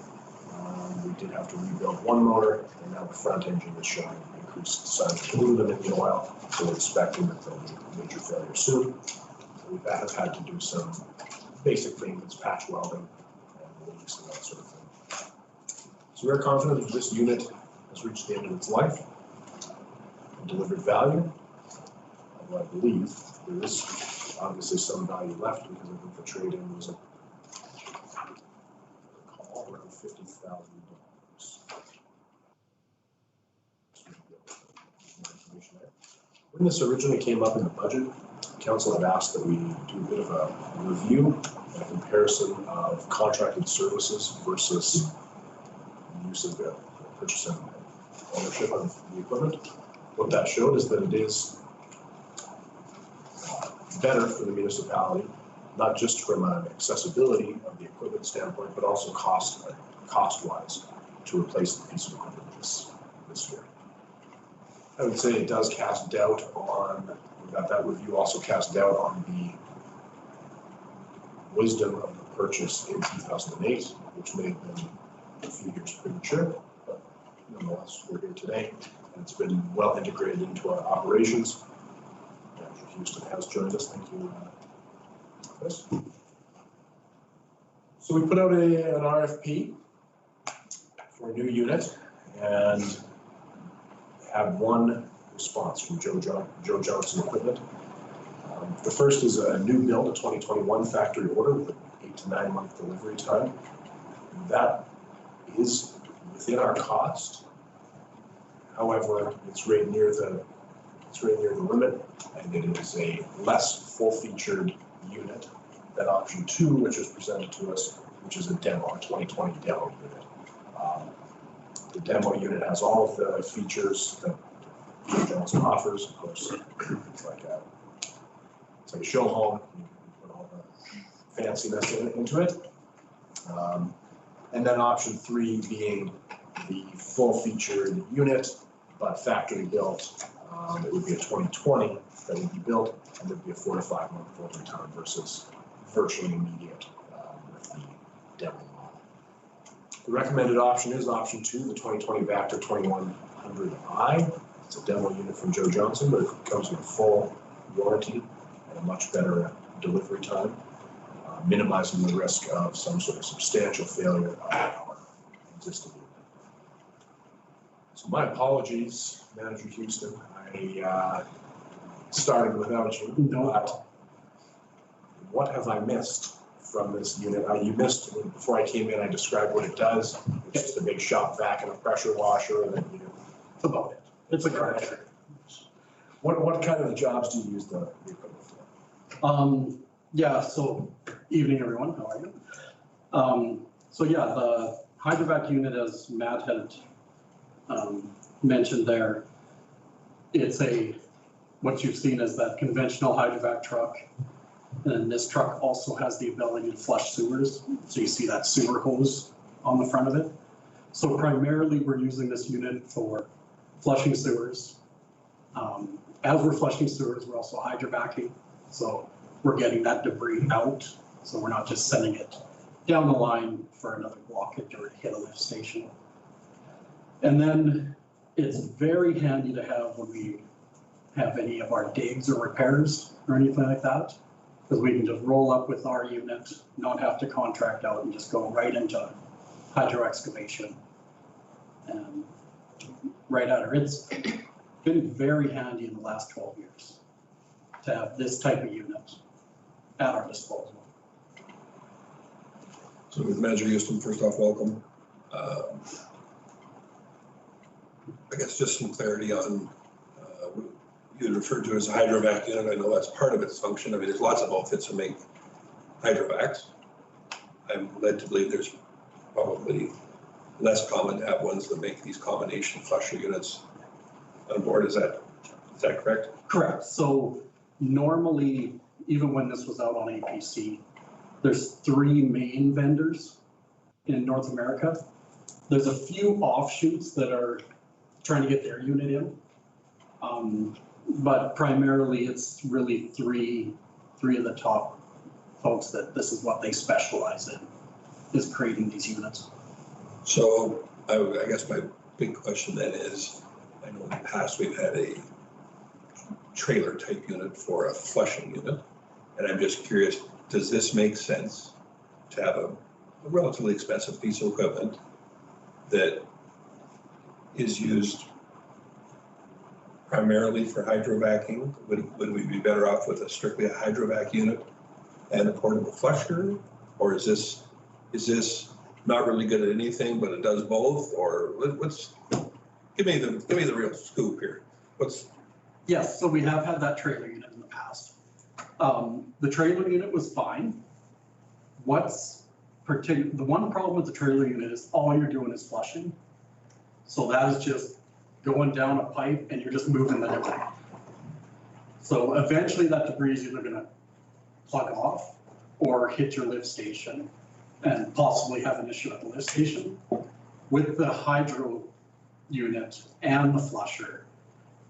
we did have to rebuild one motor, and now the front engine is showing increased signs of aluminum in the oil, so we're expecting that there'll be a major failure soon. So we have had to do some basic maintenance, patch welding, and leaks and that sort of thing. So we're confident that this unit has reached the end of its life and delivered value. Although I believe there is obviously some value left because I think the trade-in was around $50,000. When this originally came up in the budget, Council had asked that we do a bit of a review and a comparison of contracted services versus the use of the purchase and ownership of the equipment. What that showed is that it is better for the municipality, not just from an accessibility of the equipment standpoint, but also cost-wise to replace the piece of equipment this year. I would say it does cast doubt on, that review also cast doubt on the wisdom of the purchase in 2008, which may have been a few years premature, but nonetheless, we're here today, and it's been well integrated into our operations. Manager Houston has joined us. Thank you, Chris. So we put out an RFP for a new unit and had one response from Joe Johnson Equipment. The first is a new build, a 2021 factory order with an 8 to 9 month delivery time. That is within our cost. However, it's right near the limit, and it is a less full-featured unit than option 2, which was presented to us, which is a demo, a 2020 demo unit. The demo unit has all of the features that Joe Johnson offers. Of course, it's like a show home. You put all the fanciness into it. And then option 3 being the full-featured unit, but factory built. It would be a 2020 that would be built, and there'd be a 4 to 5 month delivery time versus virtually immediate with the demo model. The recommended option is option 2, the 2020 Vactor 2100i. It's a demo unit from Joe Johnson, but it comes with a full warranty and a much better delivery time, minimizing the risk of some sort of substantial failure of our existing unit. So my apologies, Manager Houston. I started without you, but what have I missed from this unit? You missed, before I came in, I described what it does. It's just a big shop vac and a pressure washer, and then that's about it. It's a crusher. What kind of jobs do you use the equipment for? Yeah, so evening, everyone. How are you? So yeah, the hydrovac unit, as Matt had mentioned there, it's what you've seen is that conventional hydrovac truck. And this truck also has the ability to flush sewers. So you see that sewer hose on the front of it. So primarily we're using this unit for flushing sewers. As we're flushing sewers, we're also hydrovacing. So we're getting that debris out. So we're not just sending it down the line for another blockage or to hit a lift station. And then it's very handy to have when we have any of our digs or repairs or anything like that, because we can just roll up with our unit, not have to contract out, and just go right into hydro excavation and right at her. It's been very handy in the last 12 years to have this type of unit at our disposal. So with Manager Houston, first off, welcome. I guess just some clarity on, you referred to it as a hydrovac unit. I know that's part of its function. I mean, there's lots of outfits that make hydrovacs. I'm led to believe there's probably less common to have ones that make these combination flusher units on board. Is that correct? Correct. So normally, even when this was out on APC, there's 3 main vendors in North America. There's a few offshoots that are trying to get their unit in. But primarily it's really three of the top folks that this is what they specialize in, is creating these units. So I guess my big question then is, I know in the past we've had a trailer type unit for a flushing unit. And I'm just curious, does this make sense to have a relatively expensive piece of equipment that is used primarily for hydrovacing? Would we be better off with strictly a hydrovac unit and a portable flusher? Or is this not really good at anything, but it does both? Or give me the real scoop here. Yes, so we have had that trailer unit in the past. The trailer unit was fine. The one problem with the trailer unit is all you're doing is flushing. So that is just going down a pipe and you're just moving the debris. So eventually that debris is either gonna plug off or hit your lift station and possibly have an issue at the lift station. With the hydro unit and the flusher,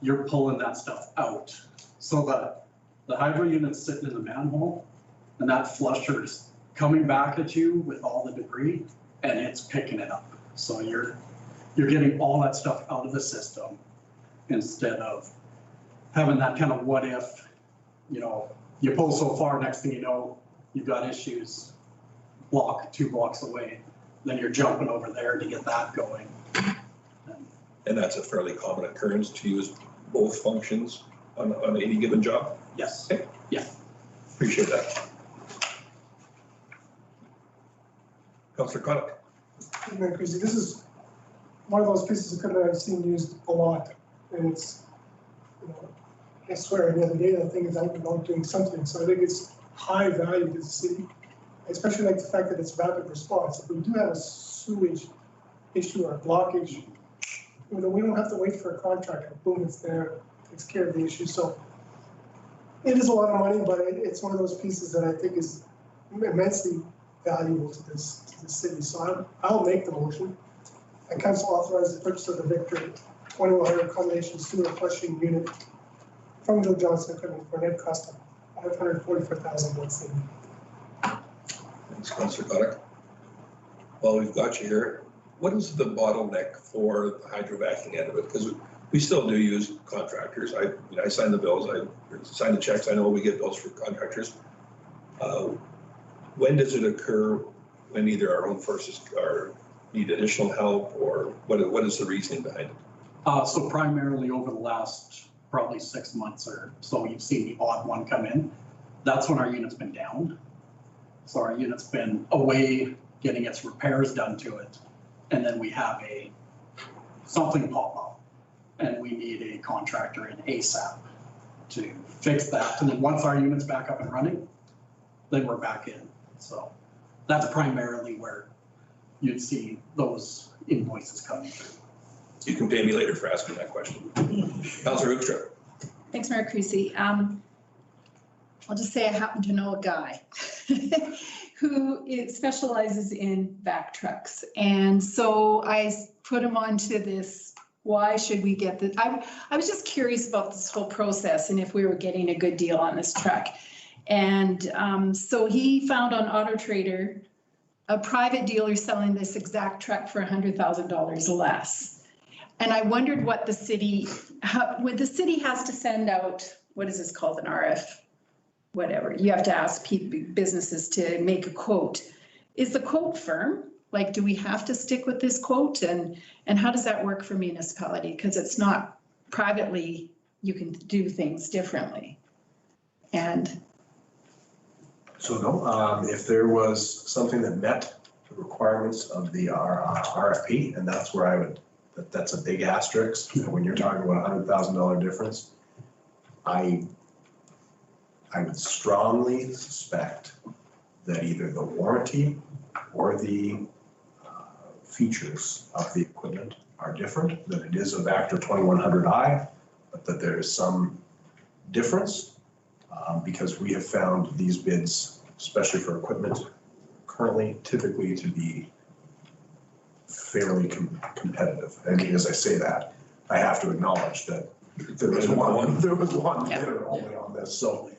you're pulling that stuff out. So that the hydro unit's sitting in the manhole and that flusher's coming back at you with all the debris and it's picking it up. So you're getting all that stuff out of the system instead of having that kind of what if, you pull so far, next thing you know, you've got issues 2 blocks away. Then you're jumping over there to get that going. And that's a fairly common occurrence to use both functions on any given job? Yes. Okay. Yeah. Appreciate that. Councillor Connick. Mayor Christie, this is one of those pieces of equipment I've seen used a lot, and it's, you know, I swear, the other day, that thing is out and about doing something, so I think it's high value to the city. I especially like the fact that it's rapid response. If we do have a sewage issue or a blockage, you know, we don't have to wait for a contractor, boom, it's there, takes care of the issue, so it is a lot of money, but it's one of those pieces that I think is immensely valuable to this city, so I'll make the motion. And council authorize the purchase of the Victor 2100 combination sewer flushing unit from Joe Johnson Equipment for a net cost of $544,170. Thanks, Councillor Connick. Well, we've got you here. What is the bottleneck for the hydrovacing end of it? Because we still do use contractors. I sign the bills, I sign the checks. I know we get bills for contractors. When does it occur when either our own forces are need additional help, or what is the reasoning behind it? So primarily over the last probably 6 months or so, you've seen the odd one come in. That's when our unit's been down. So our unit's been away getting its repairs done to it. And then we have something pop up and we need a contractor in ASAP to fix that. And then once our unit's back up and running, then we're back in. So that's primarily where you'd see those invoices coming through. You can pay me later for asking that question. Councillor Hoekstra. Thanks, Mayor Creasy. I'll just say I happen to know a guy who specializes in back trucks. And so I put him onto this, why should we get this? I was just curious about this whole process and if we were getting a good deal on this truck. And so he found on AutoTrader a private dealer selling this exact truck for $100,000 less. And I wondered what the city, when the city has to send out, what is this called, an RF, whatever, you have to ask businesses to make a quote. Is the quote firm? Like, do we have to stick with this quote? And how does that work for municipality? Because it's not privately, you can do things differently. And So no, if there was something that met the requirements of the RFP, and that's where I would, that's a big asterisk. When you're talking about $100,000 difference, I would strongly suspect that either the warranty or the features of the equipment are different, that it is a Vactor 2100i, but that there is some difference. Because we have found these bids, especially for equipment, currently typically to be fairly competitive. And as I say that, I have to acknowledge that there was one bidder only on this. So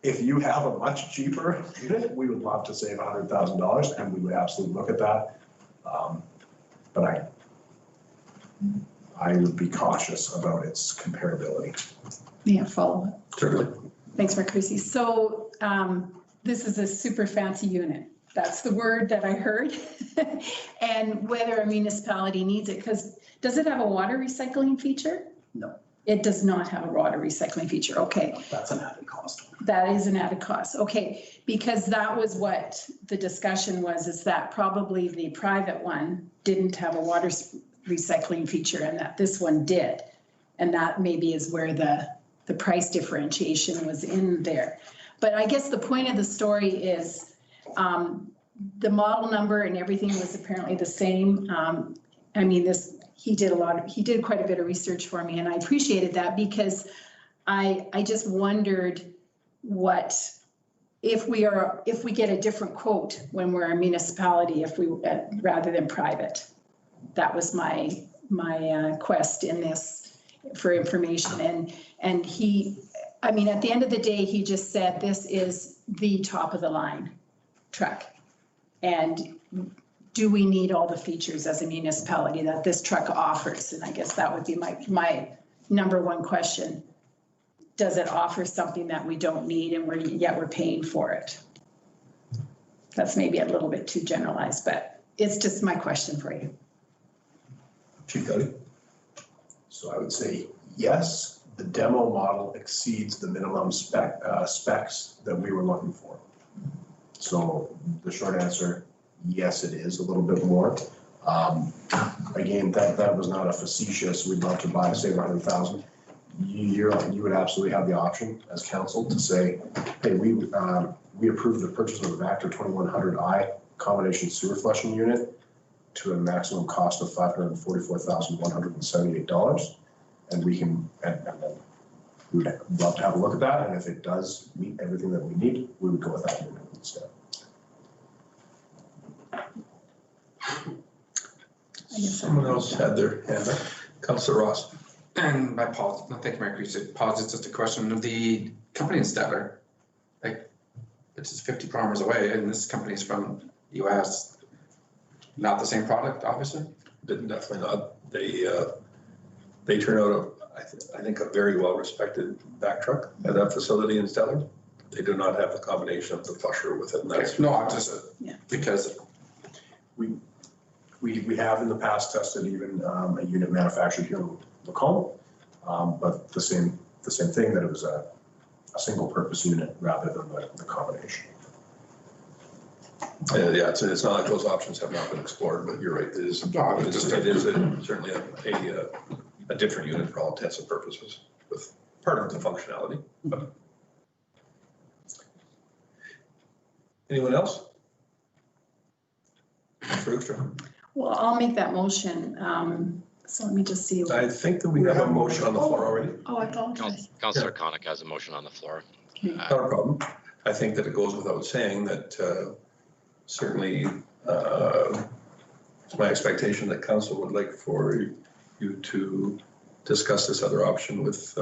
if you have a much cheaper unit, we would love to save $100,000 and we would absolutely look at that. But I would be cautious about its comparability. yeah, follow up. Certainly. Thanks, Mark Creasy. So this is a super fancy unit. That's the word that I heard. And whether a municipality needs it, because does it have a water recycling feature? No. It does not have a water recycling feature. Okay. That's an added cost. That is an added cost. Okay. Because that was what the discussion was, is that probably the private one didn't have a water recycling feature and that this one did. And that maybe is where the price differentiation was in there. But I guess the point of the story is the model number and everything was apparently the same. I mean, he did quite a bit of research for me and I appreciated that because I just wondered what, if we get a different quote when we're a municipality, rather than private. That was my quest in this for information. And he, I mean, at the end of the day, he just said, this is the top of the line truck. And do we need all the features as a municipality that this truck offers? And I guess that would be my number one question. Does it offer something that we don't need and yet we're paying for it? That's maybe a little bit too generalized, but it's just my question for you. Chief Cuddy. So I would say yes, the demo model exceeds the minimum specs that we were looking for. So the short answer, yes, it is a little bit more. Again, that was not a facetious, we'd love to buy, save 100,000. You would absolutely have the option as council to say, hey, we approve the purchase of a Vactor 2100i combination sewer flushing unit to a maximum cost of $544,178. And we can, and then we would love to have a look at that. And if it does meet everything that we need, we would go with that unit instead. Someone else had their hand up. Councillor Ross. And my apologies, no, thank you, Mayor Creasy. Apologies, just a question of the company in Stettler. Like, it's just 50 kilometers away and this company's from US. Not the same product, obviously? Definitely not. They turn out, I think, a very well-respected back truck at that facility in Stettler. They do not have the combination of the flusher with it. And that's no, I'm just, because we have in the past tested even a unit manufactured here in Macomb, but the same thing, that it was a single purpose unit rather than the combination. Yeah, it's not like those options have not been explored, but you're right. It is certainly a different unit for all intents and purposes with part of the functionality. But anyone else? Well, I'll make that motion. So let me just see. I think that we have a motion on the floor already. Oh, I apologize. Councillor Koenig has a motion on the floor. Not a problem. I think that it goes without saying that certainly it's my expectation that council would like for you to discuss this other option with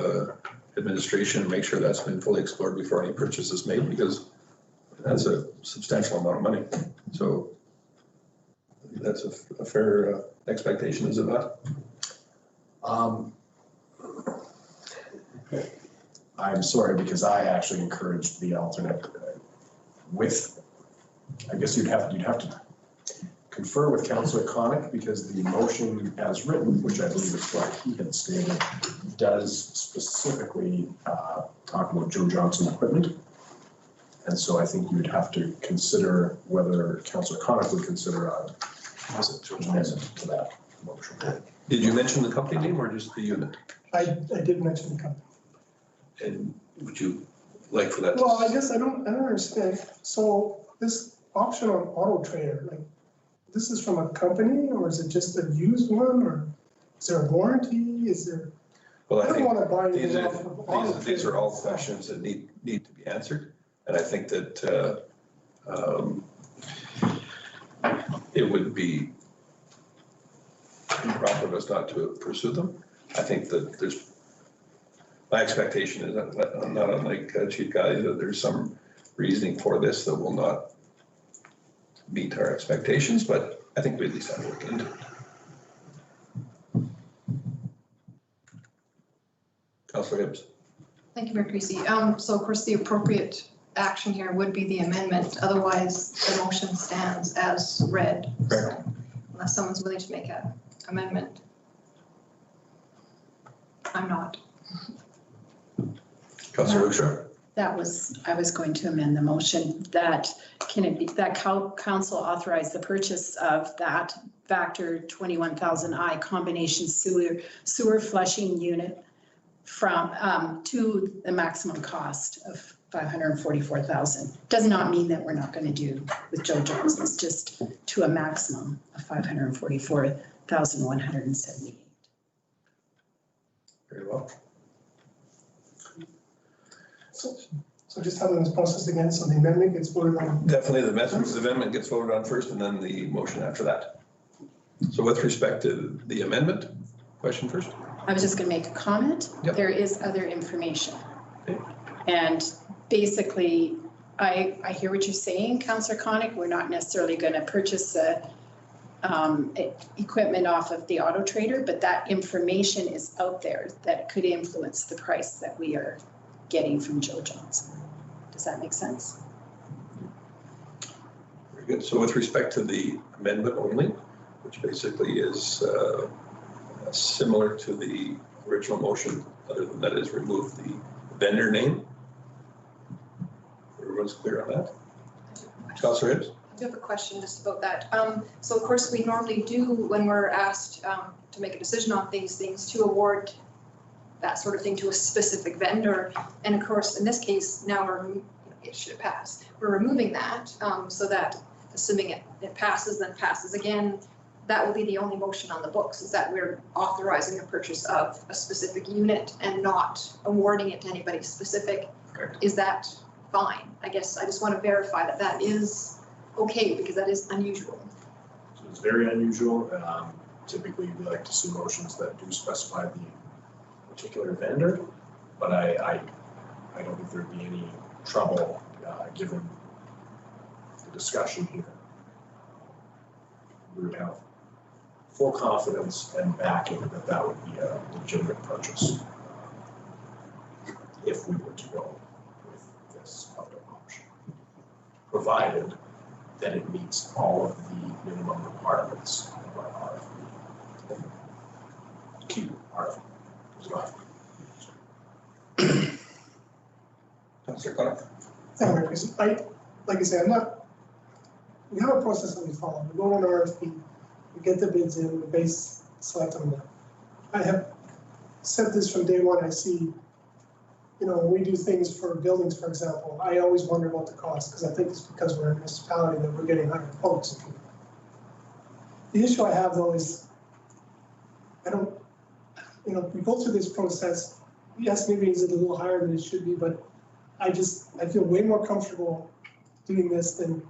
administration and make sure that's been fully explored before any purchase is made, because that's a substantial amount of money. So that's a fair expectation, is it not? I'm sorry, because I actually encouraged the alternate with, I guess you'd have to confer with Councillor Koenig, because the motion as written, which I believe is what he had stated, does specifically talk about Joe Johnson equipment. And so I think you would have to consider whether Councillor Koenig would consider an amendment to that motion. Did you mention the company name or just the unit? I did mention the company. And would you like for that? Well, I guess I don't understand. So this option on Auto Trader, like, this is from a company, or is it just a used one, or is there a warranty? Is there? Well, I don't want to buy anything off of Auto Trader. These are all questions that need to be answered. And I think that it would be improper of us not to pursue them. I think that my expectation is that, not unlike Chief Guy, that there's some reasoning for this that will not meet our expectations, but I think we at least have to look into it. Councillor Hibbs. Thank you, Mayor Creasy. So of course, the appropriate action here would be the amendment. Otherwise, the motion stands as read. So unless someone's willing to make an amendment. I'm not. Councillor Lucia. I was going to amend the motion that council authorize the purchase of that Vactor 21,000i combination sewer flushing unit from, to the maximum cost of $544,000. Does not mean that we're not going to do with Joe Johnson. It's just to a maximum of $544,178. Very well. So just having this process again, so the amendment gets voted on. Definitely the amendment gets voted on first and then the motion after that. So with respect to the amendment, question first? I was just going to make a comment. Yep. There is other information. Okay. And basically, I hear what you're saying, Councillor Koenig. We're not necessarily going to purchase equipment off of the Auto Trader, but that information is out there that could influence the price that we are getting from Joe Johnson. Does that make sense? Very good. So with respect to the amendment only, which basically is similar to the original motion other than that is remove the vendor name. Everyone's clear on that? Councillor Hibbs? I do have a question just about that. So of course, we normally do, when we're asked to make a decision on these things, to award that sort of thing to a specific vendor. And of course, in this case, now it should pass. We're removing that so that, assuming it passes, then passes again, that will be the only motion on the books, is that we're authorizing the purchase of a specific unit and not awarding it to anybody specific. Correct. Is that fine? I guess I just want to verify that that is okay, because that is unusual. So it's very unusual. Typically, we like to see motions that do specify the particular vendor, but I don't think there'd be any trouble given the discussion here. We would have full confidence and backing that that would be a legitimate purchase if we were to go with this other option, provided that it meets all of the minimum requirements of our RFP. Key RFP. Councillor Clark? Like I said, we have a process that we follow. We go on RFP, we get the bids in, we base select on that. I have said this from day one. I see, when we do things for buildings, for example, I always wonder about the cost, because I think it's because we're a municipality that we're getting higher quotes. The issue I have though is, we go through this process. Yes, maybe it's a little higher than it should be, but I feel way more comfortable doing this than,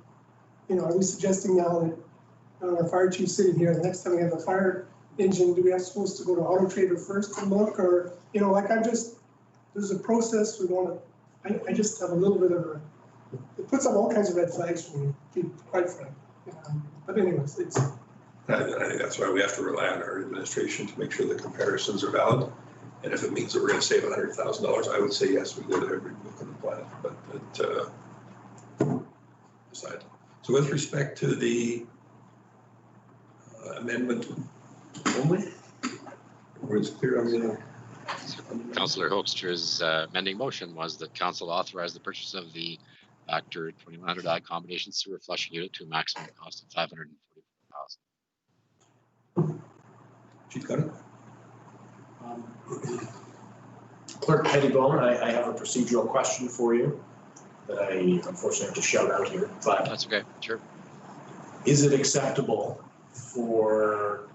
are we suggesting now that, our fire chief sitting here, the next time we have a fire engine, do we have supposed to go to Auto Trader first and look, or, there's a process we want to, I just have a little bit of it puts up all kinds of red flags for me, to be quite frank. But anyways, I think that's why we have to rely on our administration to make sure the comparisons are valid. And if it means that we're going to save $100,000, I would say yes, we go to every book on the planet, but decide. So with respect to the amendment only, everyone's clear on the. Councillor Hoekstra's amending motion was that council authorize the purchase of the Factor 2100I combination sewer flushing unit to a maximum cost of $544,000. Chief Gunn? Clerk Pettibone, I have a procedural question for you that I unfortunately have to shout out here, but. That's okay, sure. Is it acceptable for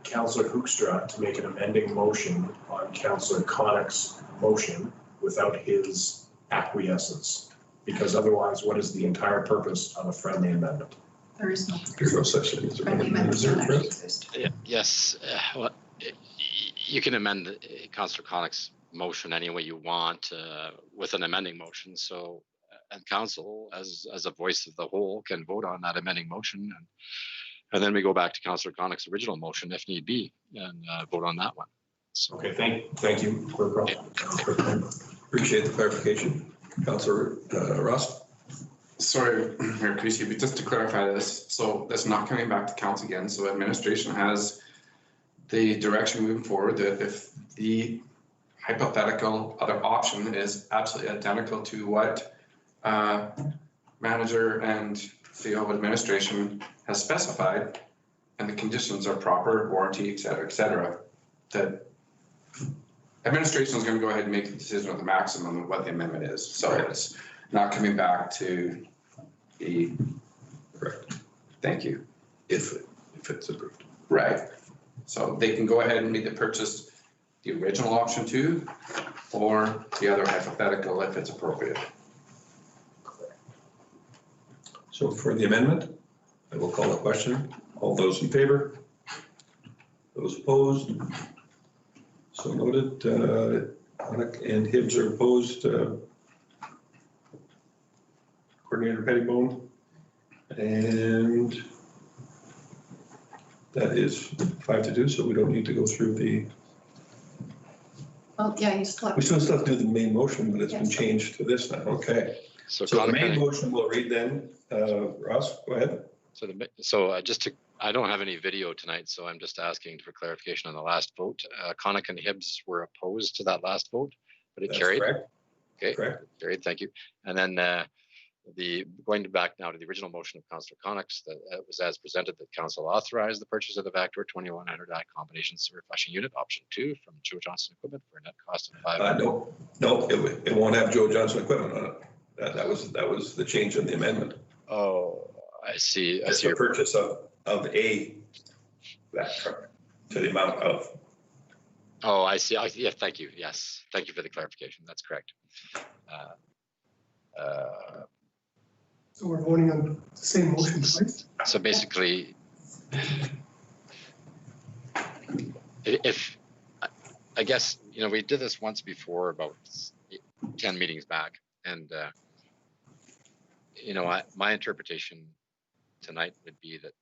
Councillor Hoekstra to make an amending motion on Councillor Connick's motion without his acquiescence? Because otherwise, what is the entire purpose of a friendly amendment? There is no. There's no such thing as a friendly amendment. Yes, well, you can amend Councillor Connick's motion any way you want with an amending motion. So, and council, as a voice of the whole, can vote on that amending motion, and then we go back to Councillor Connick's original motion if need be, and vote on that one. So, okay, thank you, Clerk Ross. Appreciate the clarification. Councillor Ross? Sorry, Mayor Creasy, but just to clarify this, so that's not coming back to council again. So administration has the direction moving forward that if the hypothetical other option is absolutely identical to what manager and CEO of administration has specified, and the conditions are proper, warranty, et cetera, that administration is going to go ahead and make the decision of the maximum of what the amendment is. So it's not coming back to the. Correct. Thank you. If it's approved. Right. So they can go ahead and make the purchase the original option 2 or the other hypothetical if it's appropriate. So for the amendment, I will call a question. All those in favor? Those opposed? So noted. Connick and Hibbs are opposed. Coordinator Pettibone. And that is 5-2, so we don't need to go through the. Well, yeah, you still have. We still have to do the main motion, but it's been changed to this now. Okay. So the main motion we'll read then. Ross, go ahead. So just to I don't have any video tonight, so I'm just asking for clarification on the last vote. Connick and Hibbs were opposed to that last vote, but it That's carried. correct. Okay, Correct. carried, thank you. And then going back now to the original motion of Councillor Connick's, that was as presented, that council authorized the purchase of the Vector 2100 combination sewer flushing unit option 2 from Joe Johnson Equipment for a net cost of No, it won't have Joe Johnson Equipment on it. That was the change in the amendment. Oh, I see. I It's see. the purchase of a that truck to the amount of. Oh, I see. Yeah, thank you. Yes, thank you for the clarification. That's correct. So we're voting on the same motion twice? So basically, if I guess, you know, we did this once before, about 10 meetings back, and you know, my interpretation tonight would be that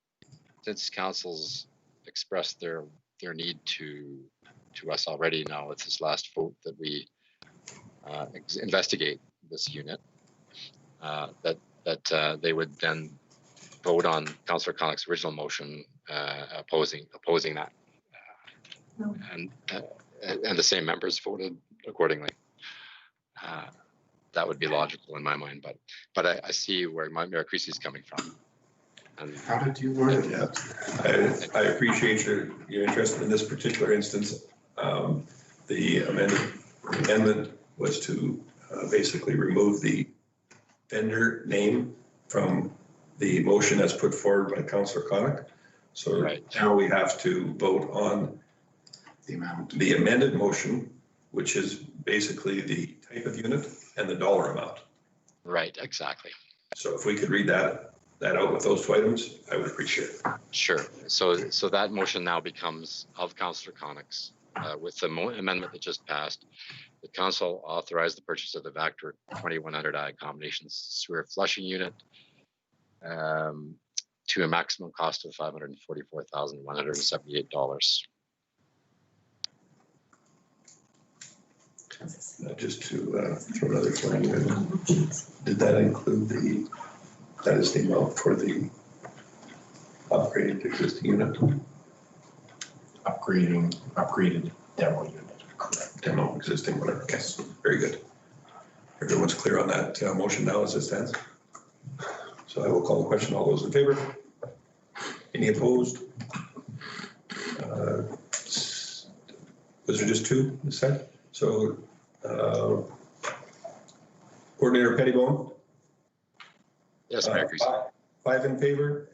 since council's expressed their need to us already now with this last vote, that we investigate this unit, that they would then vote on Councillor Connick's original motion opposing that, and the same members voted accordingly. That would be logical in my mind, but I see where Mayor Creasy is coming from. And how did you word it? Yeah, I appreciate your interest in this particular instance. The amendment was to basically remove the vendor name from the motion as put forward by Councillor Connick. So now we have to vote on the amended motion, which is basically the type of unit and the dollar amount. Right, exactly. So if we could read that out with those two items, I would appreciate it. Sure. So that motion now becomes of Councillor Connick's with the amendment that just passed. The council authorized the purchase of the Vector 2100i combination sewer flushing unit to a maximum cost of $544,178. Just to throw another flag in, did that include that is the amount for the upgraded existing unit? Upgraded demo unit, correct. Demo, existing, whatever. Okay, very good. Everyone's clear on that motion now as it stands? So I will call the question. All those in favor? Any opposed? Was there just two this time? So Coordinator Pettibone? Yes, Mayor Creasy. 5 in favor,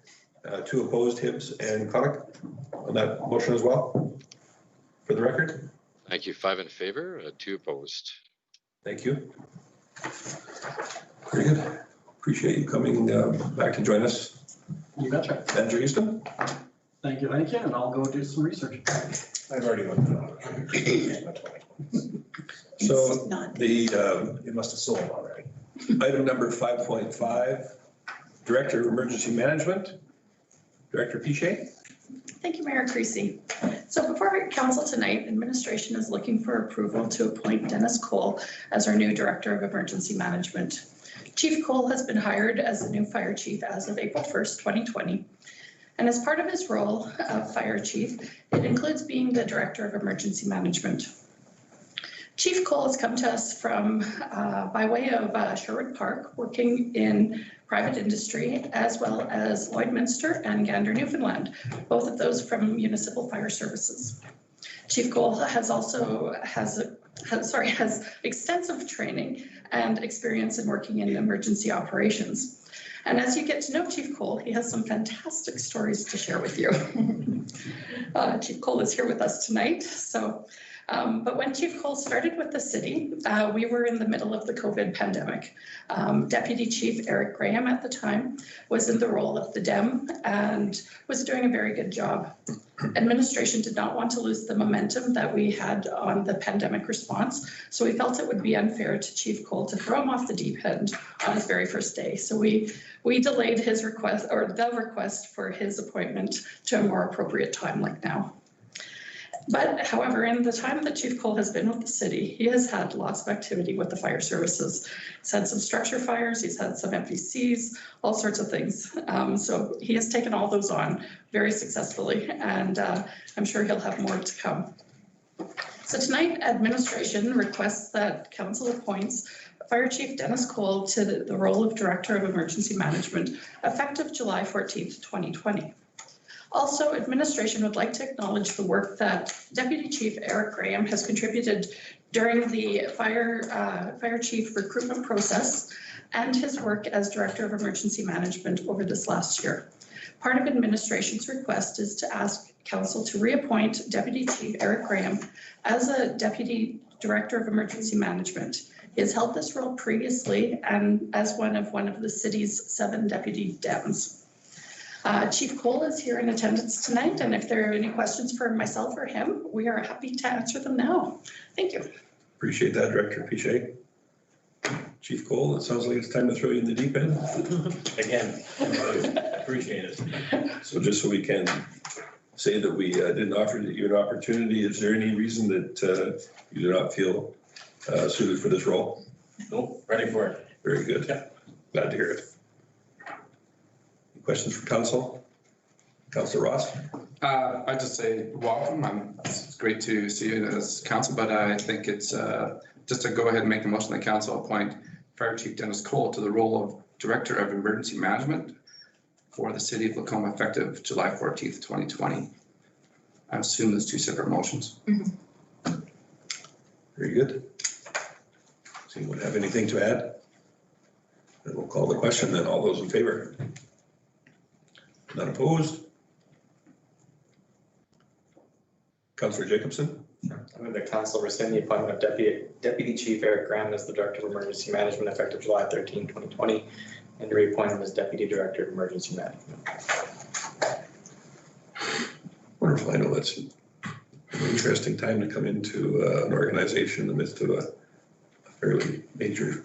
2 opposed, Hibbs and Connick on that motion as well, for the record. Thank you. 5 in favor, 2 opposed. Thank you. Very good. Appreciate you coming back to join us. You betcha. Andrew Houston? Thank you, and I'll go do some research. I've already looked at it. So You must have sold already. Item number 5.5, Director of Emergency Management, Director Piche. Thank you, Mayor Creasy. So before council tonight, administration is looking for approval to appoint Dennis Cole as our new Director of Emergency Management. Chief Cole has been hired as the new fire chief as of April 1st, 2020. And as part of his role of fire chief, it includes being the Director of Emergency Management. Chief Cole has come to us from by way of Sherwood Park, working in private industry, as well as Lloydminster and Gander, Newfoundland, both of those from municipal fire services. Chief Cole has extensive training and experience in working in emergency operations. And as you get to know Chief Cole, he has some fantastic stories to share with you. Chief Cole is here with us tonight. But when Chief Cole started with the city, we were in the middle of the COVID pandemic. Deputy Chief Eric Graham at the time was in the role of the DEM and was doing a very good job. Administration did not want to lose the momentum that we had on the pandemic response, so we felt it would be unfair to Chief Cole to throw him off the deep end on his very first day. So we delayed his request, or the request for his appointment, to a more appropriate time like now. But however, in the time that Chief Cole has been with the city, he has had lots of activity with the fire services. He's had some structure fires, he's had some MPCs, all sorts of things. So he has taken all those on very successfully, and I'm sure he'll have more to come. So tonight, administration requests that council appoints Fire Chief Dennis Cole to the role of Director of Emergency Management effective July 14th, 2020. Also, administration would like to acknowledge the work that Deputy Chief Eric Graham has contributed during the fire chief recruitment process and his work as Director of Emergency Management over this last year. Part of administration's request is to ask council to reappoint Deputy Chief Eric Graham as a Deputy Director of Emergency Management. He has held this role previously and as one of the city's 7 deputy DEMs. Chief Cole is here in attendance tonight, and if there are any questions for myself or him, we are happy to answer them now. Thank you. Appreciate that, Director Piche. Chief Cole, it sounds like it's time to throw you in the deep end. Again, appreciate it. So just so we can say that we didn't offer you an opportunity, is there any reason that you do not feel suited for this role? Nope, ready for it. Very good. Glad to hear it. Any questions for council? Councilor Ross? I just say welcome. It's great to see you as council, but I think it's just to go ahead and make the motion that council appoint Fire Chief Dennis Cole to the role of Director of Emergency Management for the city of Lacombe effective July 14th, 2020. I assume there's 2 separate motions. Mm-hmm. Very good. Does anyone have anything to add? Then we'll call the question then. All those in favor? None opposed? Councilor Jacobson? I move that council rescind the appointment of Deputy Chief Eric Graham as the Director of Emergency Management effective July 13, 2020, and to reappoint him as Deputy Director of Emergency Management. Wonderful. I know that's an interesting time to come into an organization in the midst of a fairly major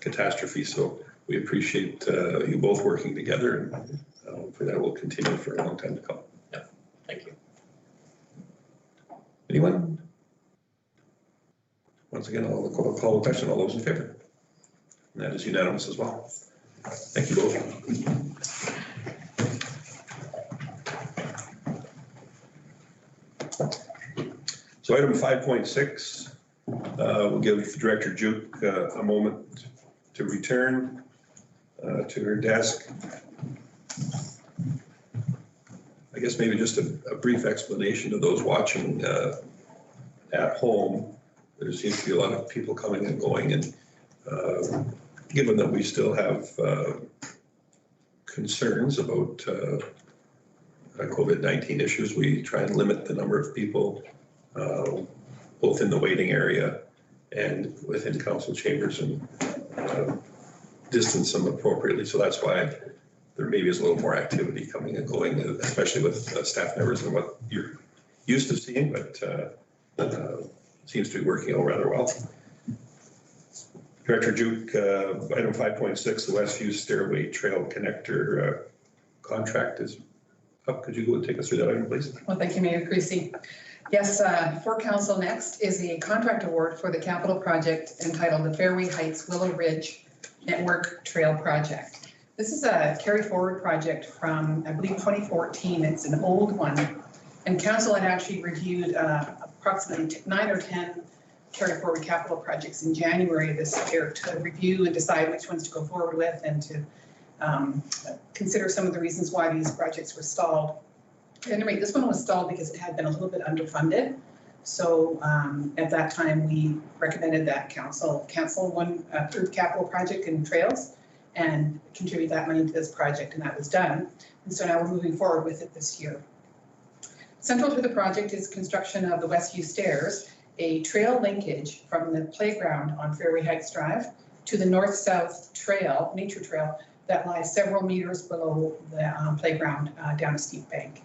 catastrophe. So we appreciate you both working together, and for that will continue for a long time to come. Yeah, thank you. Anyone? Once again, I'll call the question. All those in favor? And that is unanimous as well. Thank you both. So item 5.6, we'll give Director Juke a moment to return to her desk. I guess maybe just a brief explanation to those watching at home. There seems to be a lot of people coming and going, and given that we still have concerns about COVID-19 issues, we try and limit the number of people both in the waiting area and within council chambers, and distance them appropriately. So that's why there maybe is a little more activity coming and going, especially with staff members than what you're used to seeing, but seems to be working out rather well. Director Juke, item 5.6, the Westview Stairway Trail Connector contract is up. Could you go and take us through that item, please? Well, thank you, Mayor Creasy. Yes, for council next is a contract award for the capital project entitled the Fairway Heights Willow Ridge Network Trail Project. This is a carry forward project from, I believe, 2014. It's an old one. And council had actually reviewed approximately 9 or 10 carry forward capital projects in January this year to review and decide which ones to go forward with and to consider some of the reasons why these projects were stalled. At any rate, this one was stalled because it had been a little bit underfunded. So at that time, we recommended that council cancel one approved capital project in trails and contribute that money to this project, and that was done. And so now we're moving forward with it this year. Central to the project is construction of the Westview Stairs, a trail linkage from the playground on Fairway Heights Drive to the north-south trail, nature trail, that lies several meters below the playground down a steep bank.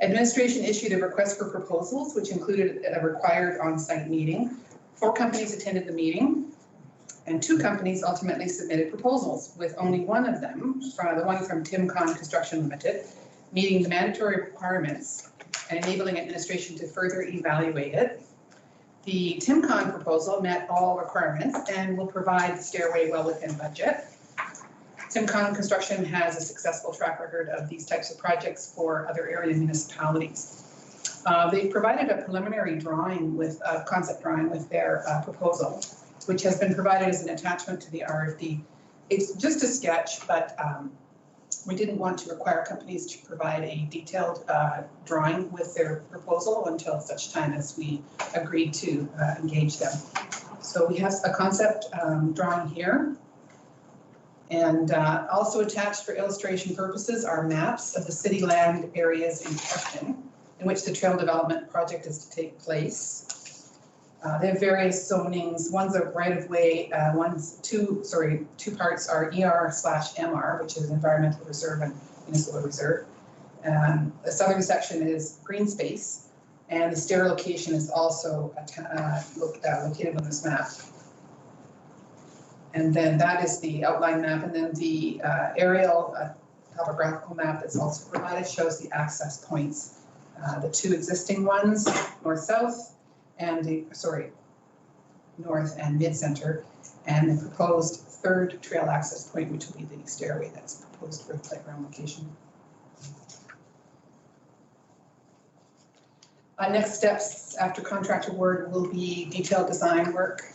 Administration issued a request for proposals, which included a required on-site meeting. 4 companies attended the meeting, and 2 companies ultimately submitted proposals, with only one of them, the one from Timcon Construction Limited, meeting the mandatory requirements and enabling administration to further evaluate it. The TIMCON proposal met all requirements and will provide the stairway well within budget. TIMCON Construction has a successful track record of these types of projects for other area municipalities. They provided a preliminary drawing with a concept drawing with their proposal, which has been provided as an attachment to the RFD. It's just a sketch, but we didn't want to require companies to provide a detailed drawing with their proposal until such time as we agreed to engage them. So we have a concept drawing here. And also attached for illustration purposes are maps of the city land areas in question in which the trail development project is to take place. They have various zonings. One's a right-of-way, two parts are ER/MR, which is environmental reserve and municipal reserve. The southern section is green space, and the stair location is also located on this map. And then that is the outline map, and then the aerial topographical map that's also provided shows the access points. The two existing ones, north-south, and north and mid-center, and the proposed third trail access point, which will be the stairway that's proposed for the playground location. Next steps after contract award will be detailed design work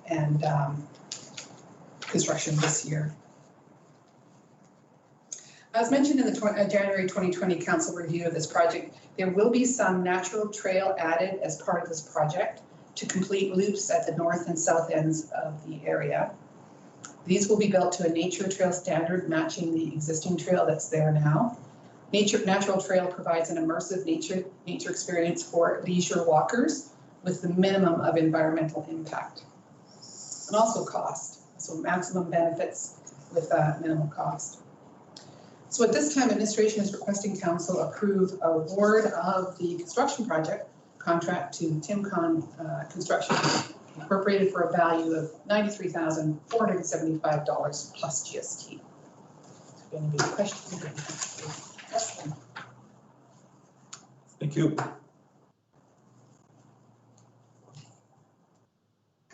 and construction this year. As mentioned in the January 2020 council review of this project, there will be some natural trail added as part of this project to complete loops at the north and south ends of the area. These will be built to a nature trail standard matching the existing trail that's there now. Natural trail provides an immersive nature experience for leisure walkers with the minimum of environmental impact and also cost. So maximum benefits with minimal cost. So at this time, administration is requesting council approve award of the construction project contract to TIMCON Construction Incorporated for a value of $93,475 plus GST. So any questions? Thank you.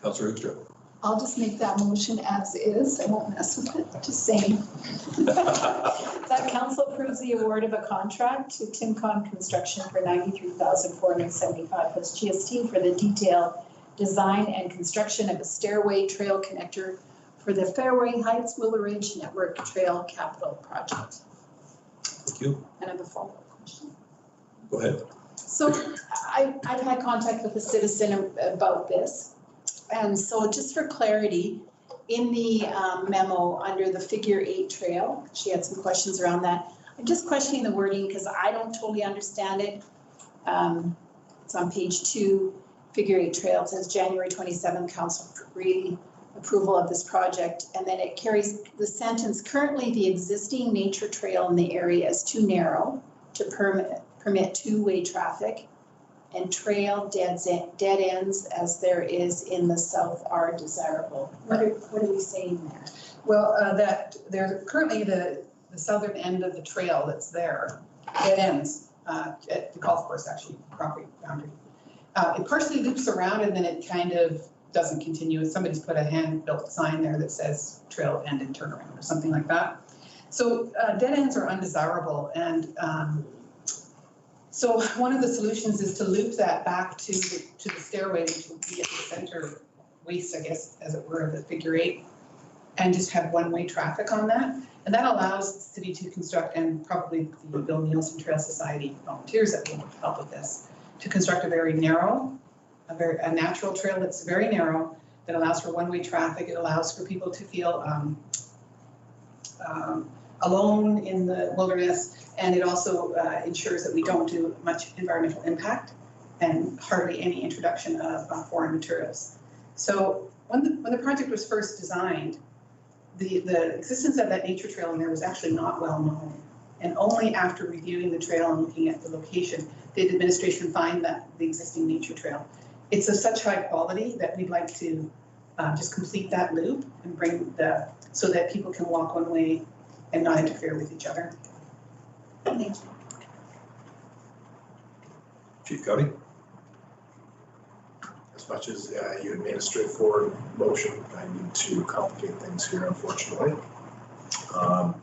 Councillor Hoekstra. I'll just make that motion as is. I won't mess with it, just saying. That council approves the award of a contract to TIMCON Construction for $93,475 plus GST for the detailed design and construction of a stairway trail connector for the Fairway Heights Willow Ridge Network Trail Capital Project. Thank you. And I have a follow-up question. Go ahead. So I've had contact with a citizen about this. And so just for clarity, in the memo under the figure 8 trail, she had some questions around that. I'm just questioning the wording because I don't totally understand it. It's on page 2, figure 8 trail. It says January 27 council approval of this project. And then it carries the sentence, currently the existing nature trail in the area is too narrow to permit two-way traffic, and trail dead ends as there is in the south are desirable. What are we saying there? Well, that there's currently the southern end of the trail that's there, dead ends at the golf course, actually, property boundary. It partially loops around and then it kind of doesn't continue. Somebody's put a hand-built sign there that says trail end and turnaround or something like that. So dead ends are undesirable, and so one of the solutions is to loop that back to the stairway, which will be at the center waist, I guess, as it were, of the figure 8, and just have one-way traffic on that. And that allows the city to construct, and probably the Bill Nielsen Trail Society volunteers that will help with this, to construct a very narrow, a natural trail that's very narrow, that allows for one-way traffic. It allows for people to feel alone in the wilderness. And it also ensures that we don't do much environmental impact and hardly any introduction of foreign materials. So when the project was first designed, the existence of that nature trail in there was actually not well known. And only after reviewing the trail and looking at the location did administration find that the existing nature trail. It's of such high quality that we'd like to just complete that loop and bring so that people can walk one way and not interfere with each other. Thank you. Chief Cody? As much as you had made a straightforward motion, I need to complicate things here, unfortunately. The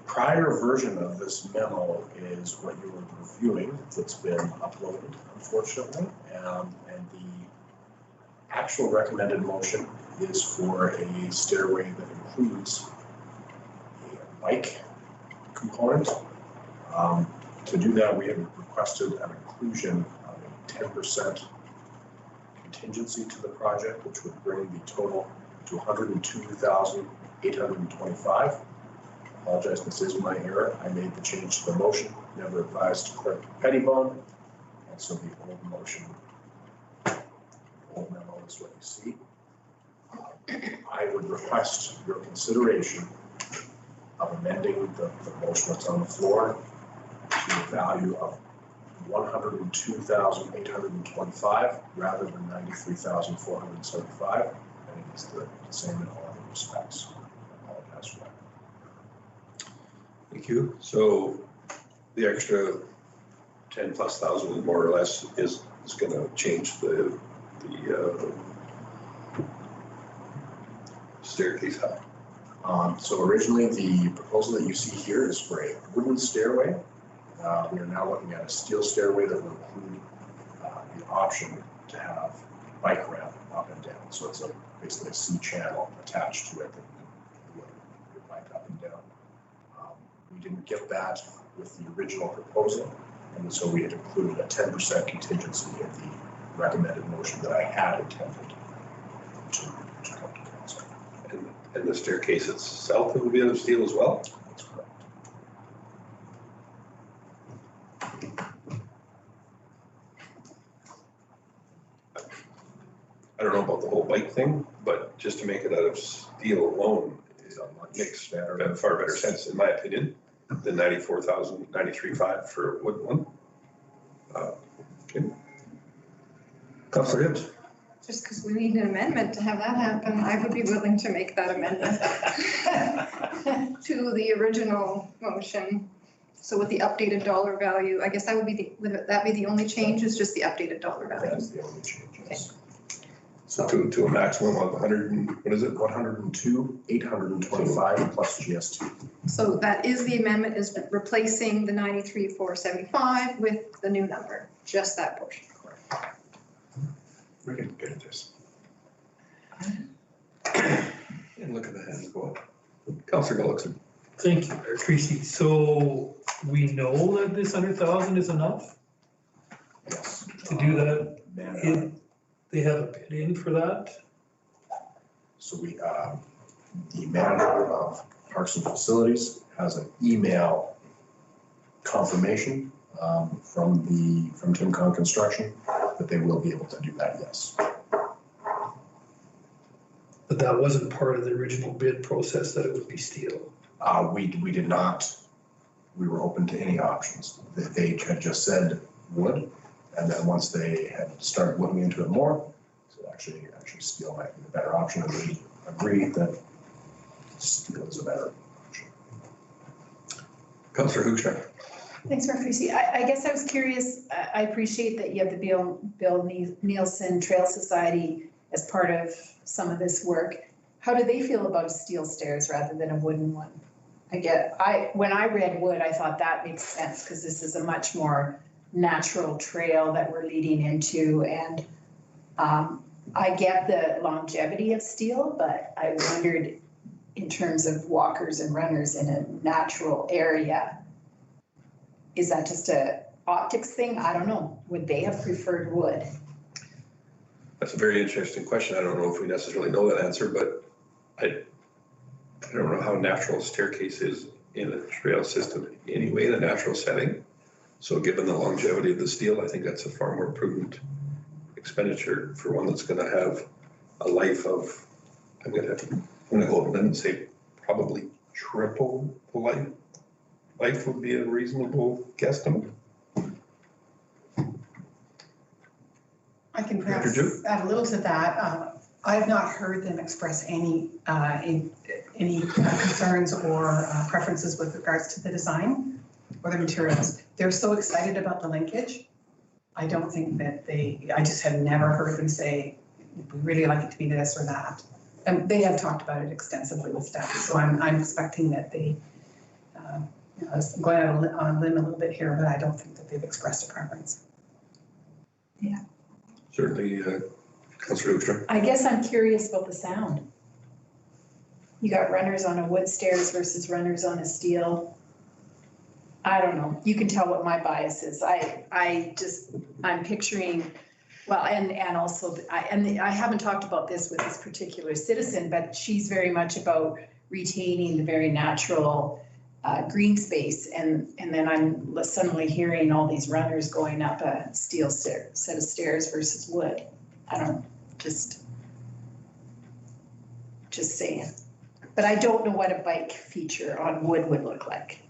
prior version of this memo is what you were reviewing. It's been uploaded, unfortunately. And the actual recommended motion is for a stairway that includes a bike component. To do that, we have requested an inclusion of a 10% contingency to the project, which would bring the total to $102,825. Apologize, this is my error. I made the change to the motion, never advised to Clerk Pettibone, and so the old motion, old memo is what you see. I would request your consideration of amending the motion that's on the floor to the value of $102,825 rather than $93,475, and it is the same in all other respects. I apologize for that. Thank you. So the extra 10,000+ more or less is going to change the staircase height. So originally the proposal that you see here is for a wooden stairway. We are now looking at a steel stairway that will include the option to have bike ramp up and down. So it's basically a C channel attached to it that you your bike up and down. We didn't get that with the original proposal, and so we had included a 10% contingency in the recommended motion that I had intended to come to council. And the staircase itself will be out of steel as well? That's correct. I don't know about the whole bike thing, but just to make it out of steel alone makes far better sense, in my opinion, than $94,093.5 for a wood one. Okay. Councilor Hibbs. Just because we need an amendment to have that happen, I would be willing to make that amendment to the original motion. So with the updated dollar value, I guess that would be would that be the only change, is just the updated dollar value? That's the only change, yes. So to a maximum of 100 and, what is it? 102,825 plus GST. So that is the amendment, is replacing the 93,475 with the new number, just that portion. Correct. We're getting good at this. And look at the hands go up. Councilor Gullickson. Thank you, Mayor Creasy. So we know that this 100,000 is enough Yes. to do that? They have a bid in for that? So we, the manager of Parks and Facilities has an email confirmation from Timcon Construction that they will be able to do that, yes. But that wasn't part of the original bid process, that it would be steel? We did not, we were open to any options. They had just said wood, and then once they had started looking into it more, so actually steel might be the better option, and we agreed that steel is a better option. Councilor Hoekstra. Thanks, Mayor Creasy. I guess I was curious, I appreciate that you have the Bill Nielsen Trail Society as part of some of this work. How do they feel about steel stairs rather than a wooden one? When I read wood, I thought that makes sense because this is a much more natural trail that we're leading into, and I get the longevity of steel, but I wondered in terms of walkers and runners in a natural area, is that just a optics thing? I don't know. Would they have preferred wood? That's a very interesting question. I don't know if we necessarily know that answer, but I don't know how natural a staircase is in a trail system anyway, in a natural setting. So given the longevity of the steel, I think that's a far more prudent expenditure for one that's gonna have a life of, I'm gonna go ahead and say probably triple the life. Life would be a reasonable guesstimate. I can perhaps add a little to that. I have not heard them express any concerns or preferences with regards to the design or the materials. They're so excited about the linkage I don't think that I just have never heard them say, we really like it to be this or that. And they have talked about it extensively with staff, so I'm expecting that they, I was going out on a limb a little bit here, but I don't think that they've expressed a preference. Certainly, Councillor Hoekstra. I guess I'm curious about the sound. You got runners on a wood stairs versus runners on a steel. I don't know. You can tell what my bias is. I'm picturing, well, and also, I haven't talked about this with this particular citizen, but she's very much about retaining the very natural green space. And then I'm suddenly hearing all these runners going up a steel set of stairs versus wood. I don't, just saying. But I don't know what a bike feature on wood would look like.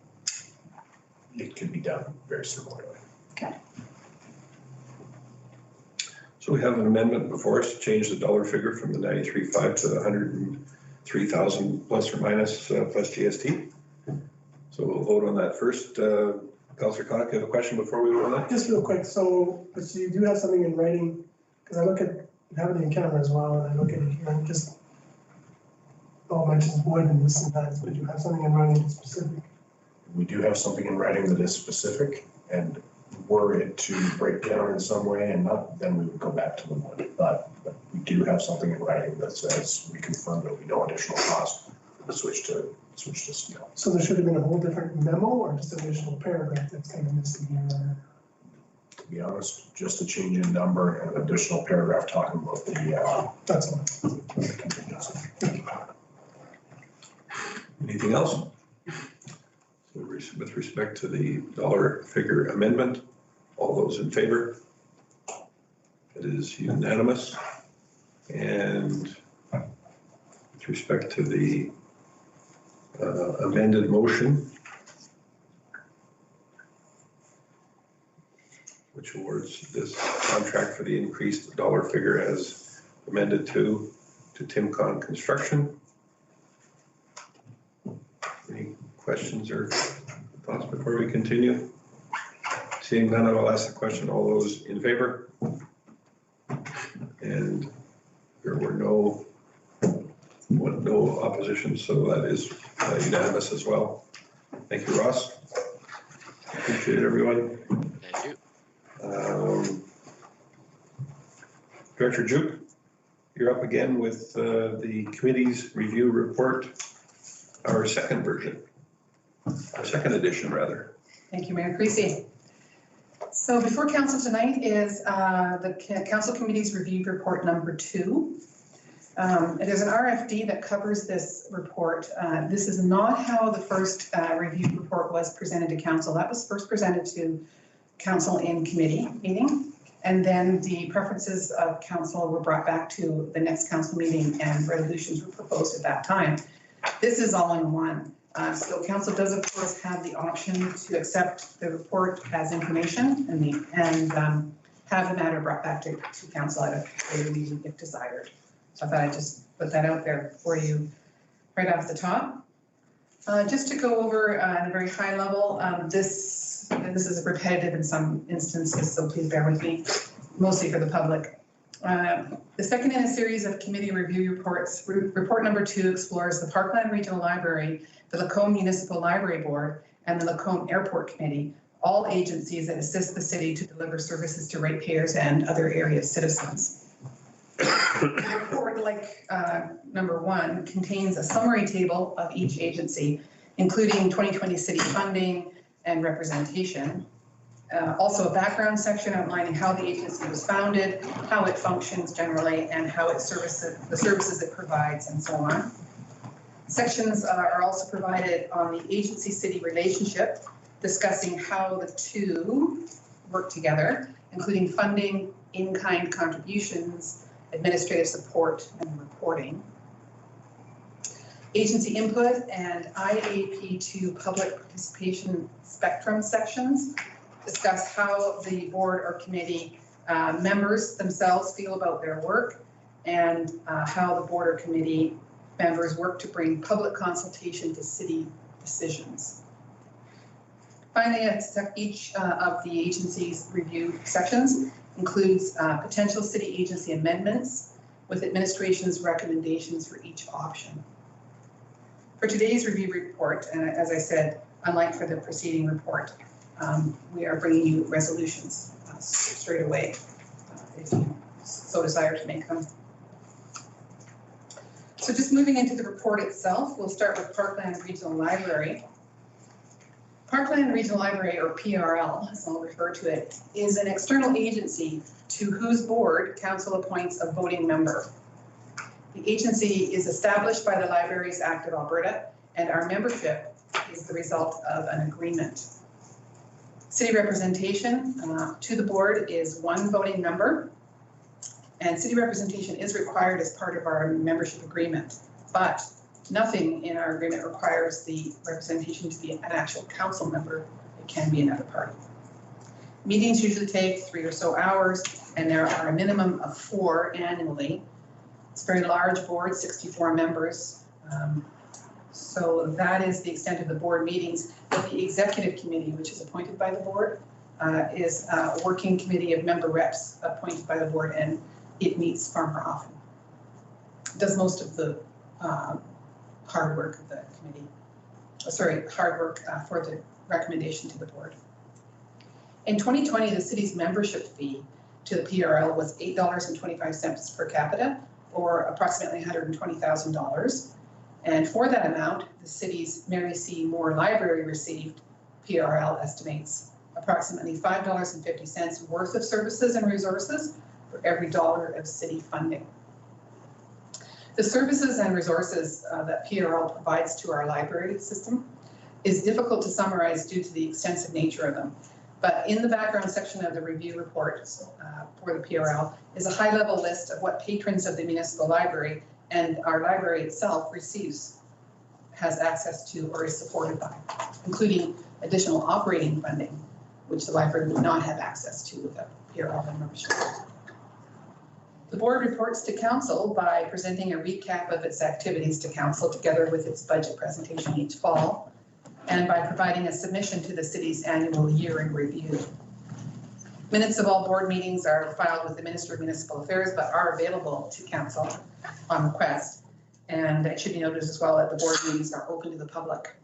It can be done very similarly. Okay. So we have an amendment before us to change the dollar figure from the 93.5 to the 103,000 plus or minus plus GST. So we'll vote on that first. Councillor Connacht, you have a question before we vote on that? Just real quick, so, but you do have something in writing, because I look at, you have it in camera as well, and I look at it here, and just, oh, mentions wood and this and that, but you have something in writing that's specific. We do have something in writing that is specific, and were it to break down in some way and not, then we would go back to the wood. But we do have something in writing that says we confirm there'll be no additional cost for the switch to steel. So there should have been a whole different memo or just an additional paragraph that's kind of missing here? To be honest, just a change in number and an additional paragraph talking about the, that's all. The contingency. Anything else? So with respect to the dollar figure amendment, all those in favor? It is unanimous. And with respect to the amended motion, which awards this contract for the increased dollar figure as amended to Timcon Construction. Any questions or thoughts before we continue? Seeing none, I will ask the question. All those in favor? And there were no opposition, so that is unanimous as well. Thank you, Ross. Appreciate it, everyone. Thank you. Director Jupe, you're up again with the committee's review report, our second version, our second edition, rather. Thank you, Mayor Creasy. So before council tonight is the council committee's review report number 2. There's an RFD that covers this report. This is not how the first review report was presented to council. That was first presented to council in committee meeting. And then the preferences of council were brought back to the next council meeting and resolutions were proposed at that time. This is all in one. So council does of course have the option to accept the report as information and have the matter brought back to council at a later meeting if desired. So I thought I'd just put that out there for you right off the top. Just to go over at a very high level, this is repetitive in some instances, so please bear with me, mostly for the public. The second in a series of committee review reports, report number 2 explores the Parkland Regional Library, the Lacombe Municipal Library Board, and the Lacombe Airport Committee, all agencies that assist the city to deliver services to ratepayers and other area citizens. The report, like number 1, contains a summary table of each agency, including 2020 city funding and representation. Also a background section outlining how the agency was founded, how it functions generally, and how it the services it provides, and so on. Sections are also provided on the agency-city relationship, discussing how the two work together, including funding, in-kind contributions, administrative support, and reporting. Agency input and IAP2 public participation spectrum sections discuss how the board or committee members themselves feel about their work and how the board or committee members work to bring public consultation to city decisions. Finally, each of the agency's review sections includes potential city agency amendments with administration's recommendations for each option. For today's review report, and as I said, unlike for the preceding report, we are bringing you resolutions straight away if you so desire to make them. So just moving into the report itself, we'll start with Parkland Regional Library. Parkland Regional Library, or PRL, as I'll refer to it, is an external agency to whose board council appoints a voting member. The agency is established by the Libraries Act of Alberta, and our membership is the result of an agreement. City representation to the board is one voting member, and city representation is required as part of our membership agreement, but nothing in our agreement requires the representation to be an actual council member. It can be another party. Meetings usually take 3 or so hours, and there are a minimum of 4 annually. It's a very large board, 64 members. So that is the extent of the board meetings. But the executive committee, which is appointed by the board, is a working committee of member reps appointed by the board, and it meets far more often. It does most of the hard work of the committee. Hard work for the recommendation to the board. In 2020, the city's membership fee to the PRL was $8.25 per capita, or approximately $120,000. And for that amount, the city's Mary C. Moore Library received, PRL estimates, approximately $5.50 worth of services and resources for every dollar of city funding. The services and resources that PRL provides to our library system is difficult to summarize due to the extensive nature of them. But in the background section of the review report for the PRL is a high-level list of what patrons of the municipal library and our library itself has access to or is supported by, including additional operating funding, which the library would not have access to without PRL membership. The board reports to council by presenting a recap of its activities to council together with its budget presentation each fall, and by providing a submission to the city's annual year in review. Minutes of all board meetings are filed with the Minister of Municipal Affairs, but are available to council on request. And it should be noted as well that the board meetings are open to the public.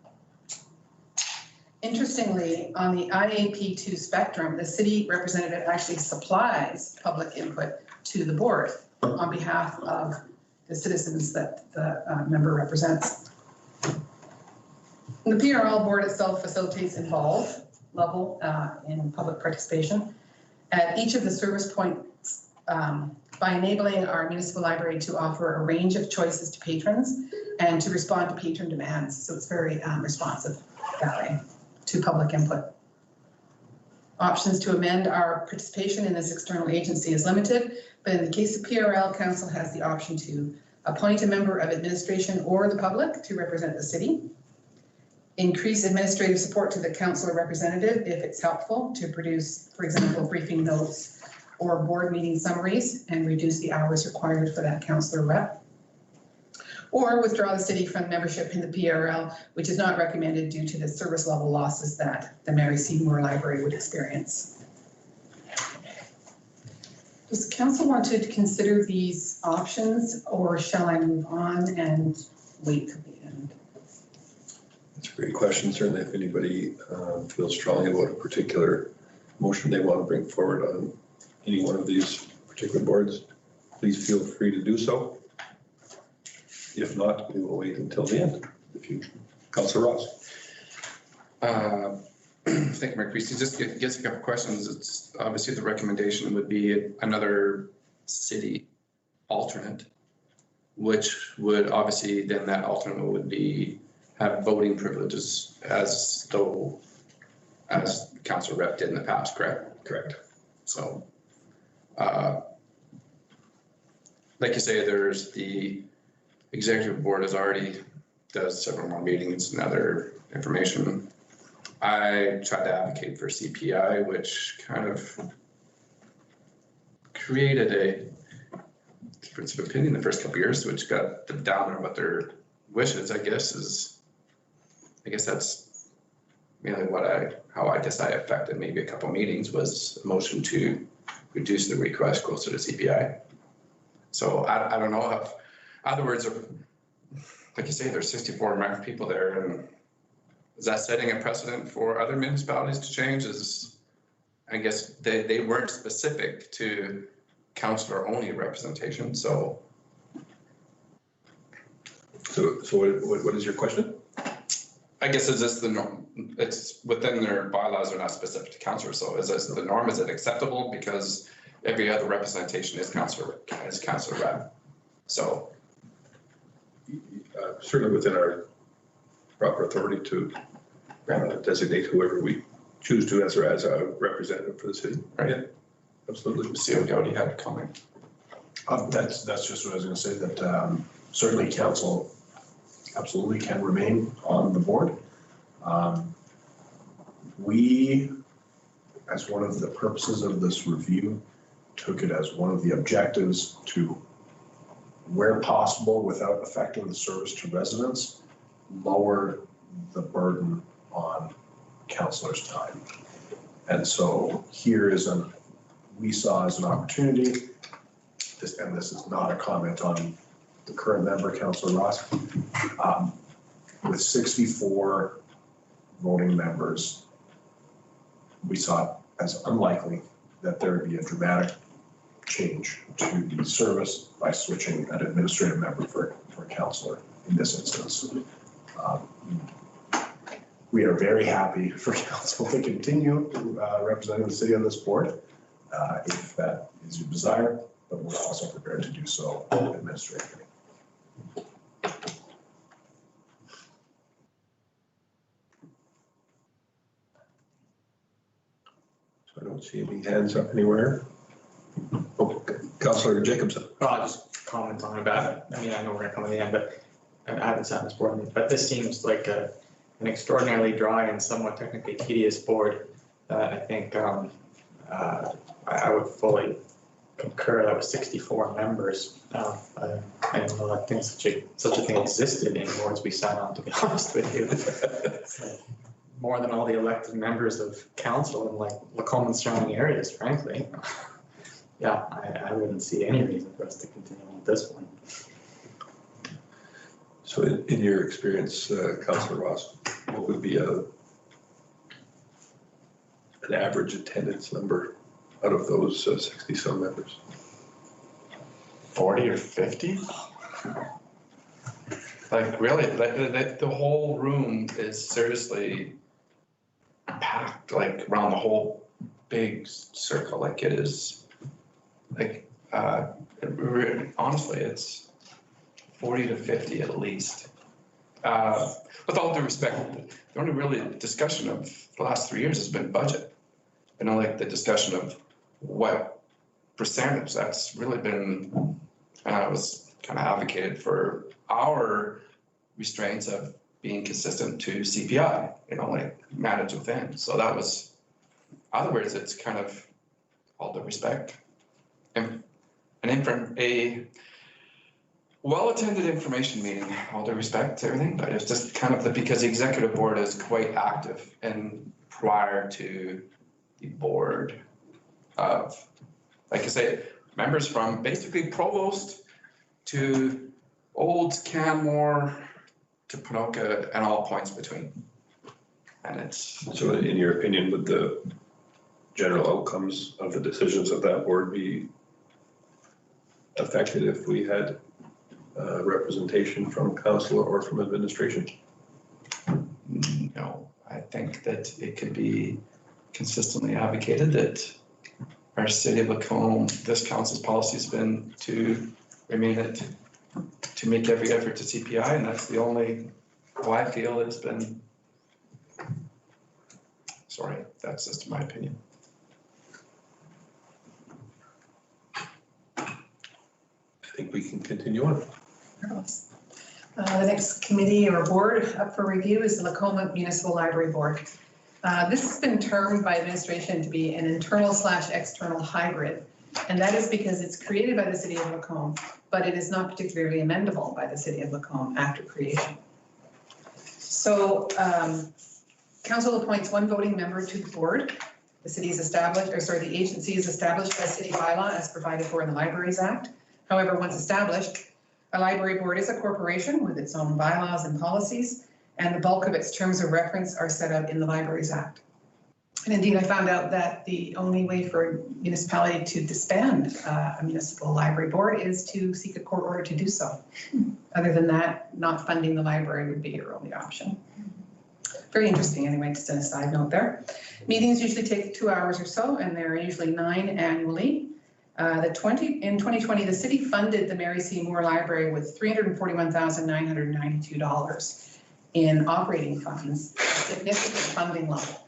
Interestingly, on the IAP2 spectrum, the city representative actually supplies public input to the board on behalf of the citizens that the member represents. The PRL board itself facilitates involved level in public participation at each of the service points by enabling our municipal library to offer a range of choices to patrons and to respond to patron demands. So it's very responsive that way to public input. Options to amend our participation in this external agency is limited, but in the case of PRL, council has the option to appoint a member of administration or the public to represent the city, increase administrative support to the council representative if it's helpful to produce, for example, briefing notes or board meeting summaries, and reduce the hours required for that councillor rep, or withdraw the city from membership in the PRL, which is not recommended due to the service level losses that the Mary C. Moore Library would experience. Does council want to consider these options, or shall I move on and wait till the end? That's a great question. Certainly, if anybody feels strongly about a particular motion they want to bring forward on any one of these particular boards, please feel free to do so. If not, we will wait until the end. If you, Councilor Ross. Thank you, Mayor Christie. Just a couple of questions. It's obviously the recommendation would be another city alternate, which would obviously then that alternate would have voting privileges as council rep did in the past, correct? Correct. So, like you say, there's the executive board does several more meetings and other information. I tried to advocate for CPI, which kind of created a difference of opinion the first couple of years, which got them down on what their wishes, I guess that's Mainly how I guess I affected maybe a couple meetings was a motion to reduce the request closer to CPI. So I don't know if, other words, like you say, there's 64 people there, and is that setting a precedent for other municipalities to change? I guess they weren't specific to councillor only representation, so. So what is your question? I guess is this the norm? It's within their bylaws, are not specific to councillor, so is this the norm? Is it acceptable? Because every other representation is councillor rep. So. Certainly within our proper authority to designate whoever we choose to as a representative for the city. Right. Yeah, absolutely. See, we already had a comment. That's just what I was going to say, that certainly council absolutely can remain on the board. We, as one of the purposes of this review, took it as one of the objectives to, where possible without affecting the service to residents, lower the burden on councillors' time. And so here is we saw as an opportunity, and this is not a comment on the current member, Councillor Ross, with 64 voting members, we saw it as unlikely that there would be a dramatic change to the service by switching an administrative member for a councillor in this instance. We are very happy for council to continue representing the city on this board, if that is your desire, but we're also prepared to do so administratively. So I don't see any hands up anywhere. Oh, Councillor Jacobson. Well, I'll just comment on about it. I mean, I know we're gonna come to the end, but I haven't sat in this board meeting, but this seems like an extraordinarily dry and somewhat technically tedious board. I think I would fully concur that with 64 members. I didn't know that such a thing existed in boards we sat on, to be honest with you. It's like more than all the elected members of council in like Lacombe and surrounding areas, frankly. Yeah, I wouldn't see any reason for us to continue with this one. So in your experience, Councillor Ross, what would be an average attendance number out of those 60-some members? 40 or 50? Like really, the whole room is seriously packed, like around the whole big circle, like it is, like, honestly, it's 40 to 50 at least. With all due respect, the only really discussion of the last 3 years has been budget. You know, like the discussion of what percentage, that's really been, was kind of advocated for our restraints of being consistent to CPI, you know, like managed within. So that was, in other words, it's kind of all due respect. And a well-attended information meeting, all due respect to everything, but it's just kind of because the executive board is quite active and prior to the board of, like I say, members from basically Provost to Olds, Canmore to Ponoka and all points between. And it's. So in your opinion, would the general outcomes of the decisions of that board be affected if we had representation from council or from administration? No, I think that it could be consistently advocated that our city of Lacombe, this council's policy has been to remain it, to make every effort to CPI, and that's the only, how I feel it's been. Sorry, that's just my opinion. I think we can continue on. The next committee or board up for review is the Lacombe Municipal Library Board. This has been termed by administration to be an internal/external hybrid, and that is because it's created by the city of Lacombe, but it is not particularly amendable by the city of Lacombe after creation. So Council appoints one voting member to the board. The city is established, or sorry, the agency is established by city bylaw as provided for in the Libraries Act. However, once established, a library board is a corporation with its own bylaws and policies, and the bulk of its terms of reference are set out in the Libraries Act. And indeed, I found out that the only way for a municipality to disband a municipal library board is to seek a court order to do so. Other than that, not funding the library would be your only option. Very interesting anyway, just a side note there. Meetings usually take 2 hours or so, and there are usually 9 annually. In 2020, the city funded the Mary C. Moore Library with $341,992 in operating funds, a significant funding level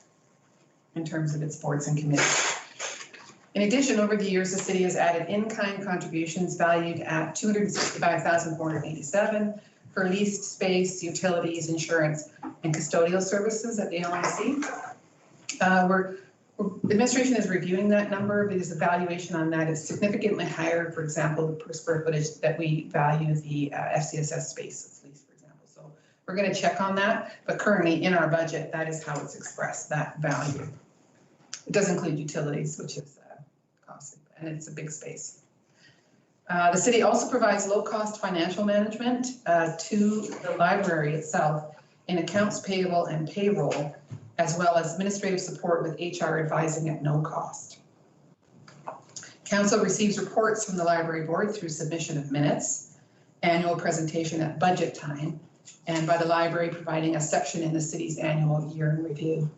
in terms of its boards and committees. In addition, over the years, the city has added in-kind contributions valued at $265,487 for leased space, utilities, insurance, and custodial services at the LMC. Administration is reviewing that number because the valuation on that is significantly higher, for example, per square footage that we value the FCSS space that's leased, for example. So we're going to check on that, but currently in our budget, that is how it's expressed, that value. It does include utilities, which is costly, and it's a big space. The city also provides low-cost financial management to the library itself in accounts payable and payroll, as well as administrative support with HR advising at no cost. Council receives reports from the library board through submission of minutes, annual presentation at budget time, and by the library providing a section in the city's annual year in review.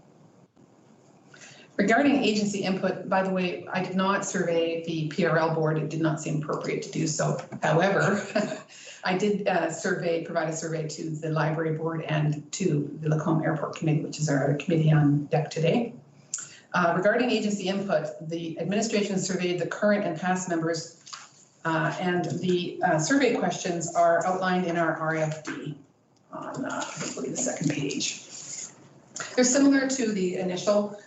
Regarding agency input, by the way, I did not survey the PRL board. It did not seem appropriate to do so. However, I did provide a survey to the library board and to the Lacombe Airport Committee, which is our other committee on deck today. Regarding agency input, the administration surveyed the current and past members, and the survey questions are outlined in our RFD on hopefully the second page. They're similar to the initial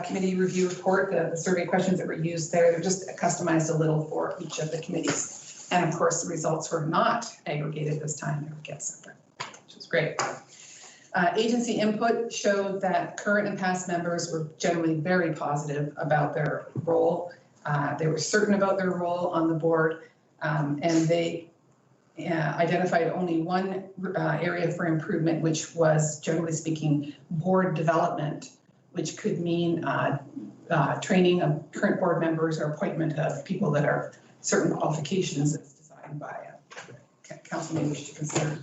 committee review report, the survey questions that were used there. They're just customized a little for each of the committees. And of course, the results were not aggregated this time, they were kept separate, which is great. Agency input showed that current and past members were generally very positive about their role. They were certain about their role on the board, and they identified only one area for improvement, which was, generally speaking, board development, which could mean training of current board members or appointment of people that are certain qualifications as decided by council members to consider.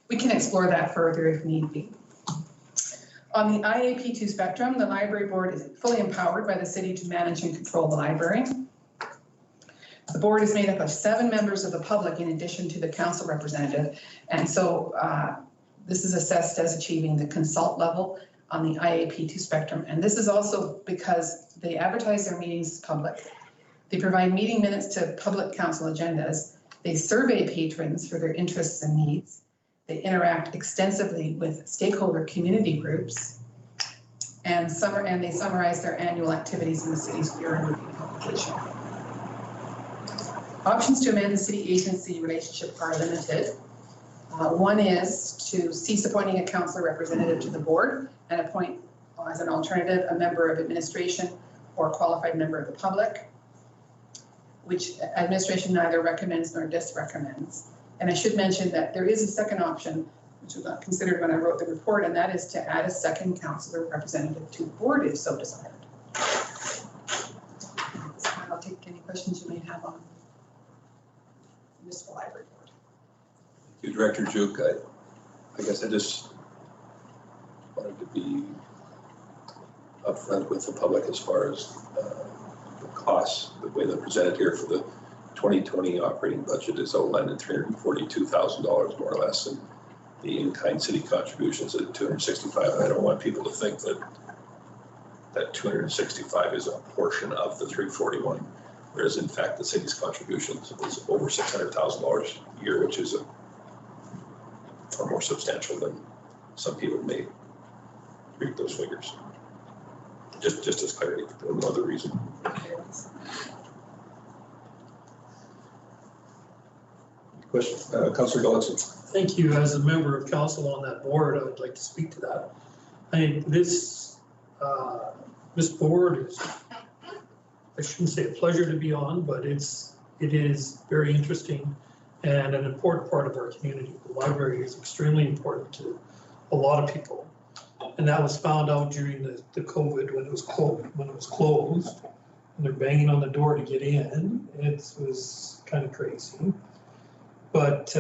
We can explore that further if need be. On the IAP2 spectrum, the library board is fully empowered by the city to manage and control the library. The board is made up of 7 members of the public in addition to the council representative. And so this is assessed as achieving the consult level on the IAP2 spectrum. And this is also because they advertise their meetings to public. They provide meeting minutes to public council agendas. They survey patrons for their interests and needs. They interact extensively with stakeholder community groups. And they summarize their annual activities in the city's year in review publication. Options to amend the city-agency relationship are limited. One is to cease appointing a councillor representative to the board and appoint, as an alternative, a member of administration or a qualified member of the public, which administration neither recommends nor disrecommends. And I should mention that there is a second option, which was not considered when I wrote the report, and that is to add a second councillor representative to the board if so desired. I'll take any questions you may have on the municipal library board. Thank you, Director Juk. I guess I just wanted to be upfront with the public as far as the costs, the way they're presented here for the 2020 operating budget is outlined at $342,000 more or less, and the in-kind city contributions at $265,000. I don't want people to think that that $265,000 is a portion of the $341,000, whereas in fact the city's contributions is over $600,000 a year, which is far more substantial than some people may read those figures. Just as clarity, no other reason. Question, Councillor Gulletson. Thank you. As a member of council on that board, I would like to speak to that. This board is, I shouldn't say a pleasure to be on, but it is very interesting and an important part of our community. The library is extremely important to a lot of people. And that was found out during the COVID when it was closed, and they're banging on the door to get in. It was kind of crazy. But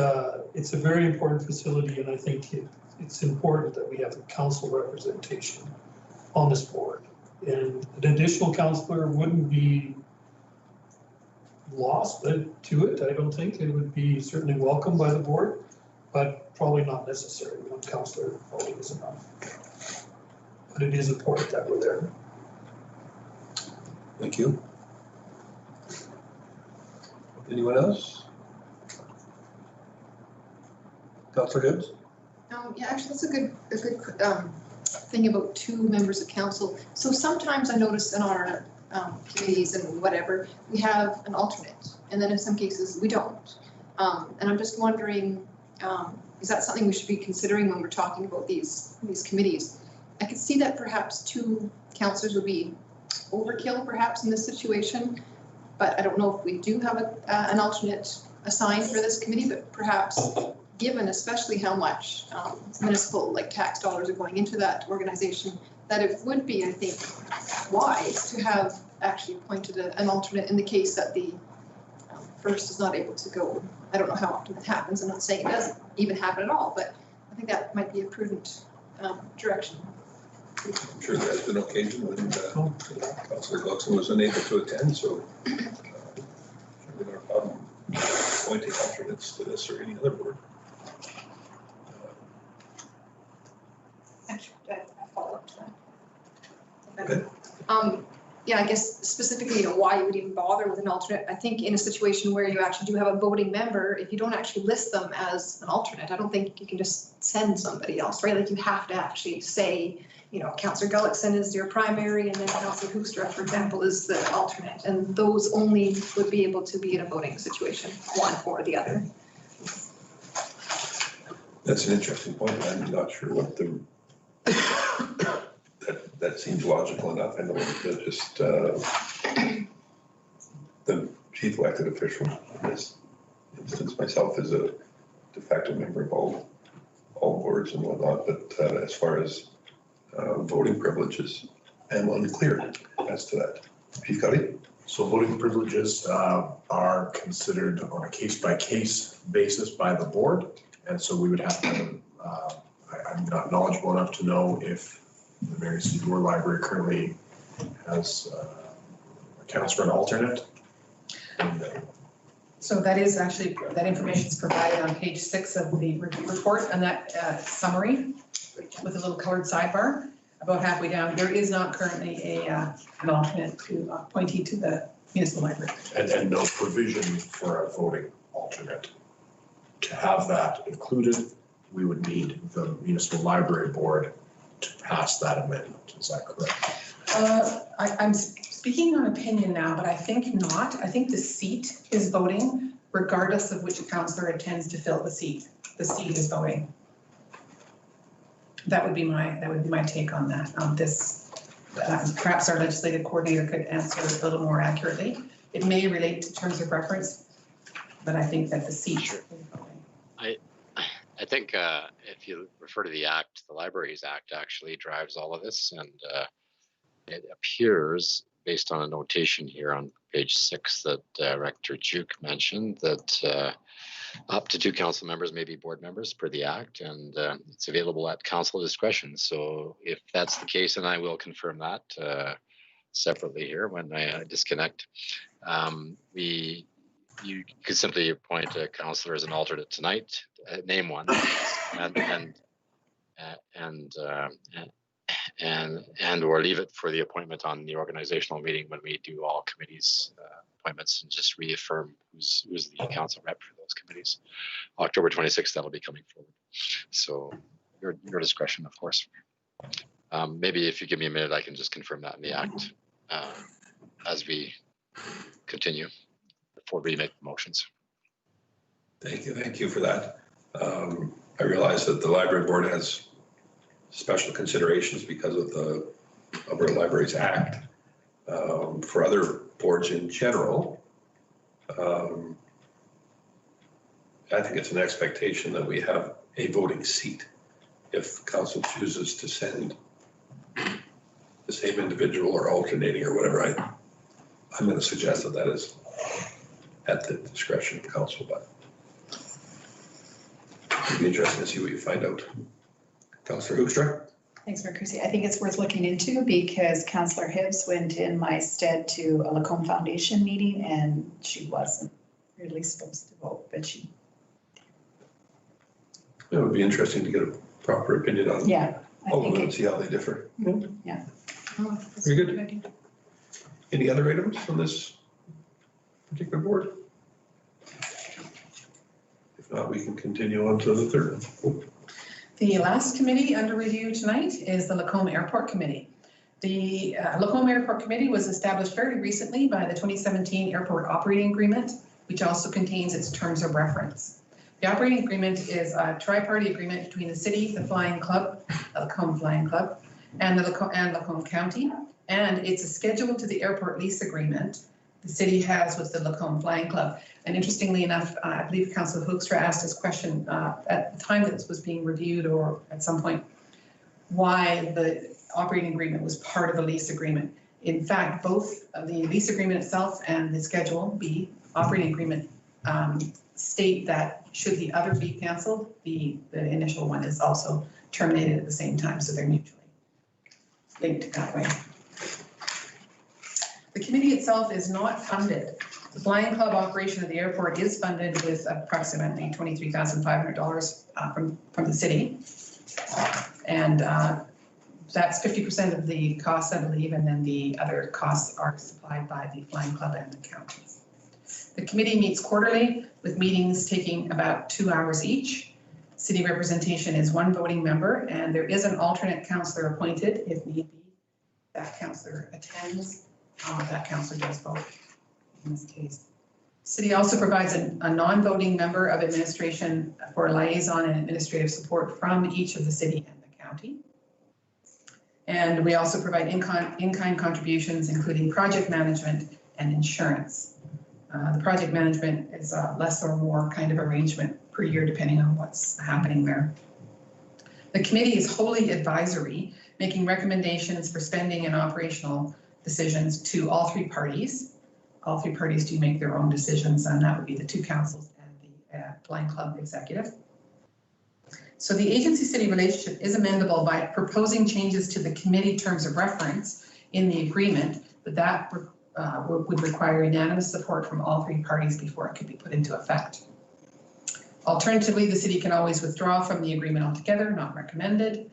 it's a very important facility, and I think it's important that we have a council representation on this board. And an additional councillor wouldn't be lost to it, I don't think. It would be certainly welcomed by the board, but probably not necessary. One councillor probably is enough. But it is important that we're there. Thank you. Anyone else? Councillor Hibbs? Yeah, actually, that's a good thing about two members of council. So sometimes I notice in our committees and whatever, we have an alternate, and then in some cases we don't. And I'm just wondering, is that something we should be considering when we're talking about these committees? I could see that perhaps two councillors would be overkill perhaps in this situation, but I don't know if we do have an alternate assigned for this committee, but perhaps given especially how much municipal tax dollars are going into that organization, that it would be, I think, wise to have actually appointed an alternate in the case that the first is not able to go. I don't know how often that happens. I'm not saying it doesn't even happen at all, but I think that might be a prudent direction. I'm sure there's been occasion when Councillor Gluckson was unable to attend, so certainly no problem appointing alternates to this or any other board. Actually, I follow up to that. Okay. Yeah, I guess specifically, why you would even bother with an alternate. I think in a situation where you actually do have a voting member, if you don't actually list them as an alternate, I don't think you can just send somebody else, right? You have to actually say, Councillor Gullickson is your primary, and then Councillor Hoekstra, for example, is the alternate. And those only would be able to be in a voting situation, one or the other. That's an interesting point. I'm not sure what that seems logical enough. I know that just the chief elected official in this instance, myself, is a de facto member of all boards and whatnot, but as far as voting privileges, I'm unclear as to that. Chief Cuddy? So voting privileges are considered on a case-by-case basis by the board. And so we would have to, I'm not knowledgeable enough to know if the Marion City Board Library currently has accounts for an alternate. So that is actually, that information is provided on page 6 of the report, and that summary with a little colored sidebar about halfway down. There is not currently an alternate appointee to the municipal library. And no provision for a voting alternate. To have that included, we would need the municipal library board to pass that amendment. Is that correct? I'm speaking on opinion now, but I think not. I think the seat is voting regardless of which councillor intends to fill the seat. The seat is voting. That would be my take on that. Perhaps our legislative coordinator could answer a little more accurately. It may relate to terms of reference, but I think that the seat is voting. I think if you refer to the Act, the Libraries Act actually drives all of this, and it appears, based on a notation here on page 6 that Director Duke mentioned, that up to 2 council members may be board members per the Act, and it's available at council discretion. So if that's the case, and I will confirm that separately here when I disconnect, you could simply appoint a councillor as an alternate tonight, name one, and or leave it for the appointment on the organizational meeting when we do all committees appointments, and just reaffirm who's the council rep for those committees. October 26th, that'll be coming forward. So your discretion, of course. Maybe if you give me a minute, I can just confirm that in the Act as we continue before we make the motions. Thank you for that. I realize that the library board has special considerations because of the Alberta Libraries Act. For other boards in general, I think it's an expectation that we have a voting seat if council chooses to send the same individual or alternating or whatever. I'm going to suggest that is at the discretion of council, but it'd be interesting to see what you find out. Councillor Hoekstra? Thanks, Mayor Chrissy. I think it's worth looking into because Councillor Hibbs went in my stead to a Lacombe Foundation meeting and she wasn't really supposed to vote, but she. It would be interesting to get a proper opinion on all of them and see how they differ. Yeah. Very good. Any other items on this particular board? If not, we can continue on to the third. The last committee under review tonight is the Lacombe Airport Committee. The Lacombe Airport Committee was established fairly recently by the 2017 Airport Operating Agreement, which also contains its terms of reference. The operating agreement is a tri-party agreement between the city, the Flying Club, the Lacombe Flying Club, and Lacombe County, and it's a schedule to the airport lease agreement the city has with the Lacombe Flying Club. And interestingly enough, I believe Councillor Hoekstra asked this question at the time that this was being reviewed or at some point, why the operating agreement was part of the lease agreement. In fact, both the lease agreement itself and the Schedule B operating agreement state that should the other be canceled, the initial one is also terminated at the same time, so they're mutually linked that way. The committee itself is not funded. The Flying Club operation of the airport is funded with approximately $23,500 from the city. And that's 50% of the costs, I believe, and then the other costs are supplied by the Flying Club and the county. The committee meets quarterly with meetings taking about 2 hours each. City representation is 1 voting member, and there is an alternate councillor appointed if need be. That councillor attends, that councillor does vote in this case. City also provides a non-voting member of administration for liaison and administrative support from each of the city and the county. And we also provide in-kind contributions, including project management and insurance. The project management is a less or more kind of arrangement per year, depending on what's happening there. The committee is wholly advisory, making recommendations for spending and operational decisions to all 3 parties. All 3 parties do make their own decisions, and that would be the 2 councils and the Flying Club executive. So the agency-city relationship is amendable by proposing changes to the committee terms of reference in the agreement, but that would require unanimous support from all 3 parties before it could be put into effect. Alternatively, the city can always withdraw from the agreement altogether, not recommended.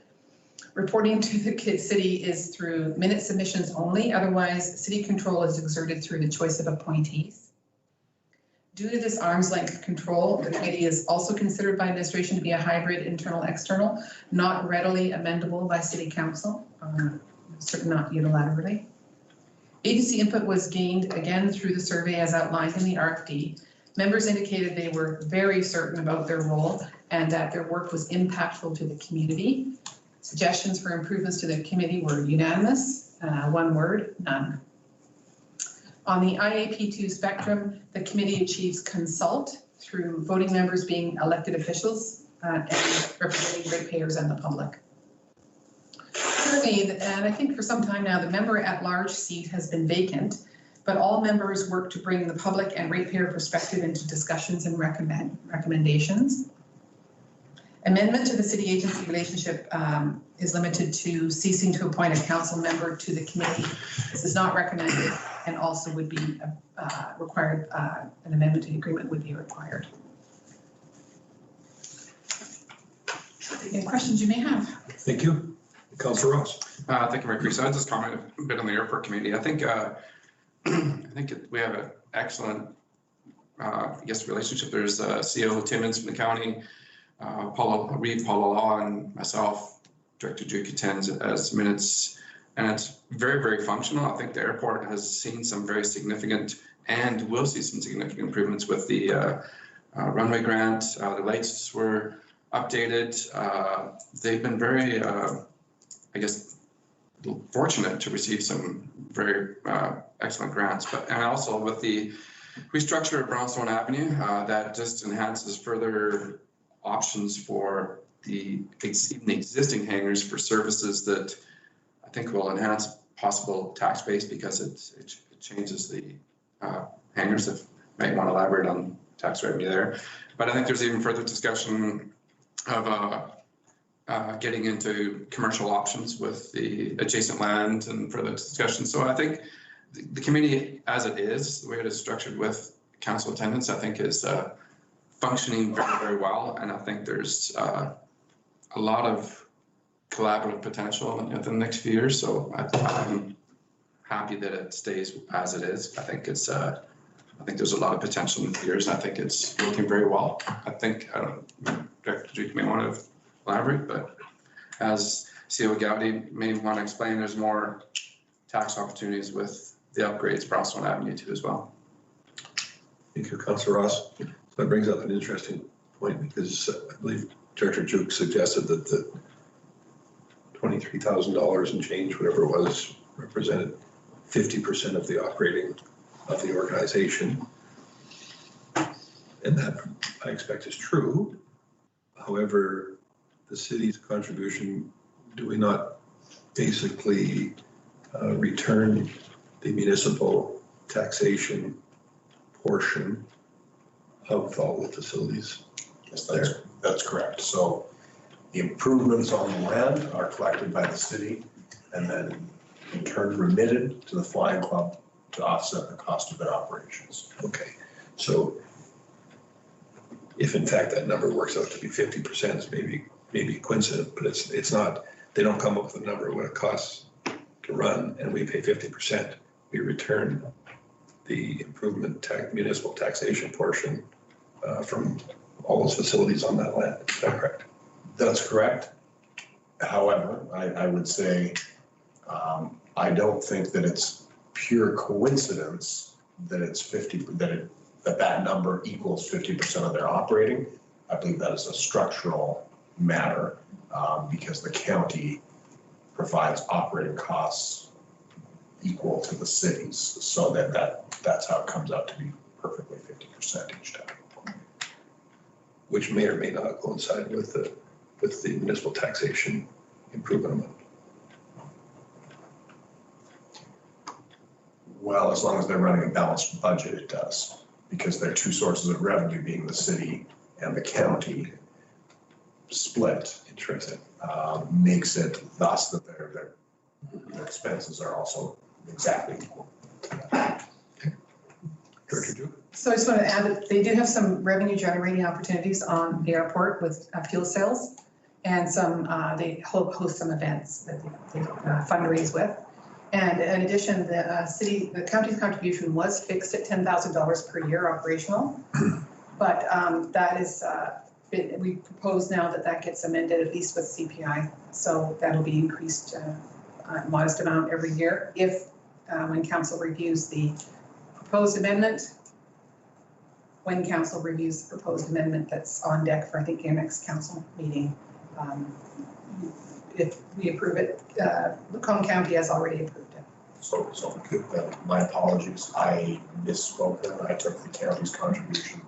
Reporting to the city is through minute submissions only. Otherwise, city control is exerted through the choice of appointees. Due to this arm's length control, the committee is also considered by administration to be a hybrid internal-external, not readily amendable by city council, certainly not unilaterally. Agency input was gained again through the survey as outlined in the RFD. Members indicated they were very certain about their role and that their work was impactful to the community. Suggestions for improvements to the committee were unanimous, 1 word, none. On the IAP2 spectrum, the committee achieves consult through voting members being elected officials and representing ratepayers and the public. Currently, and I think for some time now, the member at large seat has been vacant, but all members work to bring the public and ratepayer perspective into discussions and recommendations. Amendment to the city-agency relationship is limited to ceasing to appoint a council member to the committee. This is not recommended and also would be required, an amendment to the agreement would be required. Any questions you may have? Thank you. Councillor Ross. Thank you, Mayor Creasy. I'll just comment a bit on the airport committee. I think we have an excellent, relationship. There's CO Timmons from the county, Paula Law, and myself, Director Duke attends as minutes, and it's very, very functional. I think the airport has seen some very significant and will see some significant improvements with the runway grant. The lights were updated. They've been very, I guess, fortunate to receive some very excellent grants, and also with the restructure of Brownstone Avenue, that just enhances further options for even the existing hangars for services that I think will enhance possible tax base because it changes the hangars. If might want to elaborate on tax revenue there, but I think there's even further discussion of getting into commercial options with the adjacent land and further discussion. So I think the committee, as it is, the way it is structured with council attendance, I think is functioning very, very well. And I think there's a lot of collaborative potential in the next few years. So I'm happy that it stays as it is. I think it's I think there's a lot of potential in the years, and I think it's working very well. I think, Director Duke may want to elaborate, but as CEO Gowdy may want to explain, there's more tax opportunities with the upgrades Brownstone Avenue too as well. Thank you, Councillor Ross. So that brings up an interesting point because I believe Director Duke suggested that the $23,000 and change, whatever it was, represented 50% of the operating of the organization. And that I expect is true. However, the city's contribution, do we not basically return the municipal taxation portion of all the facilities? Yes, that's correct. So the improvements on the land are collected by the city and then in turn remitted to the flying club to offset the cost of their operations. Okay, so if in fact that number works out to be 50%, it's maybe coincident, but it's not. They don't come up with a number of what it costs to run, and we pay 50%. We return the improvement municipal taxation portion from all those facilities on that land. Is that correct? That's correct. However, I would say I don't think that it's pure coincidence that it's 50, that number equals 50% of their operating. I believe that is a structural matter because the county provides operating costs equal to the cities, so that's how it comes out to be perfectly 50% each time. Which may or may not coincide with the municipal taxation improvement amount. Well, as long as they're running a balanced budget, it does, because their two sources of revenue being the city and the county split. Interesting. Makes it thus that their expenses are also exactly equal. Director Duke? So I just want to add that they do have some revenue generating opportunities on the airport with fuel sales and some, they host some events that they fundraise with. And in addition, the county's contribution was fixed at $10,000 per year operational. But that is, we propose now that gets amended at least with CPI. So that'll be increased a modest amount every year if, when council reviews the proposed amendment, that's on deck for, I think, your next council meeting. If we approve it, Macomb County has already approved it. So my apologies, I misspoke there. I took the county's contribution.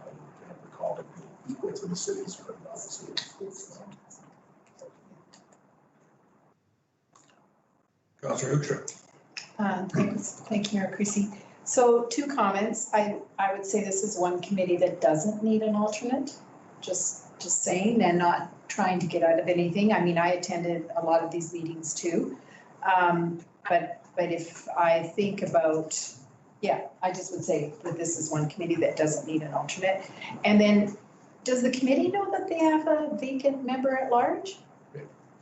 I had recalled it being equal to the city's, but not the city's. Councillor Hoekstra. Thank you, Mayor Creasy. So 2 comments. I would say this is one committee that doesn't need an alternate, just saying, and not trying to get out of anything. I mean, I attended a lot of these meetings too. But if I think about, I just would say that this is one committee that doesn't need an alternate. And then, does the committee know that they have a vacant member at large?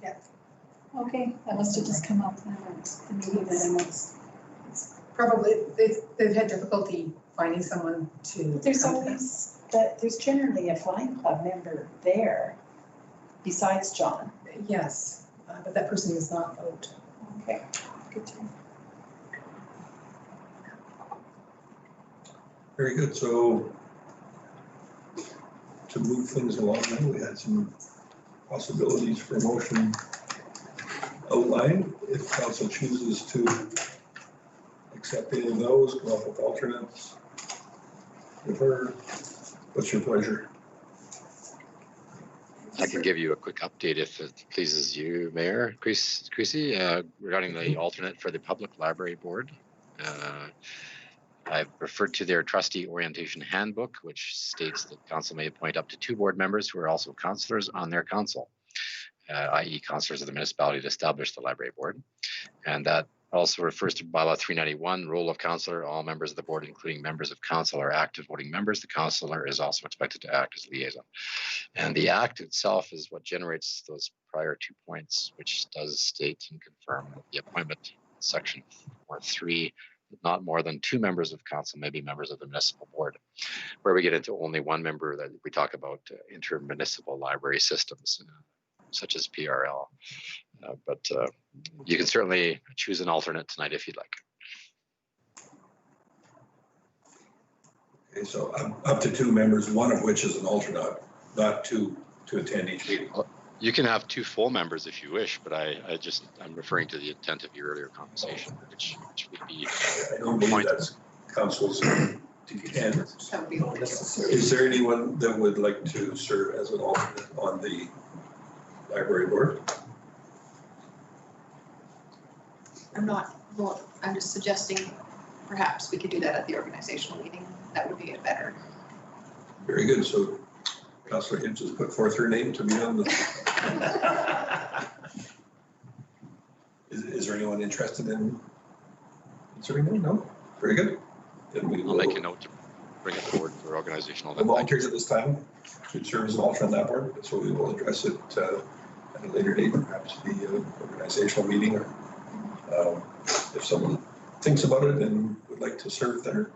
Yeah. Okay, that must have just come up in the meeting that I missed. Probably, they've had difficulty finding someone to. There's generally a flying club member there besides John. Yes, but that person is not out. Okay, good to know. Very good. So to move things along, then we had some possibilities for motion outlined. If council chooses to accept any of those, come up with alternates, defer, what's your pleasure? I can give you a quick update if it pleases you, Mayor Creasy, regarding the alternate for the Public Library Board. I've referred to their trustee orientation handbook, which states that council may appoint up to 2 board members who are also councillors on their council, i.e. councillors of the municipality to establish the library board. And that also refers to bylaw 391, role of councillor. All members of the board, including members of council, are active voting members. The councillor is also expected to act as liaison. And the act itself is what generates those prior 2 points, which does state and confirm that the appointment section 4.3, not more than 2 members of council may be members of the municipal board. Where we get into only 1 member, that we talk about intermunicipal library systems, such as PRL. But you can certainly choose an alternate tonight if you'd like. Okay, so up to 2 members, 1 of which is an alternate, not 2 to attend each meeting. You can have 2 full members if you wish, but I'm referring to the intent of your earlier conversation, which would be. I don't believe that's council's intent. Is there anyone that would like to serve as an alternate on the library board? I'm just suggesting perhaps we could do that at the organizational meeting. That would be better. Very good. So Councillor Hibbs has put forth her name to be on the. Is there anyone interested in serving them? No? Very good. Then we will make a note to bring it forward for organizational. The volunteers at this time should serve as an alternate on that board. So we will address it at a later date, perhaps the organizational meeting, or if someone thinks about it and would like to serve there.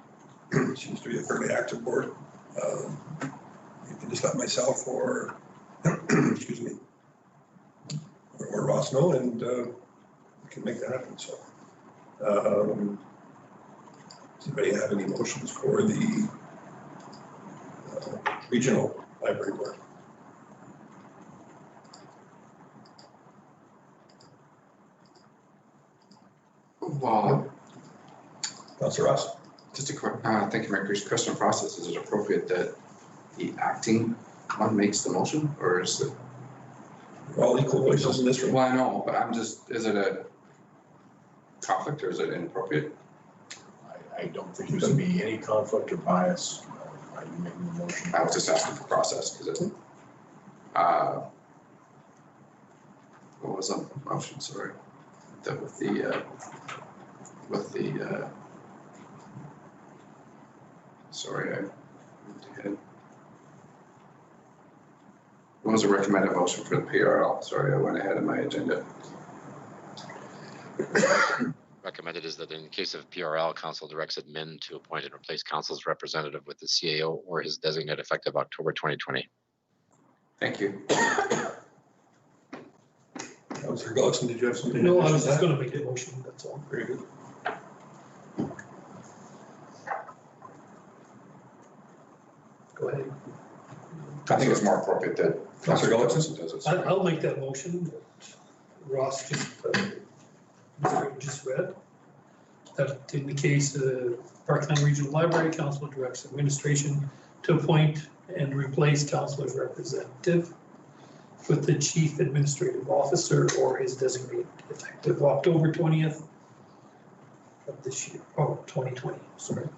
Seems to be a fairly active board. You can just let myself or excuse me, or Ross know, and we can make that happen. So does anybody have any motions for the regional library board? Well, Councillor Ross. Just a quick, thank you, Mayor Creasy. Question of process, is it appropriate that the acting one makes the motion, or is it? We're all equal voices in this room. Well, I know, but is it a conflict or is it inappropriate? I don't think there's gonna be any conflict or bias. Are you making the motion? I was just asking for process, because it, what was the motion, sorry? That with the, sorry, I moved ahead. What was the recommended motion for the PRL? Sorry, I went ahead of my agenda. Recommended is that in case of PRL, council directs admin to appoint and replace council's representative with the CAO or his designate effective October 2020. Thank you. Councillor Gullickson, did you have something? No, I was just going to make a motion, that's all. Very good. Go ahead. I think it's more appropriate that Councillor Gullickson does it. I'll make that motion that Ross just read. That in the case of the Parkland Regional Library, council directs administration to appoint and replace councilor's representative with the chief administrative officer or his designate effective October 20th of this year, 2020, sorry.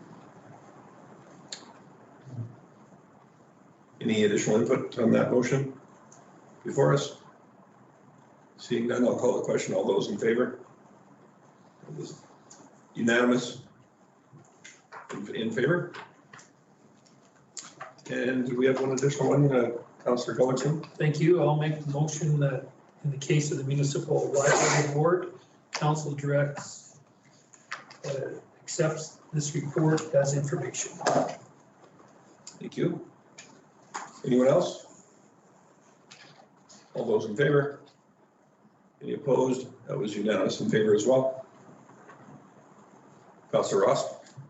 Any additional input on that motion before us? Seeing none, I'll call the question. All those in favor? Unanimous? In favor? And do we have one additional one, Councillor Gullickson? Thank you. I'll make the motion that in the case of the municipal library board, council directs, accepts this report as information. Thank you. Anyone else? All those in favor? Any opposed? That was unanimous in favor as well. Councillor Ross?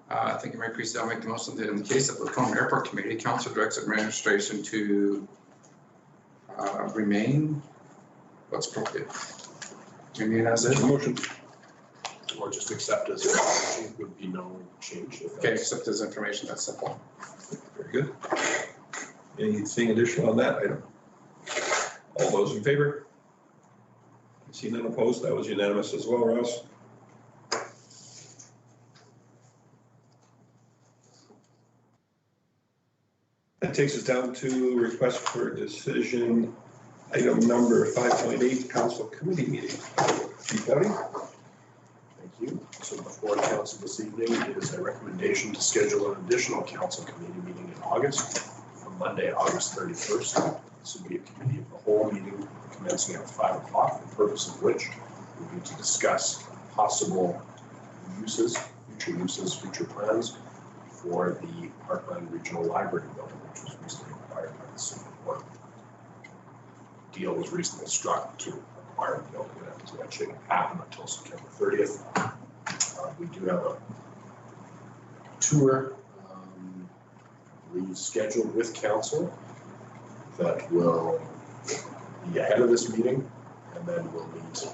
Thank you, Mayor Christie. I'll make the motion that in the case of the Lacombe Airport Committee, council directs administration to remain, what's appropriate? Remain as is? Motion. Or just accept as it would be no change. Okay, accept as information, that's simple. Very good. Anything additional on that item? All those in favor? See none opposed, that was unanimous as well, Ross. That takes us down to request for decision, item number 5.8, council committee meeting. Chief Dowdy? Thank you. So before the council this evening is a recommendation to schedule an additional council committee meeting in August, for Monday, August 31st. This will be a committee of the whole meeting commencing at 5 o'clock, the purpose of which will be to discuss possible uses, future plans for the Parkland Regional Library building, which was recently acquired by the city of Portland. Deal was recently struck to acquire the building, and that shouldn't happen until September 30th. We do have a tour, scheduled with council that will be ahead of this meeting, and then we'll meet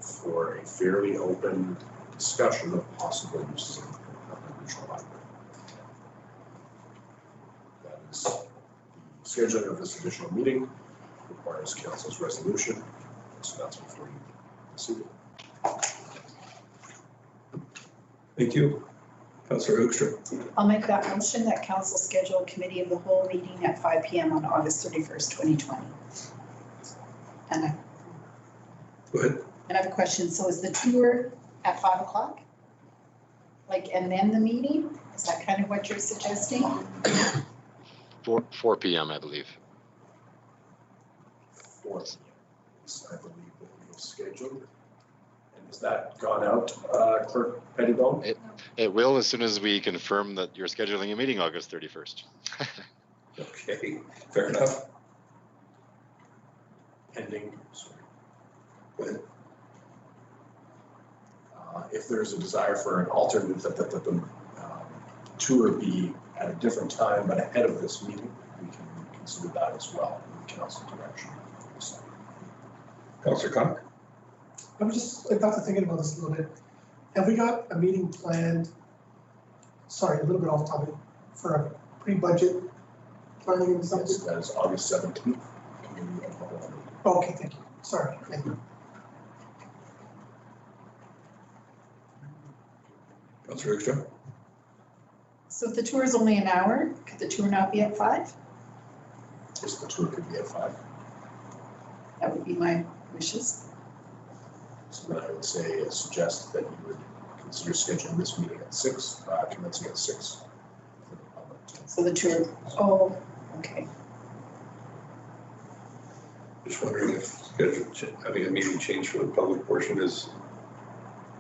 for a fairly open discussion of possible uses of the regional library. That is, the scheduling of this additional meeting requires council's resolution, so that's before you this evening. Thank you. Councillor Hoekstra. I'll make that motion that council schedule a committee of the whole meeting at 5 PM on August 31st, 2020. And Go ahead. I have a question. So is the tour at 5 o'clock? Like, and then the meeting? Is that kind of what you're suggesting? 4 p.m., I believe. 4 p.m. I believe that we have scheduled. And has that gone out, Clerk Pettibone? It will as soon as we confirm that you're scheduling a meeting August 31st. Okay, fair enough. Pending, sorry. Go ahead. If there's a desire for an alternate, that the tour be at a different time, but ahead of this meeting, we can consider that as well in council direction. So, Councillor Cock. I got to thinking about this a little bit. Have we got a meeting planned, sorry, a little bit off topic, for a pre-budget planning and something? yes, that is August 17th. Committee of the whole meeting. Okay, thank you. Sorry, thank you. Councillor Hoekstra. So if the tour is only an hour, could the tour not be at 5? Yes, the tour could be at 5. That would be my wishes. So then I would say, suggest that you would consider scheduling this meeting at 6, commencing at 6. For the public. So the tour, oh, okay. Just wondering if having a meeting change for the public portion is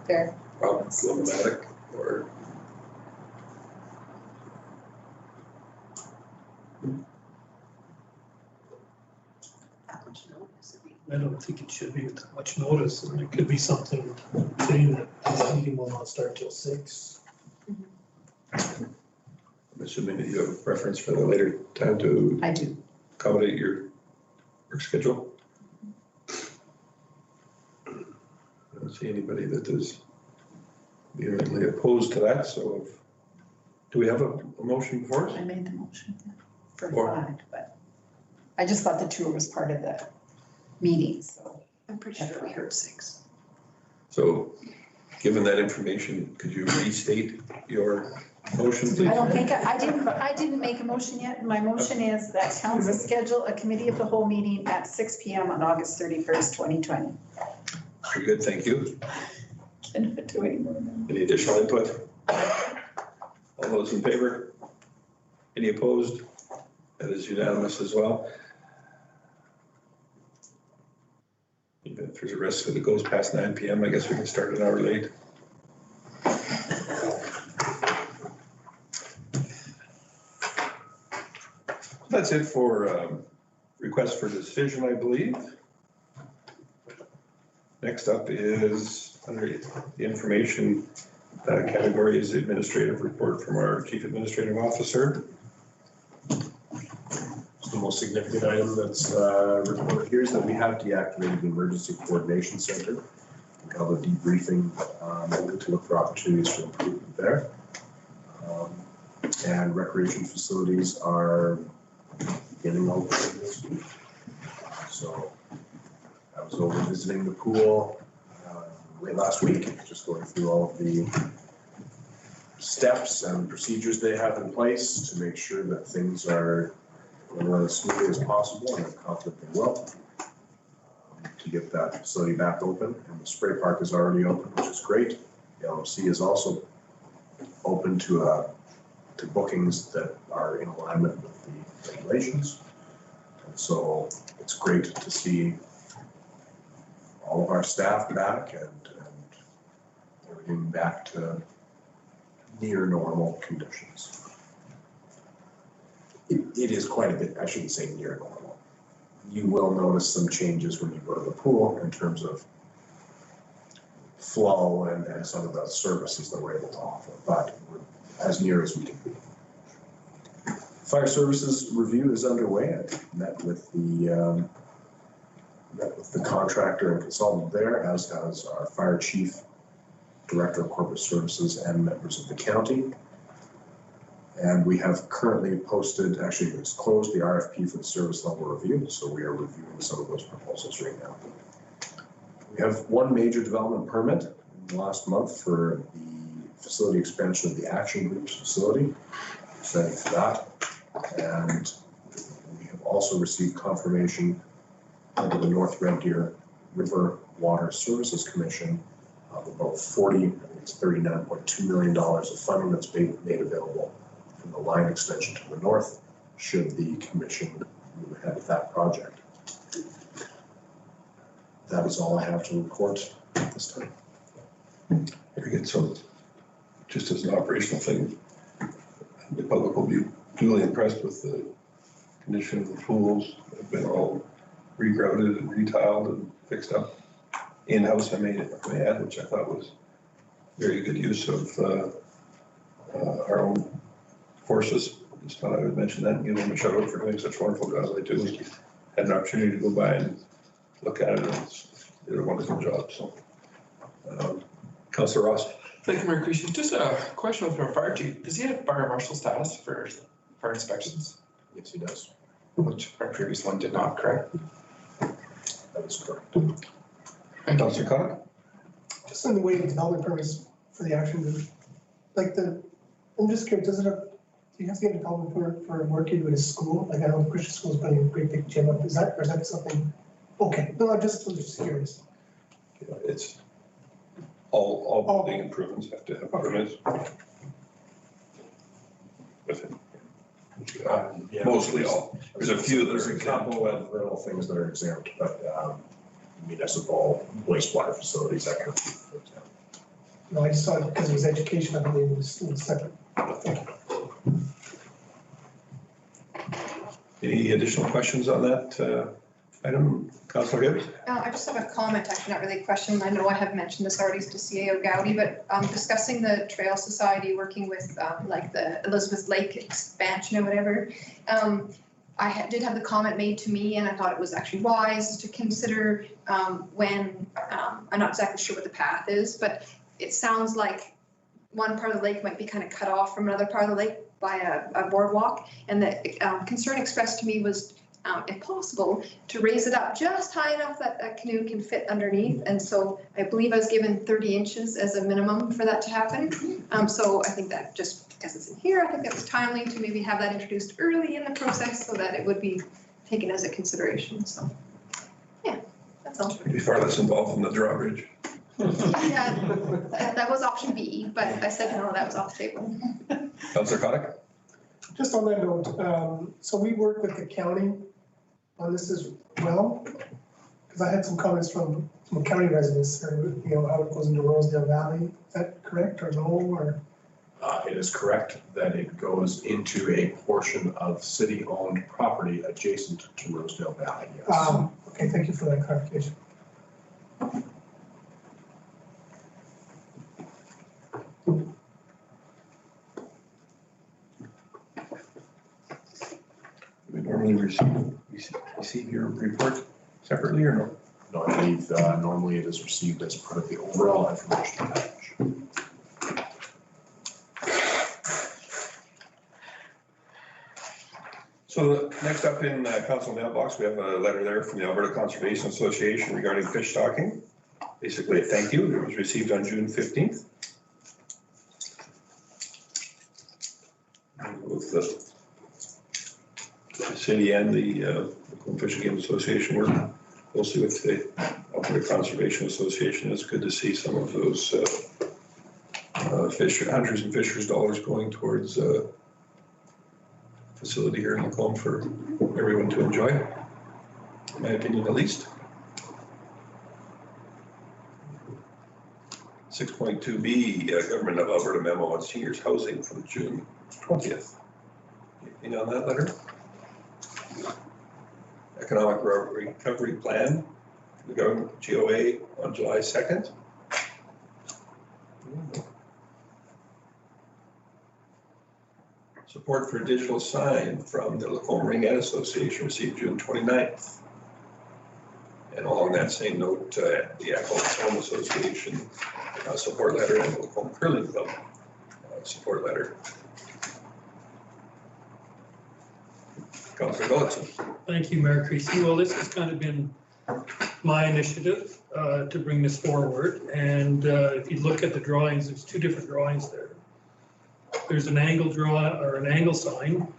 Fair. problematic or. I don't think it should be with that much notice, and it could be something saying that the meeting will not start till 6. I'm assuming that you have a preference for the later time to I do. accommodate your work schedule. I don't see anybody that is vehemently opposed to that, so do we have a motion before us? I made the motion for Or- 5, but I just thought the tour was part of the meeting, so I'm pretty sure we heard 6. So, given that information, could you restate your motion, please? I don't think, I didn't make a motion yet. My motion is that council schedule a committee of the whole meeting at 6 PM on August 31st, 2020. Very good, thank you. Can't do any more than Any additional input? All those in favor? Any opposed? That is unanimous as well. Even if there's a risk that it goes past 9 PM, I guess we can start an hour late. That's it for request for decision, I believe. Next up is under the information category is the administrative report from our Chief Administrative Officer. The most significant item that's reported here is that we have deactivated the Emergency Coordination Center. We held a debriefing to look for opportunities for improvement there. And recreation facilities are getting open this week. So I was over visiting the pool late last week, just going through all of the steps and procedures they have in place to make sure that things are run as smoothly as possible, and I'm confident they will, to get that facility back open. And the spray park is already open, which is great. The LMC is also open to bookings that are in alignment with the regulations. And so it's great to see all of our staff back and everything back to near normal conditions. It is quite a bit, I shouldn't say near normal. You will notice some changes when you go to the pool in terms of flow and some of the services that we're able to offer, but we're as near as we can be. Fire services review is underway. I met with the contractor and consultant there, as has our fire chief, director of corporate services, and members of the county. And we have currently posted, actually it's closed, the RFP for the service level review, so we are reviewing some of those proposals right now. We have one major development permit in the last month for the facility expansion of the Action Group's facility. Excited for that. And we have also received confirmation under the North Red Deer River Water Services Commission of about $39.2 million of funding that's being made available from the line extension to the north, should the commission move ahead with that project. That is all I have to report at this time. Very good. So just as an operational thing, the public will be duly impressed with the condition of the pools. They've been all regrouted and retiled and fixed up in-house, I may add, which I thought was very good use of our own forces. Just thought I would mention that and give them a shout out for doing such wonderful jobs they do. Had an opportunity to go by and look at it, and did a wonderful job. So, Councillor Ross. Thank you, Mayor Creasy. Just a question with our fire chief. Does he have fire marshal status for fire inspections? Yes, he does. Which our previous one did not, correct? That is correct. And Councillor Connacht? Just in the way the development permits for the Action Group, like I'm just curious, do you have to get a development permit for work you do at a school? Like I know the Christian school is putting a great big gym up. Is that something? Okay, no, I'm just curious. Yeah, it's all building improvements have to have permits. With it. Yeah, Mostly all. There's a few that There's are a exempt. couple of little things that are exempt, but municipal wastewater facilities, that kind of thing, for example. No, I just saw it because it was education, I believe it was separate. Thank you. Any additional questions on that item? Councillor Gibbs? I just have a comment, actually not really a question. I know I have mentioned this already to CAO Gowdy, but discussing the Trail Society, working with like the Elizabeth Lake expansion or whatever. I did have the comment made to me, and I thought it was actually wise to consider when, I'm not exactly sure what the path is, but it sounds like one part of the lake might be kind of cut off from another part of the lake by a boardwalk. And the concern expressed to me was, if possible, to raise it up just high enough that a canoe can fit underneath. And so I believe I was given 30 inches as a minimum for that to happen. So I think that just because it's in here, I think it was timely to maybe have that introduced early in the process so that it would be taken as a consideration. So, yeah, that's all. Be far less involved in the drawbridge. Yeah, that was option B, but I said no, that was off the table. Councillor Connacht? Just on that note, so we work with the county on this as well, because I had some comments from county residents, or, how it goes into Rosedale Valley. Is that correct or no, or? It is correct that it goes into a portion of city-owned property adjacent to Rosedale Valley, yes. Okay, thank you for that clarification. normally receive your report separately or no? No, I believe normally it is received as part of the overall information package. So next up in council mailbox, we have a letter there from the Alberta Conservation Association regarding fish stocking. Basically, a thank you. It was received on June 15th. Both the city and the Fish and Game Association work closely with the Alberta Conservation Association. It's good to see some of those hunters and fishers dollars going towards facility here in Macomb for everyone to enjoy, in my opinion at least. 6.2B, Government of Alberta memo on seniors housing from June 20th. Anything on that letter? Economic recovery plan, the government GOA on July 2nd. Support for a digital sign from the Lacombe Ring Ed Association received June 29th. And along that same note, the Echo Home Association support letter and the Lacombe Curling Club support letter. Councilor Gullickson. Thank you, Mayor Creasy. Well, this has kind of been my initiative to bring this forward. And if you look at the drawings, there's two different drawings there. There's an angle an angle sign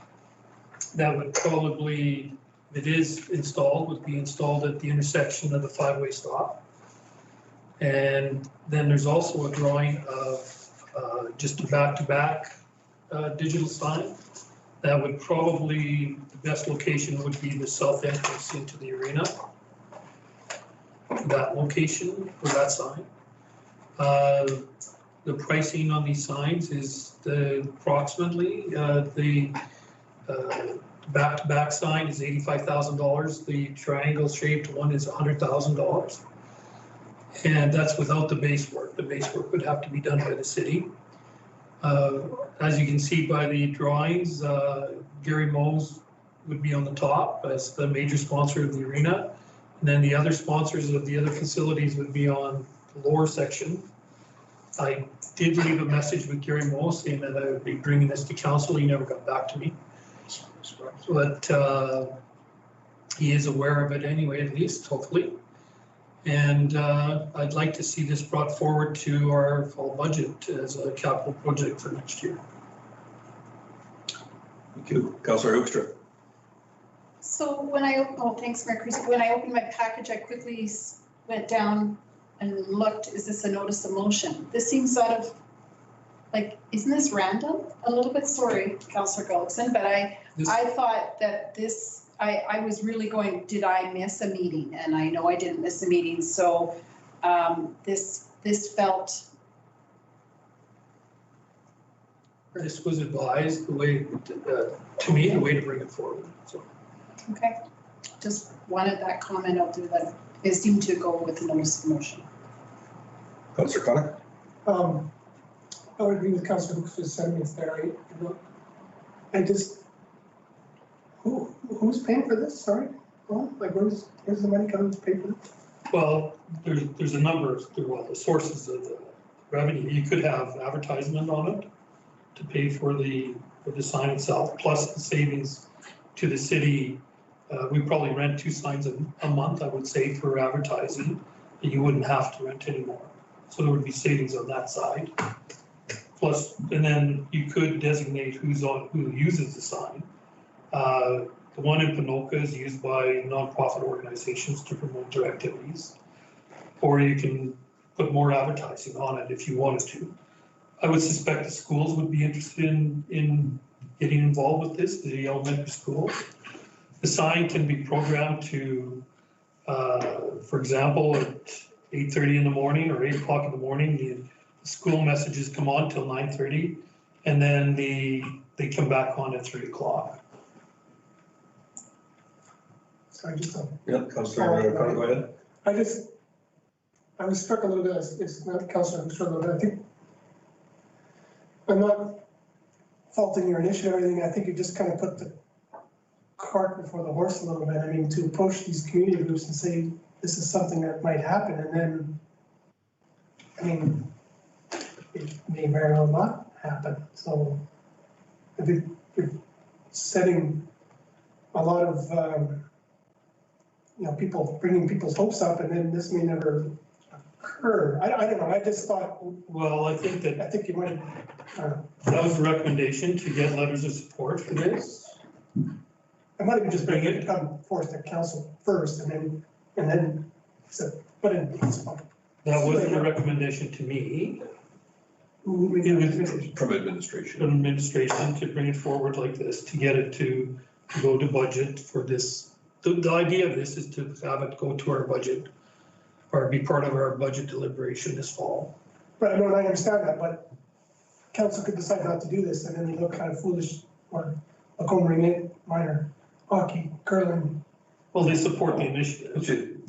that would probably, if it is installed, would be installed at the intersection of the five-way stop. And then there's also a drawing of just a back-to-back digital sign that would probably, the best location would be the south entrance into the arena. That location for that sign. The pricing on these signs is approximately the back-to-back sign is $85,000. The triangle shaped one is $100,000. And that's without the base work. The base work would have to be done by the city. As you can see by the drawings, Gary Mose would be on the top as the major sponsor of the arena. And then the other sponsors of the other facilities would be on the lower section. I did leave a message with Gary Mose saying that I would be bringing this to council. He never got back to me. But he is aware of it anyway, at least, hopefully. And I'd like to see this brought forward to our fall budget as a capital project for next year. Thank you. Councilor Hoekstra. So when thanks, Mayor Creasy. When I opened my package, I quickly went down and looked, is this a notice of motion? This seems sort of like, isn't this random? A little bit, sorry, Councillor Gullickson, but I thought that this, I was really going, did I miss a meeting? And I know I didn't miss a meeting, so this felt. This was advised the way, to me, the way to bring it forward, so. Okay, just wanted that comment out there that it seemed to go with the notice of motion. Councillor Connacht. I would agree with Councillor Hoekstra's sentiments there. I just, who's paying for this? Sorry, like where's the money coming to pay for this? Well, there's a number of the sources of the revenue. You could have advertisement on it to pay for the sign itself, plus the savings to the city. We probably rent 2 signs a month, I would say, for advertising, and you wouldn't have to rent anymore. So there would be savings on that side. Plus, and then you could designate who uses the sign. The one in Ponoka is used by nonprofit organizations to promote their activities. Or you can put more advertising on it if you wanted to. I would suspect the schools would be interested in getting involved with this, the elementary schools. The sign can be programmed to, for example, at 8:30 in the morning or 8 o'clock in the morning, the school messages come on till 9:30, and then they come back on at 3 o'clock. Sorry, just a. Yeah, Councillor, go ahead. I was struck a little bit, it's not Councillor who struck a little bit. I think, I'm not faulting your initiative or anything. I think you just kind of put cart before the horse a little bit. I mean, to approach these community groups and say, this is something that might happen, and then, I mean, it may very well not happen. So I think you're setting a lot of, people, bringing people's hopes up, and then this may never occur. I don't know, I just thought, Well, I think that I think you might, that was the recommendation to get letters of support for this. I might even just bring it, come forth to council first, and then, so, but in. That wasn't a recommendation to me. It was From administration. from administration to bring it forward like this, to get it to go to budget for this. The idea of this is to have it go to our budget or be part of our budget deliberation this fall. But I understand that, but council could decide not to do this, and then they look kind of foolish, or Lacombe Ring minor hockey, curling. Well, they support the initiative.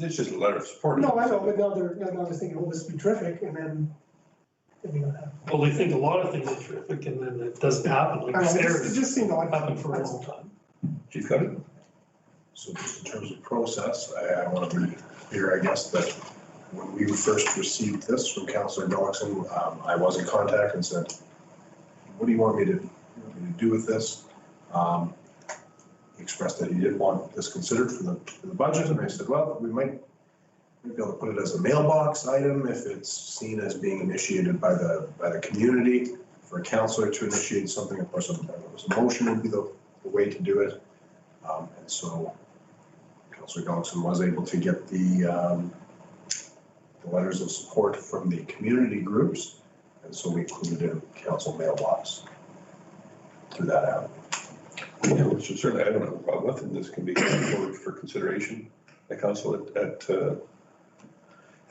It's just a letter of support. No, I know, but now they're thinking, oh, this would be terrific, and then we don't have. Well, they think a lot of things are terrific, and then it doesn't happen, like I don't know, it stairs just seemed odd. happened for a long time. Chief Cuddy? So just in terms of process, I want to be clear, I guess, that when we first received this from Councillor Doxon, I was in contact and said, what do you want me to do with this? He expressed that he didn't want this considered for the budget, and I said, well, we might be able to put it as a mailbox item if it's seen as being initiated by the community. For a councillor to initiate something, of course, a motion would be the way to do it. And so Councillor Doxon was able to get the letters of support from the community groups, and so we included it in council mailbox through that avenue. Yeah, which is certainly, I don't have a problem with it. This can be brought forward for consideration by council at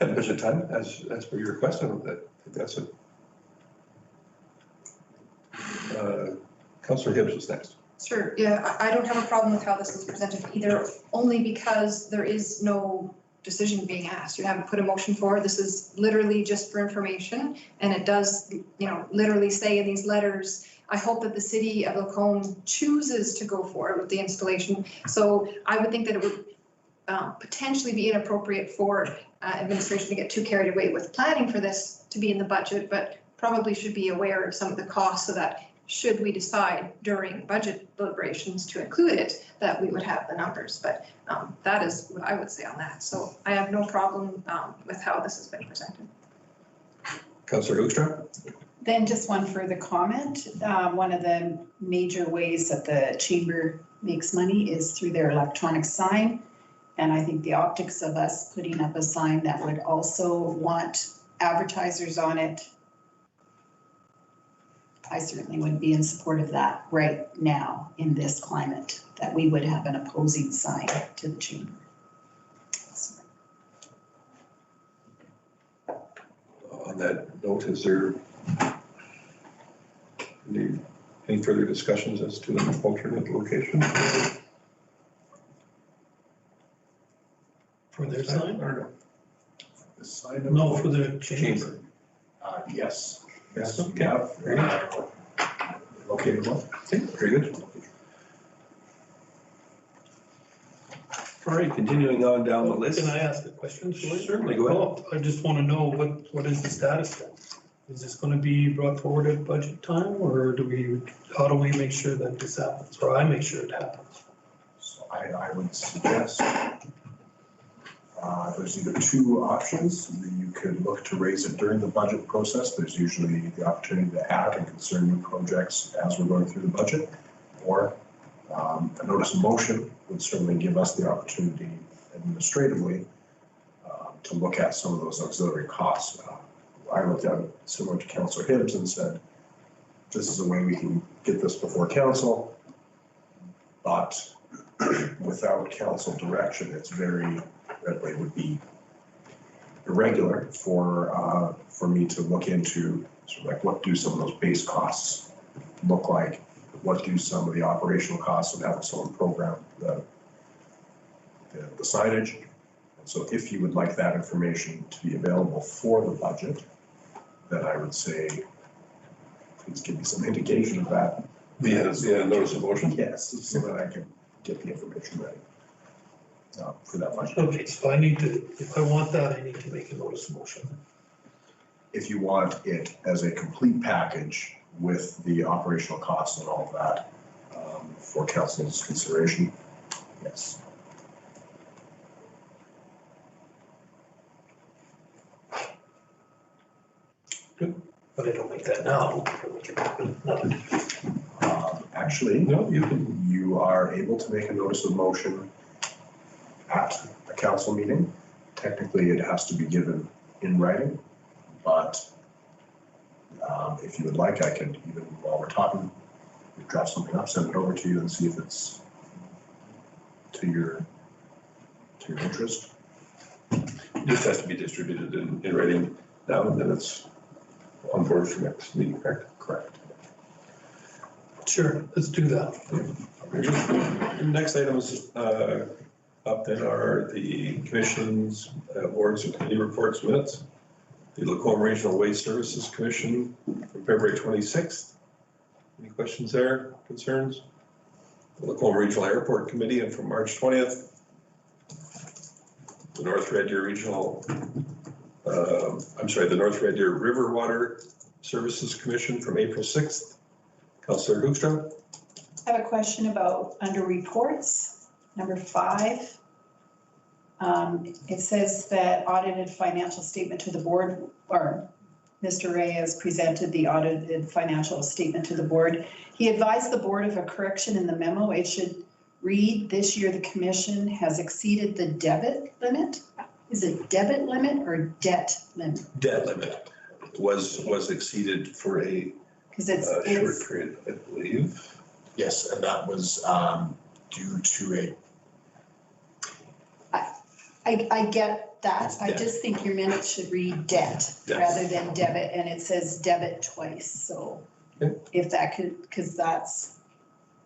budget time, as per your request. I think that's it. Councillor Hibbs was next. Sure, yeah, I don't have a problem with how this is presented either, only because there is no decision being asked. You haven't put a motion forward. This is literally just for information, and it does, literally say in these letters, I hope that the city of Lacombe chooses to go forward with the installation. So I would think that it would potentially be inappropriate for administration to get too carried away with planning for this to be in the budget, but probably should be aware of some of the costs, so that should we decide during budget deliberations to include it, that we would have the numbers. But that is what I would say on that. So I have no problem with how this has been presented. Councillor Hoekstra? Then just one further comment. One of the major ways that the chamber makes money is through their electronic sign. And I think the optics of us putting up a sign that would also want advertisers on it, I certainly would be in support of that right now in this climate, that we would have an opposing sign to the chamber. On that note, is there any further discussions as to the alternate location? For their sign? Or The sign? No, for the chamber. Yes. Yes, We have located one. Okay, very good. All right, continuing on down the list. Can I ask a question? Certainly, go ahead. I just want to know what is the status then? Is this going to be brought forward at budget time, or how do we make sure that this happens, or I make sure it happens? So I would suggest there's either two options. You could look to raise it during the budget process. There's usually the opportunity to add and consider new projects as we're going through the budget. Or a notice of motion would certainly give us the opportunity administratively to look at some of those auxiliary costs. I looked at it similar to Councillor Hibbs and said, this is a way we can get this before council, but without council direction, it's very, that way would be irregular for me to look into sort of like what do some of those base costs look like? What do some of the operational costs of having someone program the signage? And so if you would like that information to be available for the budget, then I would say, please give me some indication of that. Yeah, notice of motion. Yes, so that I can get the information ready for that budget. Okay, so if I want that, I need to make a notice of motion. If you want it as a complete package with the operational costs and all of that for council's consideration, yes. But I don't make that now. Actually, No, you are able to make a notice of motion at a council meeting. Technically, it has to be given in writing, but if you would like, I could, even while we're talking, draft something up, send it over to you and see if it's to your interest. it just has to be distributed in writing now, and then it's on board for next meeting, correct? Correct. Sure, let's do that. The next items up then are the commission's boards and committee reports minutes. The Lacombe Regional Waste Services Commission from February 26th. Any questions there, concerns? The Lacombe Regional Airport Committee and from March 20th. The North Red Deer Regional, the North Red Deer River Water Services Commission from April 6th. Councillor Hoekstra. I have a question about under reports, number 5. It says that audited financial statement to the board, or Mr. Reyes presented the audited financial statement to the board. He advised the board of a correction in the memo. It should read, this year the commission has exceeded the debit limit. Is it debit limit or debt limit? Debt limit was exceeded for a short period, I believe. Yes, and that was due to I get that. It's I debt. just think your minutes should read debt rather than debit, and it says debit twice, so Okay. if that could, because that's,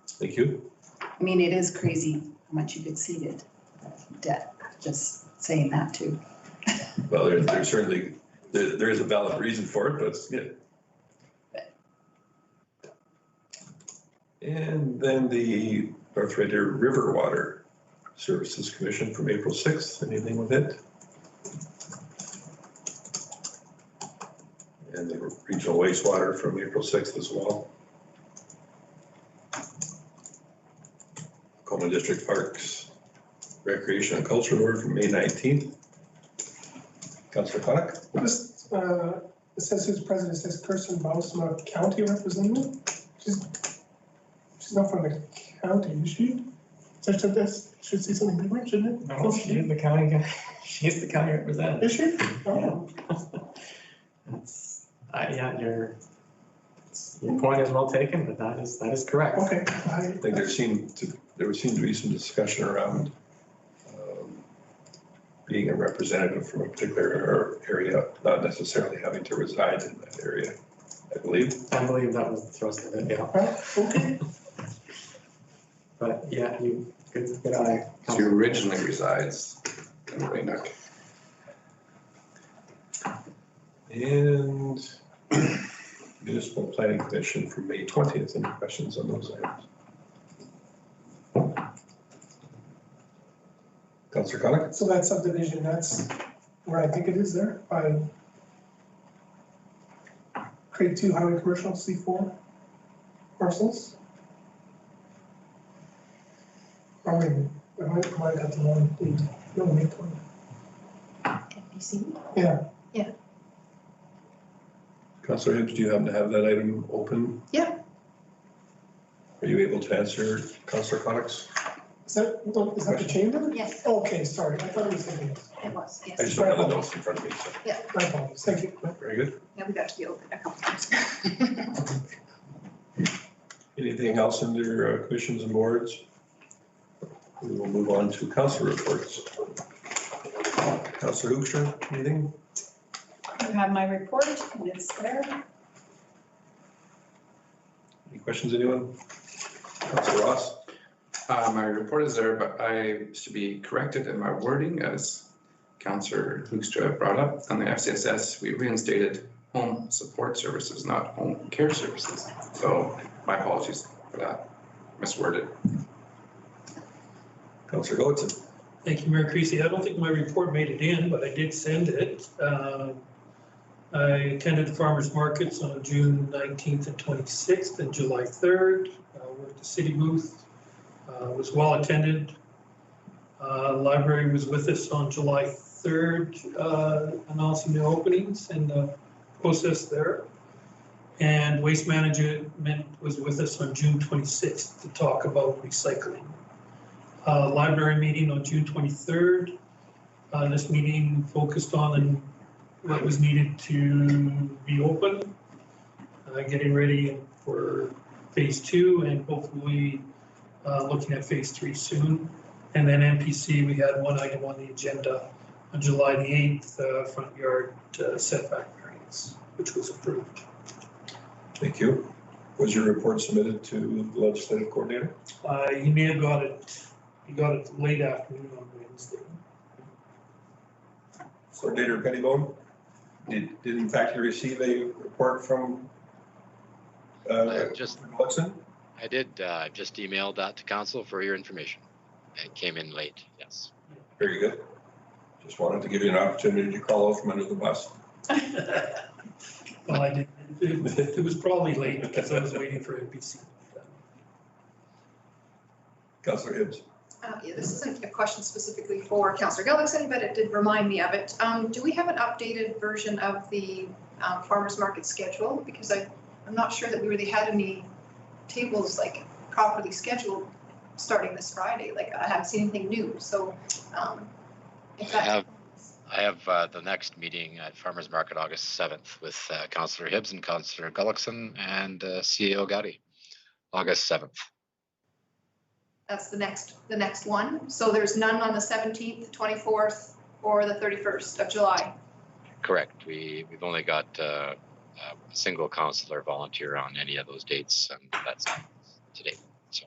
Thank you. I mean, it is crazy how much you've exceeded debt, just saying that too. Well, there's certainly, there is a valid reason for it, but it's good. And then the North Red Deer River Water Services Commission from April 6th, anything with it? And the Regional Wastewater from April 6th as well. Coleman District Parks Recreation and Culture Board from May 19th. Councillor Clark? It says who's president, it says Kirsten Bausma, county representative. She's not from the county, is she? This should say something different, shouldn't it? No, she is the county guy. She is the county representative. Is she? Oh. Yeah, your point is well taken, but that is correct. Okay. I think there seemed to be some discussion around being a representative from a particular area, not necessarily having to reside in that area, I believe. I believe that was the thrust of it, yeah. Okay. But yeah, good eye. She originally resides in Waynook. And Municipal Planning Commission from May 20th. Any questions on those items? Councillor Connick? So that subdivision, that's where I think it is there, by Craig 2 Highway Commercial C4 parcels. Oh, wait a minute, I might have got the wrong date. No, May 20. NBC? Yeah. Councillor Hibbs, do you happen to have that item open? Yeah. Are you able to answer Councillor Connick's? Is that the chamber? Yes, Okay, sorry, I thought it was something else. it was, I yes. just don't have the notes in front of me, so, My apologies, thank you. very good. Yeah, we got to be open a couple times. Anything else under commissions and boards? We will move on to council reports. Councillor Hoekstra, anything? You have my report, and it's there. Any questions, anyone? Councillor Ross? My report is there, but I should be corrected in my wording as Councillor Hoekstra brought up. On the FCSS, we reinstated home support services, not home care services. So my apologies for that, misworded. Councillor Goetz. Thank you, Mayor Creasy. I don't think my report made it in, but I did send it. I attended the farmers markets on June 19th and 26th and July 3rd. We're at the city booth. Was well attended. Library was with us on July 3rd, announcing the openings and the process there. And Waste Management was with us on June 26th to talk about recycling. Library meeting on June 23rd. This meeting focused on what was needed to be open, getting ready for phase 2 and hopefully looking at phase 3 soon. And then MPC, we had one item on the agenda on July the 8th, front yard setback variance, which was approved. Thank you. Was your report submitted to the legislative coordinator? He may have got it, he got it late afternoon on Wednesday. Coordinator Pettibone, did in fact you receive a report from Watson? I did, just emailed that to council for your information. It came in late, yes. Very good. Just wanted to give you an opportunity to crawl out from under the bus. Well, I did. It was probably late because I was waiting for MPC. Councillor Hibbs. Yeah, this isn't a question specifically for Councillor Gullickson, but it did remind me of it. Do we have an updated version of the farmers market schedule? Because I'm not sure that we really had any tables like properly scheduled starting this Friday. Like I haven't seen anything new. So if that. I have the next meeting at Farmers Market August 7th with Councillor Hibbs and Councillor Gullickson and CEO Gowdy, August 7th. That's the next one. So there's none on the 17th, 24th, or the 31st of July. Correct. We've only got a single councillor volunteer on any of those dates, and that's today. So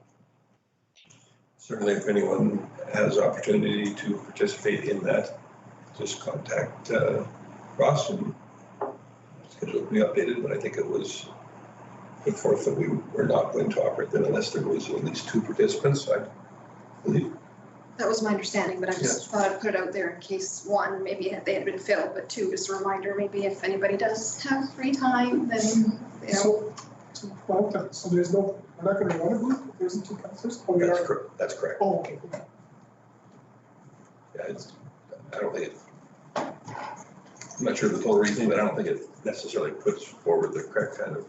certainly, if anyone has opportunity to participate in that, just contact Ross and schedule will be updated, but I think it was put forth that we were not going to operate then unless there was at least 2 participants, I believe. That was my understanding, but I just thought I'd put it out there in case 1, maybe they had been filled, but 2, just a reminder, maybe if anybody does have free time, then, you know. So there's no, we're not gonna run a booth if there's 2 councillors? That's correct. Oh, okay. Yeah, I don't think I'm not sure the full reason, but I don't think it necessarily puts forward the correct kind of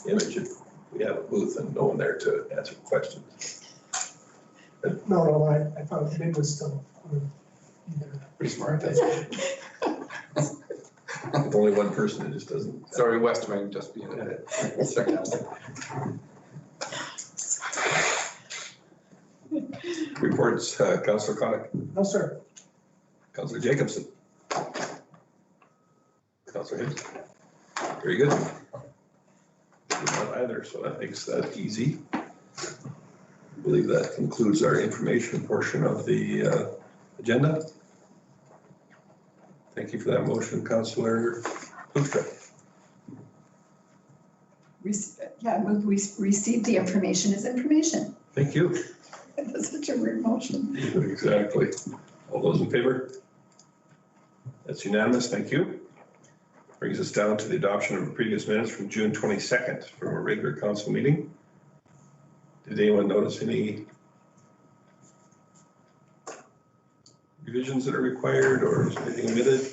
image if we have a booth and no one there to answer questions. But no, I thought the bid was still. Pretty smart. With only one person, it just doesn't. Sorry, West Wing just being sarcastic. Reports, Councillor Connick. No, sir. Councillor Jacobson. Councillor Hibbs. Very good. Not either, so that makes that easy. I believe that concludes our information portion of the agenda. Thank you for that motion, Councillor Hoekstra. Yeah, I move we receive the information as information. Thank you. That's such a weird motion. Exactly. All those in favor? That's unanimous. Thank you. Brings us down to the adoption of previous minutes from June 22nd from a regular council meeting. Did anyone notice any revisions that are required or is anything omitted?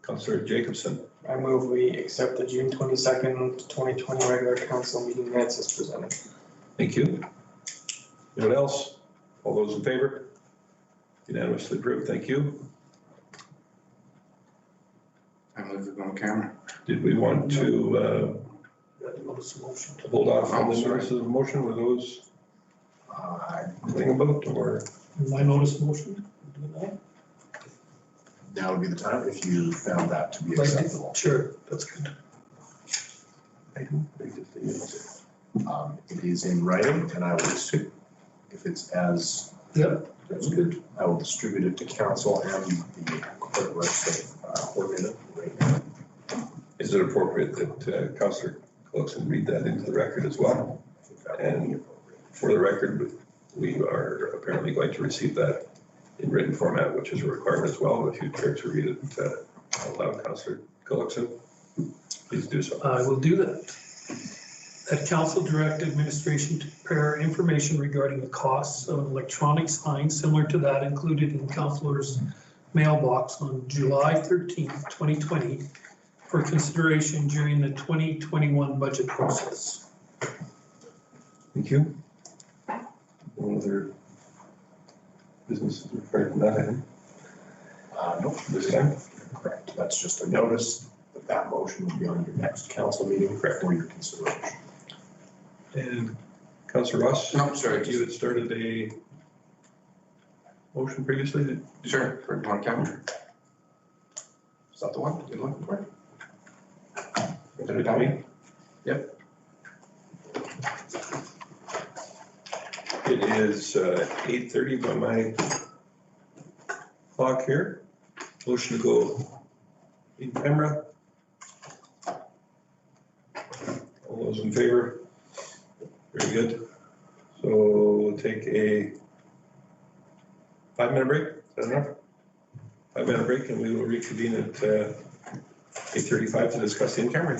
Councillor Jacobson. I move we accept the June 22nd, 2020 regular council meeting minutes as presented. Thank you. Anyone else? All those in favor? Unanimously approved. Thank you. I move we go on camera. Did we want to hold off on the notices of motion? Were those anything about or? My notice motion? Now would be the time if you found that to be acceptable. Sure, that's good. It is in writing and I will, if it's as. Yep. That's good. I will distribute it to council and the corporate website coordinator right now. Is it appropriate that Councillor Gullickson read that into the record as well? And For the record, we are apparently going to receive that in written format, which is a requirement as well. If you care to read it out loud, Councillor Gullickson, please do so. I will do that. That council direct administration to prepare information regarding the costs of an electronic sign similar to that included in councillor's mailbox on July 13th, 2020 for consideration during the 2021 budget process. Thank you. Any other businesses regarding that item? Nope. This time? Correct. That's just a notice that that motion will be on your next council meeting for your consideration. And Councillor Ross? No, sorry. You had started a motion previously. Sure, for one calendar. Is that the one you're looking for? Is it Tommy? Yep. It is 8:30 by my clock here. Motion to go in camera. All those in favor? Very good. So we'll take a 5-minute break. Is that enough? 5-minute break, and we will reconvene at 8:35 to discuss the in-camera.